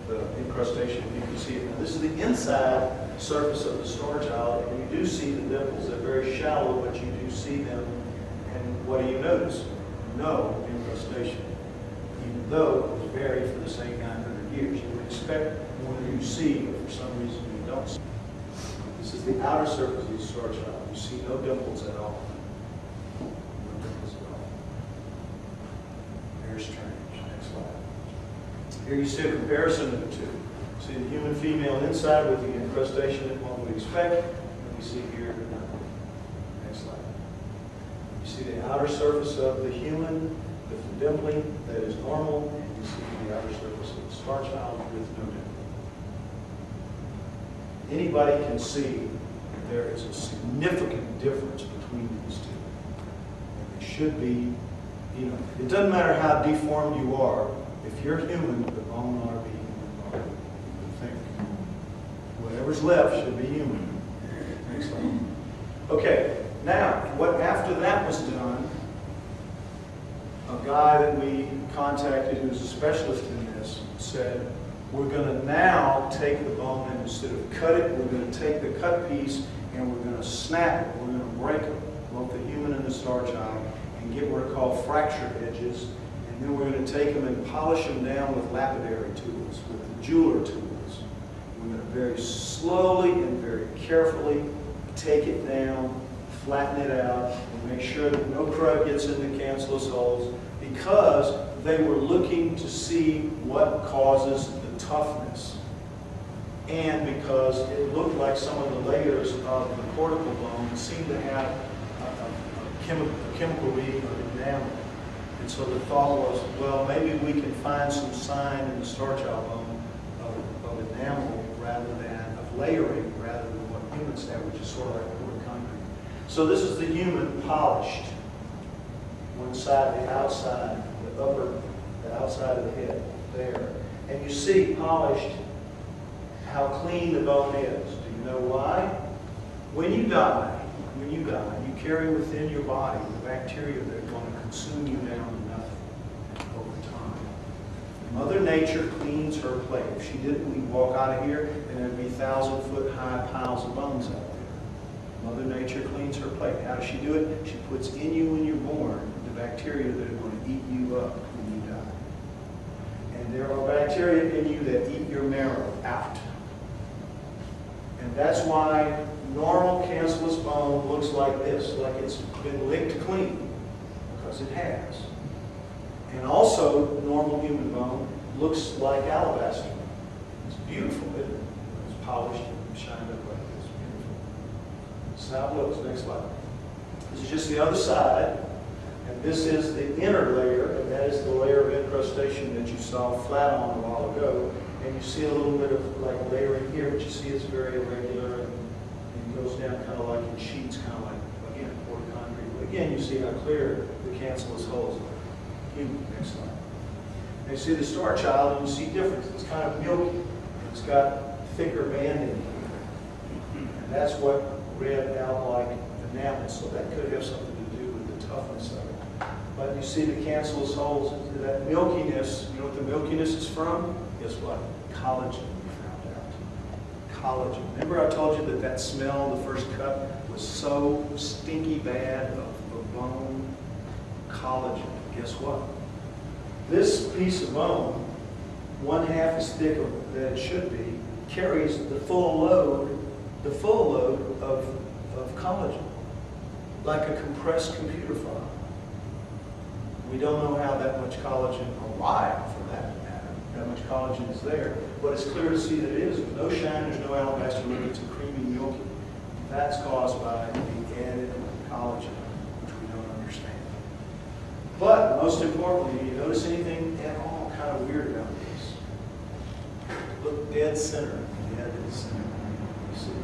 the incrustation, if you can see it. Now, this is the inside surface of the storage hollow, and you do see the dimples. They're very shallow, but you do see them. And what do you notice? No incrustation. Though it was buried for the same 900 years. You would expect more you see, but for some reason you you don't see. This is the outer surface of the star child. You see no dimples at all. No dimples at all. Very strange. Next slide. Here you see a comparison of the two. See the human female inside with the incrustation that one would expect, and we see here nothing. Next slide. You see the outer surface of the human with the dimpling that is normal, and you see the outer surface of the star child with no dimple. Anybody can see there is a significant difference between these two. And they should be, it doesn't matter how deformed you are, if you're human, the bone ought to be human bone. You think. Whatever's left should be human. Next slide. Okay, now, what after that was done, a guy that we contacted who's a specialist in this said, we're going to now take the bone and instead of cut it, we're going to take the cut piece and we're going to snap it. We're going to break it, both the human and the star child, and get what are called fracture edges. And then we're going to take them and polish them down with lapidary tools, with jeweler tools. We're going to very slowly and very carefully take it down, flatten it out, and make sure that no crud gets in the cancellous holes, because they were looking to see what causes the toughness. And because it looked like some of the layers of the cortical bone seemed to have a chemical reading of enamel. And so the thought was, well, maybe we can find some sign in the star child bone of enamel rather than, of layering, rather than what humans have, which is sort of like poured concrete. So this is the human polished. One side, the outside, the outside of the head, there. And you see polished how clean the bone is. Do you know why? When you die, you carry within your body the bacteria that are going to consume you down to nothing over time. Mother Nature cleans her plate. If she didn't, we'd walk out of here and there'd be 1,000-foot-high piles of bones out there. Mother Nature cleans her plate. How does she do it? She puts in you when you're born the bacteria that are going to eat you up when you die. And there are bacteria in you that eat your marrow out. And that's why normal cancellous bone looks like this, like it's been licked clean, because it has. And also, normal human bone looks like alabaster. It's beautiful, isn't it? It's polished and shined up like this. Beautiful. This is how it looks. Next slide. This is just the other side. And this is the inner layer, and that is the layer of incrustation that you saw flat on a while ago. And you see a little bit of like layering here, but you see it's very irregular and it goes down kind of like in sheets, kind of like, again, poured concrete. But again, you see how clear the cancellous holes are. Next slide. And you see the star child, and you see difference. It's kind of milky. It's got thicker banding here. And that's what read out like enamel, so that could have something to do with the toughness of it. But you see the cancellous holes, that milkiness. You know what the milkiness is from? Guess what? Collagen, we found out. Collagen. Remember I told you that that smell, the first cut, was so stinky bad of bone? Collagen. Guess what? This piece of bone, 1/2 as thick than it should be, carries the full load of collagen, like a compressed computer file. We don't know how that much collagen, or why, for that matter, that much collagen is there, but it's clear to see that it is. There's no shine, there's no alabaster look, it's a creamy milky. That's caused by the added collagen, which we don't understand. But most importantly, do you notice anything at all kind of weird about this? Look dead center. Dead center. You see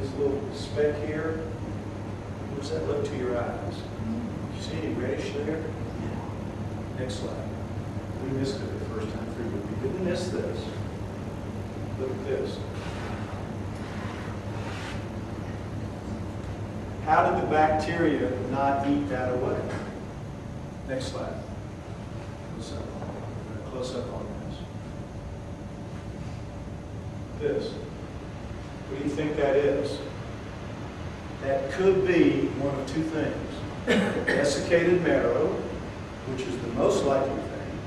this little speck here? What does that look to your eyes? You see any reddish there? Next slide. We missed it the first time through, but we didn't miss this. Look at this. How did the bacteria not eat that away? Next slide. Close up on this. This. What do you think that is? That could be one of two things. Desiccated marrow, which is the most likely thing,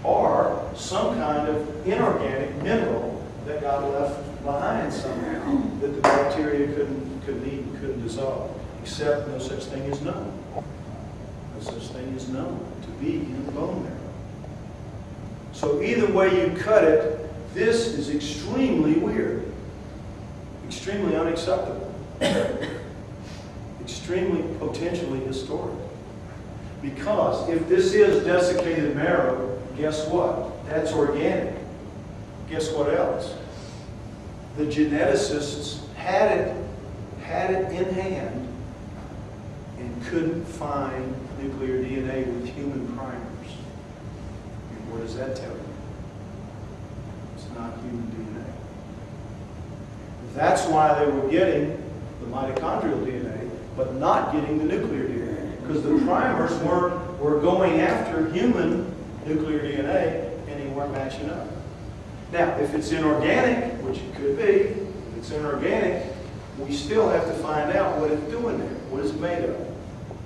or some kind of inorganic mineral that got left behind somehow that the bacteria couldn't dissolve, except no such thing is known. No such thing is known to be in the bone marrow. So either way you cut it, this is extremely weird, extremely unacceptable, extremely potentially historic. Because if this is desiccated marrow, guess what? That's organic. Guess what else? The geneticists had it in hand and couldn't find nuclear DNA with human primers. And what does that tell you? It's not human DNA. That's why they were getting the mitochondrial DNA, but not getting the nuclear DNA. Because the primers were going after human nuclear DNA, and they weren't matching up. Now, if it's inorganic, which it could be, if it's inorganic, we still have to find out what it's doing there. What is it made of?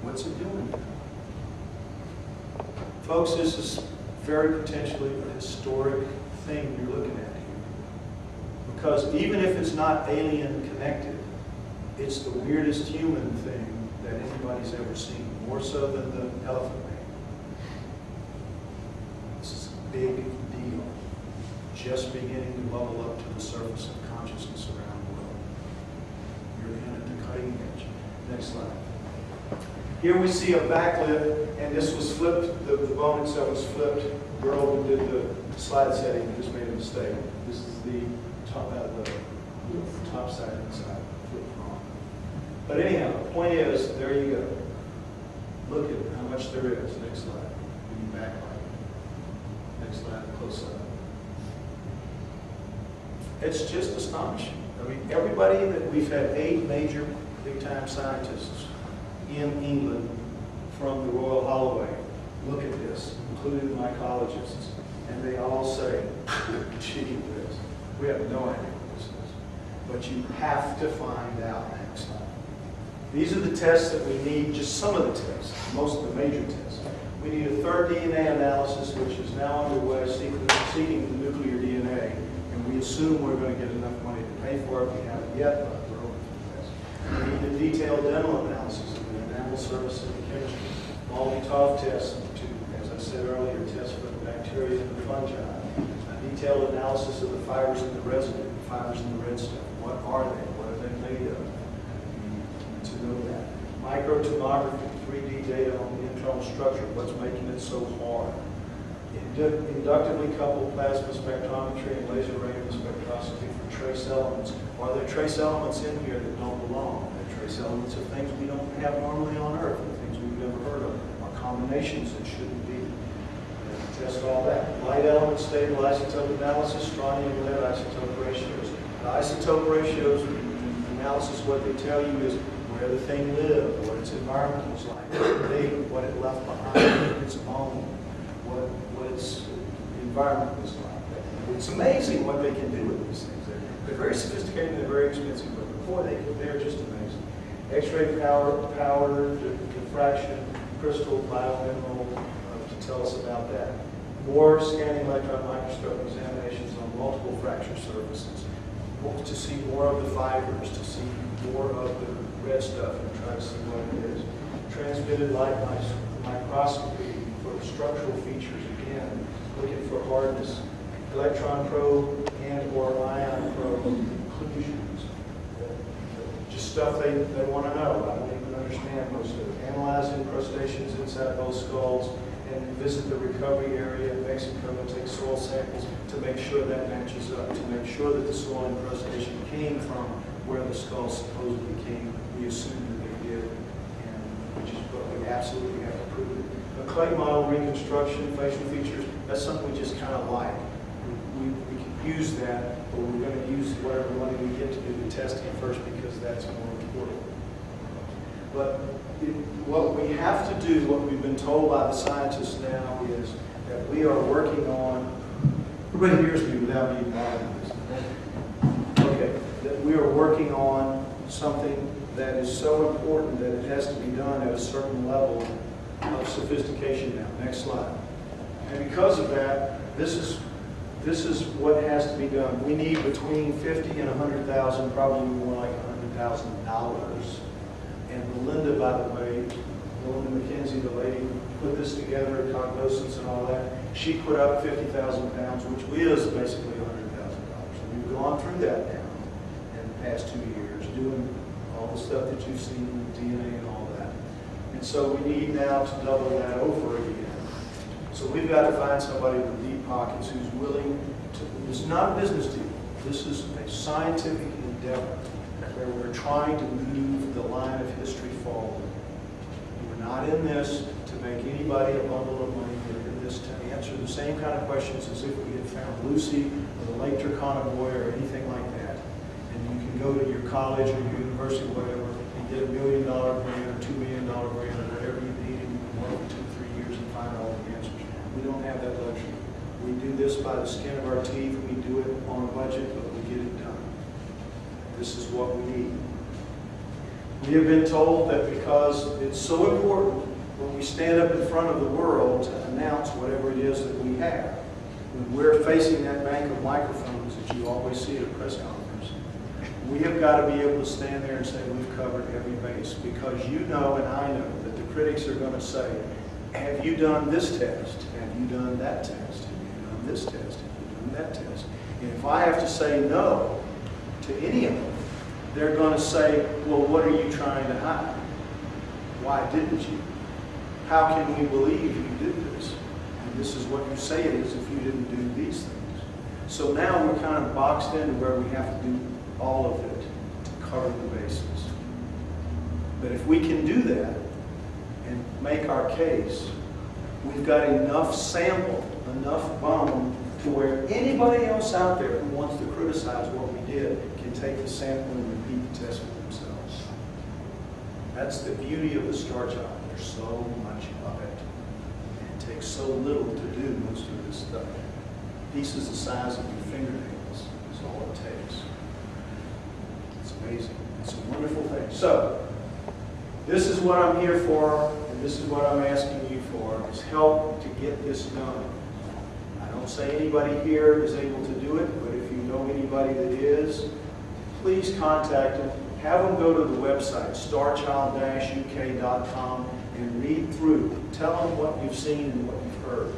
What's it doing there? Folks, this is very potentially a historic thing you're looking at here. Because even if it's not alien connected, it's the weirdest human thing that anybody's ever seen, more so than the elephant man. This is a big deal, just beginning to bubble up to the surface of consciousness around the world. You're in at the cutting edge. Next slide. Here we see a backlip, and this was flipped, the bone itself was flipped. The girl who did the slide setting just made a mistake. This is the top side and side, flipped wrong. But anyhow, the point is, there you go. Look at how much there is. Next slide. Give me backlight. Next slide, close up. It's just astonishing. I mean, everybody that we've had 8 major big-time scientists in England from the Royal Holloway look at this, including the mycologists, and they all say, gee whiz, we have no idea what this is. But you have to find out next time. These are the tests that we need, just some of the tests, most of the major tests. We need a third DNA analysis, which is now underway, seeking the nuclear DNA, and we assume we're going to get enough money to pay for it. We haven't yet, but we're hoping for this. We need a detailed dental analysis of the enamel surface and the chemistry. Multi-TOF tests to, as I said earlier, test for the bacteria and the fungi. A detailed analysis of the fibers in the residue, the fibers in the red stuff. What are they? What are they made of? To know that. Microtomography, 3D data on the internal structure, what's making it so hard. Inductively coupled plasma spectrometry and laser radial spectroscopy for trace elements. Are there trace elements in here that don't belong? Are there trace elements of things we don't have normally on Earth, and things we've never heard of, or combinations that shouldn't be? Test all that. Light element stable isotope analysis, strontium lead isotope ratios. The isotope ratios analysis, what they tell you is where the thing lived, what its environment was like, what it left behind, its bone, what its environment was like. It's amazing what they can do with these things. They're very sophisticated and they're very expensive, but before they're just amazing. X-ray powered diffraction, crystal biomineral to tell us about that. More scanning electron microscope examinations on multiple fracture surfaces, to see more of the fibers, to see more of the red stuff and try to see what it is. Transmitted light microscopy for structural features, again, looking for hardness. Electron probe and or ion probe conclusions. Just stuff they want to know. I don't even understand most of it. Analyzing crustaceans inside both skulls and visit the recovery area in Mexico and take soil samples to make sure that matches up, to make sure that the soil incrustation came from where the skull supposedly came. We assume that they did, and which is what we absolutely have to prove it. A clay model reconstruction, facial features, that's something we just kind of like. We can use that, but we're going to use whatever money we get to do the testing first because that's more important. But what we have to do, what we've been told by the scientists now is that we are working on, everybody hears me without me bothering this. Okay, that we are working on something that is so important that it has to be done at a certain level of sophistication now. Next slide. And because of that, this this is what has to be done. We need between 50 and 100,000, probably more like $100,000. And Belinda, by the way, Belinda McKenzie, the lady who put this together, cognoscence and all that, she put up 50,000 pounds, which is basically $100,000. And we've gone through that now in the past 2 years, doing all the stuff that you've seen with DNA and all that. And so we need now to double that over again. So we've got to find somebody with deep pockets who's willing to, it's not a business deal. This is a scientific endeavor where we're trying to move the line of history forward. We're not in this to make anybody a bundle of money. We're in this to answer the same kind of questions as if we had found Lucy or the Lake Turkana boy or anything like that. And you can go to your college or your university or whatever and get $1 million grant or $2 million grant or whatever you need, and you can work for 2 or 3 years and find all the answers. We don't have that luxury. We do this by the skin of our teeth. We do it on a budget, but we get it done. This is what we need. We have been told that because it's so important when we stand up in front of the world to announce whatever it is that we have, when we're facing that bank of microphones that you always see at a press conference, we have got to be able to stand there and say we've covered every base, because you know and I know that the critics are going to say, have you done this test? Have you done that test? Have you done this test? Have you done that test? And if I have to say no to any of them, they're going to say, well, what are you trying to hide? Why didn't you? How can we believe you did this? And this is what you say it is if you didn't do these things. So now we're kind of boxed into where we have to do all of it to cover the bases. But if we can do that and make our case, we've got enough sample, enough bone to where anybody else out there who wants to criticize what we did can take the sample and repeat the test for themselves. That's the beauty of the star child. There's so much of it. And it takes so little to do most of this stuff. Pieces the size of your fingernails is all it takes. It's amazing. It's a wonderful thing. So, this is what I'm here for, and this is what I'm asking you for, is help to get this done. I don't say anybody here is able to do it, but if you know anybody that is, please contact them. Have them go to the website, starchild-uk.com, and read through. Tell them what you've seen and what you've heard.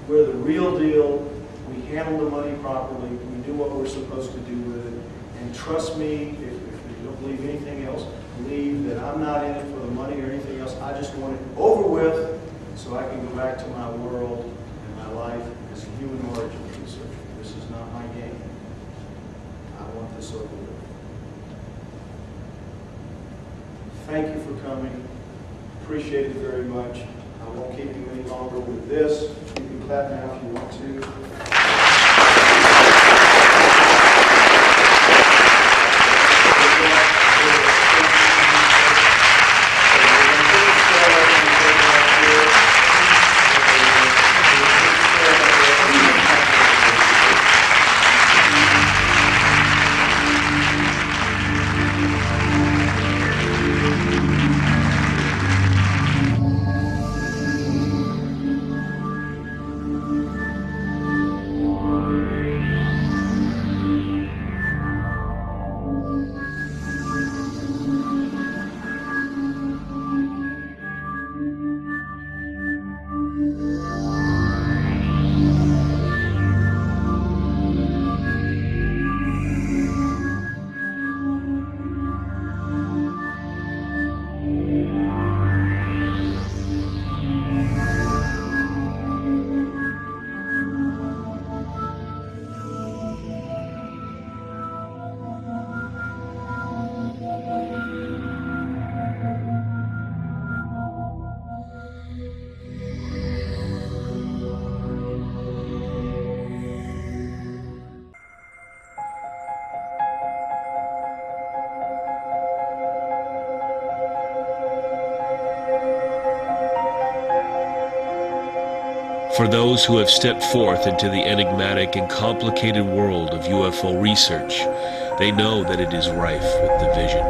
We're the real deal. We handle the money properly. We do what we're supposed to do with it. And trust me, if you don't believe anything else, believe that I'm not in it for the money or anything else. I just want it over with so I can go back to my world and my life as a human origin researcher. This is not my game. I want this over with. Thank you for coming. Appreciate it very much. I won't keep you any longer with this. You can clap now if you want to. For those who have stepped forth into the enigmatic and complicated world of UFO research, they know that it is rife with division.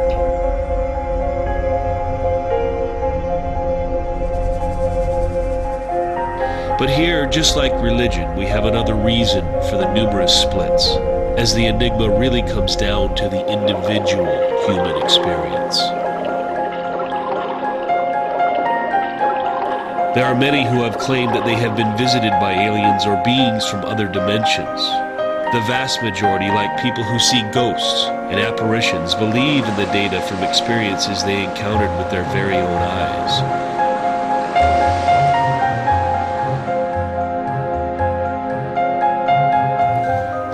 But here, just like religion, we have another reason for the numerous splits, as the enigma really comes down to the individual human experience. There are many who have claimed that they have been visited by aliens or beings from other dimensions. The vast majority, like people who see ghosts and apparitions, believe in the data from experiences they encountered with their very own eyes.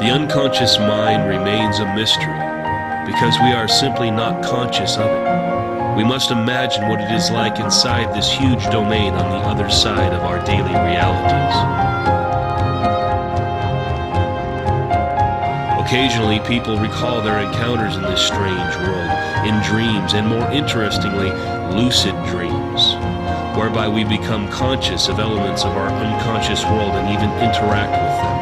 The unconscious mind remains a mystery because we are simply not conscious of it. We must imagine what it is like inside this huge domain on the other side of our daily realities. Occasionally, people recall their encounters in this strange world in dreams, and more interestingly, lucid dreams, whereby we become conscious of elements of our unconscious world and even interact with them.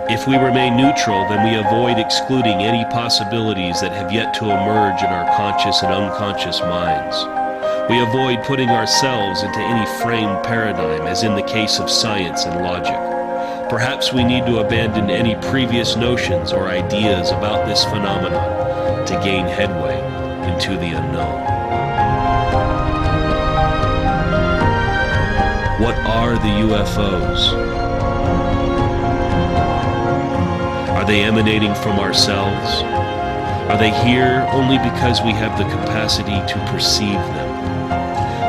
If we remain neutral, then we avoid excluding any possibilities that have yet to emerge in our conscious and unconscious minds. We avoid putting ourselves into any framed paradigm, as in the case of science and logic. Perhaps we need to abandon any previous notions or ideas about this phenomenon to gain headway into the unknown. What are the UFOs? Are they emanating from ourselves? Are they here only because we have the capacity to perceive them?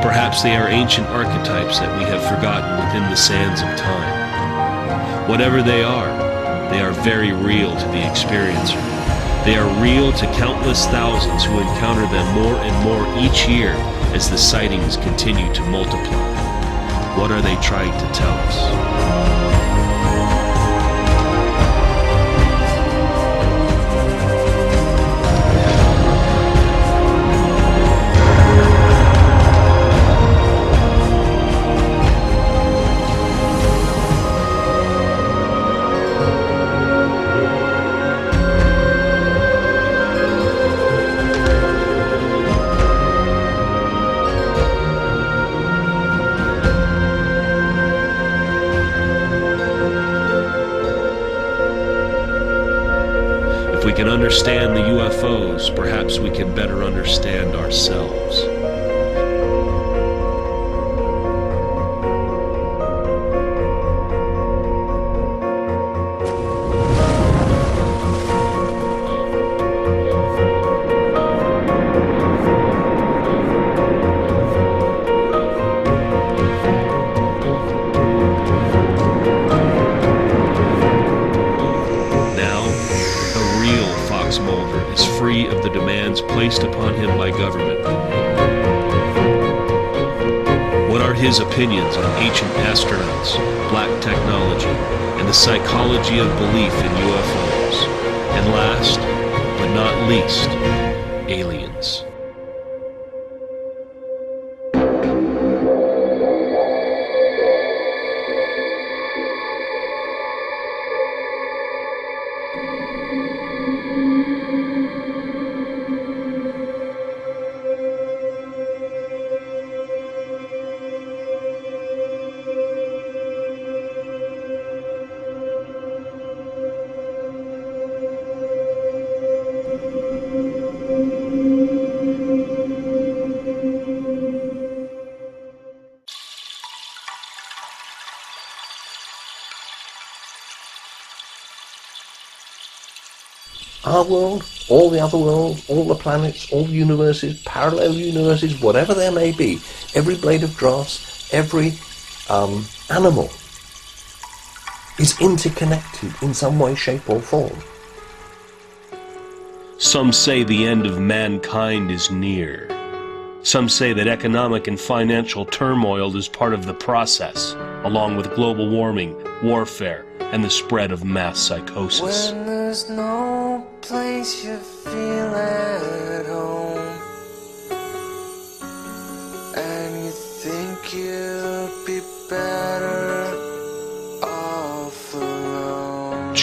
Perhaps they are ancient archetypes that we have forgotten within the sands of time. Whatever they are very real to the experiencer. They are real to countless thousands who encounter them more and more each year as the sightings continue to multiply. What are they trying to tell us? If we can understand the UFOs, perhaps we can better understand ourselves. Of the demands placed upon him by government. What are his opinions on ancient astronauts, black technology, and the psychology of belief in UFOs? And last, but not least, aliens. Our world, all the other worlds, all the planets, all universes, parallel universes, whatever there may be, every blade of grass, every animal is interconnected in some way, shape or form. Some say the end of mankind is near. Some say that economic and financial turmoil is part of the process, along with global warming, warfare, and the spread of mass psychosis. When there's no place you feel at home, and you think you'll be better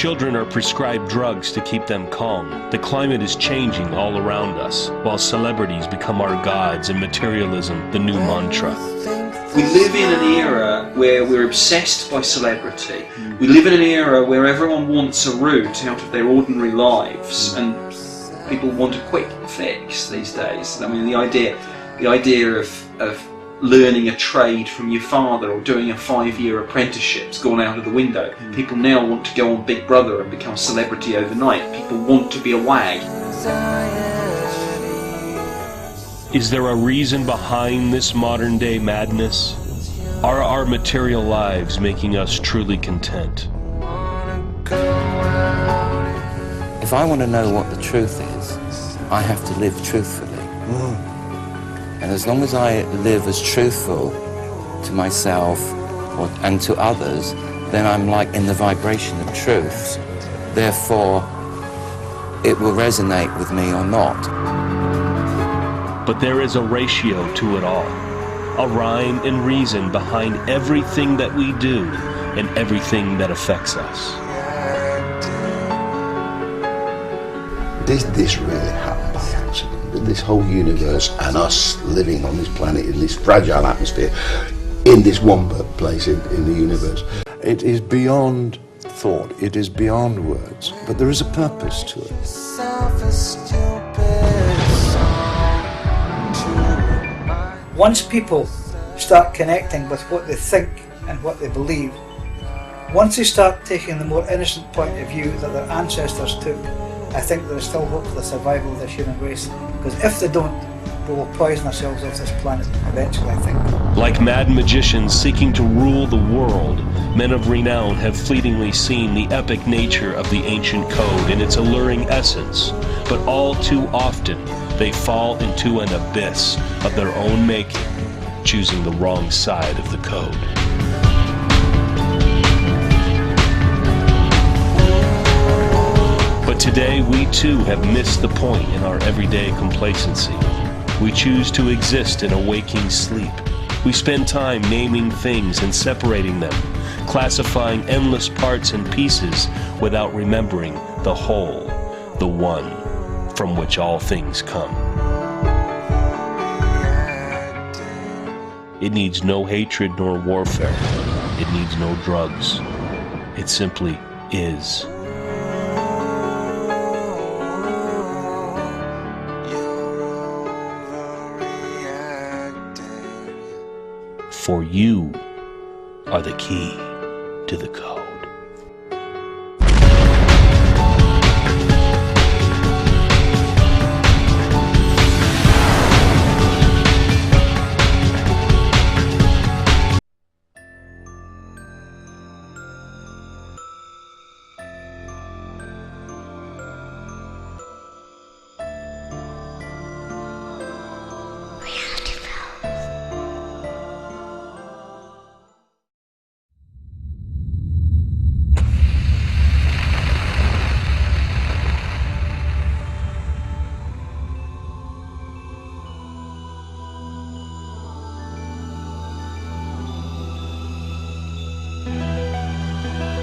children are prescribed drugs to keep them calm. The climate is changing all around us, while celebrities become our gods and materialism the new mantra. We live in an era where we're obsessed by celebrity. We live in an era where everyone wants a route out of their ordinary lives, and people want a quick fix these days. I mean, the idea of learning a trade from your father or doing a 5-year apprenticeship's gone out of the window. People now want to go on Big Brother and become a celebrity overnight. People want to be a wag. Is there a reason behind this modern day madness? Are our material lives making us truly content? If I want to know what the truth is, I have to live truthfully. And as long as I live as truthful to myself and to others, then I'm like in the vibration of truth. Therefore, it will resonate with me or not. But there is a ratio to it all, a rhyme and reason behind everything that we do and everything that affects us. This really happened by accident. This whole universe and us living on this planet in this fragile atmosphere, in this one place in the universe. It is beyond thought, it is beyond words, but there is a purpose to it. Once people start connecting with what they think and what they believe, once they start taking the more innocent point of view that their ancestors took, I think there is still hope for the survival of this human race, because if they don't, we will poison ourselves off this planet eventually, I think. Like mad magicians seeking to rule the world, men of renown have fleetingly seen the epic nature of the ancient code and its alluring essence, but all too often they fall into an abyss of their own making, choosing the wrong side of the code. But today we too have missed the point in our everyday complacency. We choose to exist in a waking sleep. We spend time naming things and separating them, classifying endless parts and pieces without remembering the whole, the one from which all things come. It needs no hatred nor warfare. It needs no drugs. It simply is. For you are the key to the code.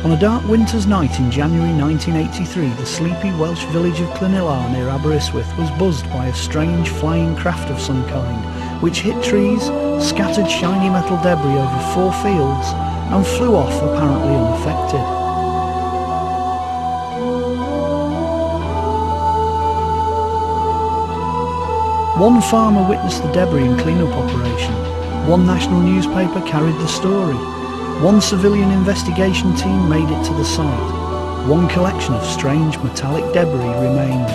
On a dark winter's night in January 1983, the sleepy Welsh village of Clonillar near Aberystwyth was buzzed by a strange flying craft of some kind, which hit trees, scattered shiny metal debris over 4 fields, and flew off apparently unaffected. One farmer witnessed the debris and clean-up operation. One national newspaper carried the story. One civilian investigation team made it to the site. One collection of strange metallic debris remains.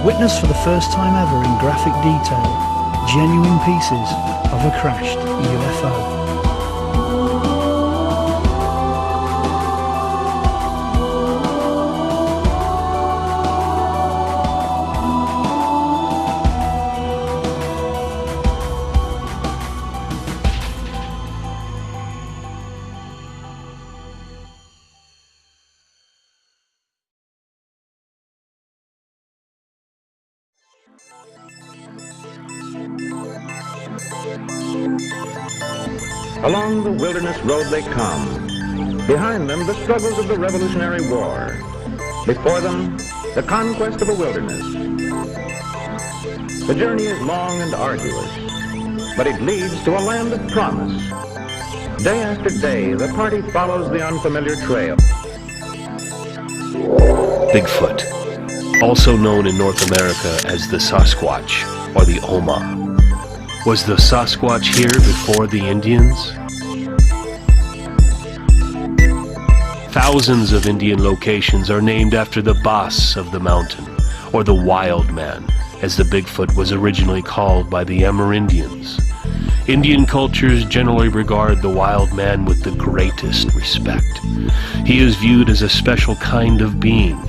Witness for the first time ever in graphic detail, genuine pieces of a crashed UFO. Along the wilderness road they come. Behind them, the struggles of the Revolutionary War. Before them, the conquest of a wilderness. The journey is long and arduous, but it leads to a land of promise. Day after day, the party follows the unfamiliar trail. Bigfoot, also known in North America as the Sasquatch or the Oma. Was the Sasquatch here before the Indians? Thousands of Indian locations are named after the boss of the mountain, or the wild man, as the Bigfoot was originally called by the Amerindians. Indian cultures generally regard the wild man with the greatest respect. He is viewed as a special kind of being,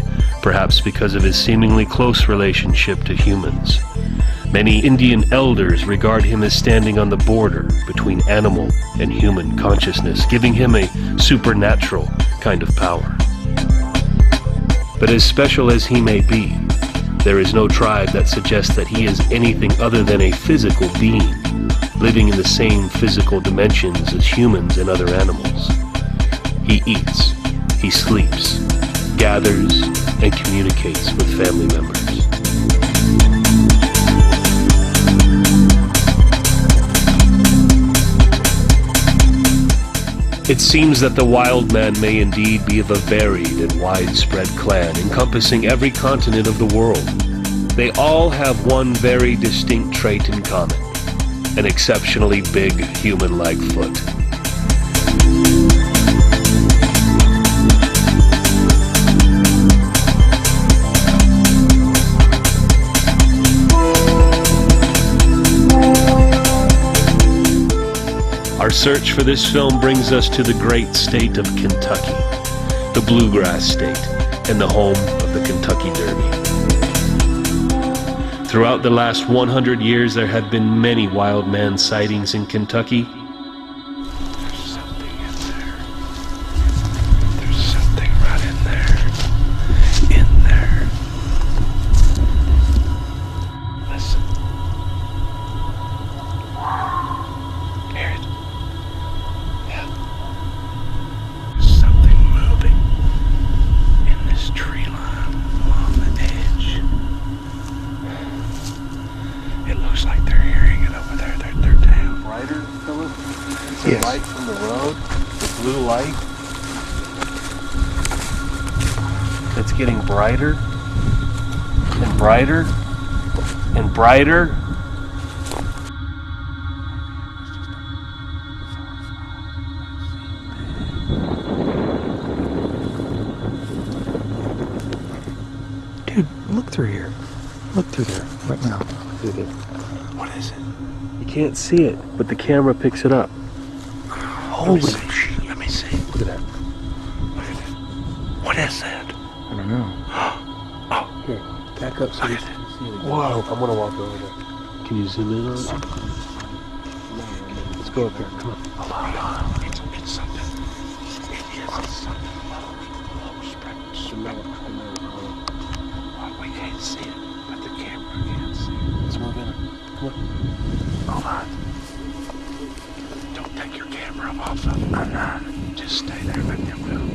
perhaps because of his seemingly close relationship to humans. Many Indian elders regard him as standing on the border between animal and human consciousness, giving him a supernatural kind of power. But as special as he may be, there is no tribe that suggests that he is anything other than a physical being, living in the same physical dimensions as humans and other animals. He eats, he sleeps, gathers, and communicates with family members. It seems that the wild man may indeed be of a varied and widespread clan, encompassing every continent of the world. They all have one very distinct trait in common: an exceptionally big human-like foot. Our search for this film brings us to the great state of Kentucky, the bluegrass state, and the home of the Kentucky Derby. Throughout the last 100 years, there have been many wild man sightings in Kentucky. There's something in there. There's something right in there. In there. Listen. Hear it? Yeah. There's something moving in this tree line along the edge. It looks like they're hearing it over there. They're down. Brighter, Philip? It's Yes. a light from the road, the blue light. It's getting brighter and brighter and brighter. Dude, look through here. Look through there right now. What is it? You can't see it, but the camera picks it up. Holy shit. Let me see. Look at that. Look at that. What is that? I don't know. Oh, Here, back up so you Look at can see it. whoa. I'm gonna walk over there. Can you zoom in on it? Let's go up there. Come on. Hold on. It's something. It is something low spread. We can't see it, but the camera can see it. Let's move in. Come on. Hold on. Don't take your camera off of it. I'm not. Just stay there, but then we'll.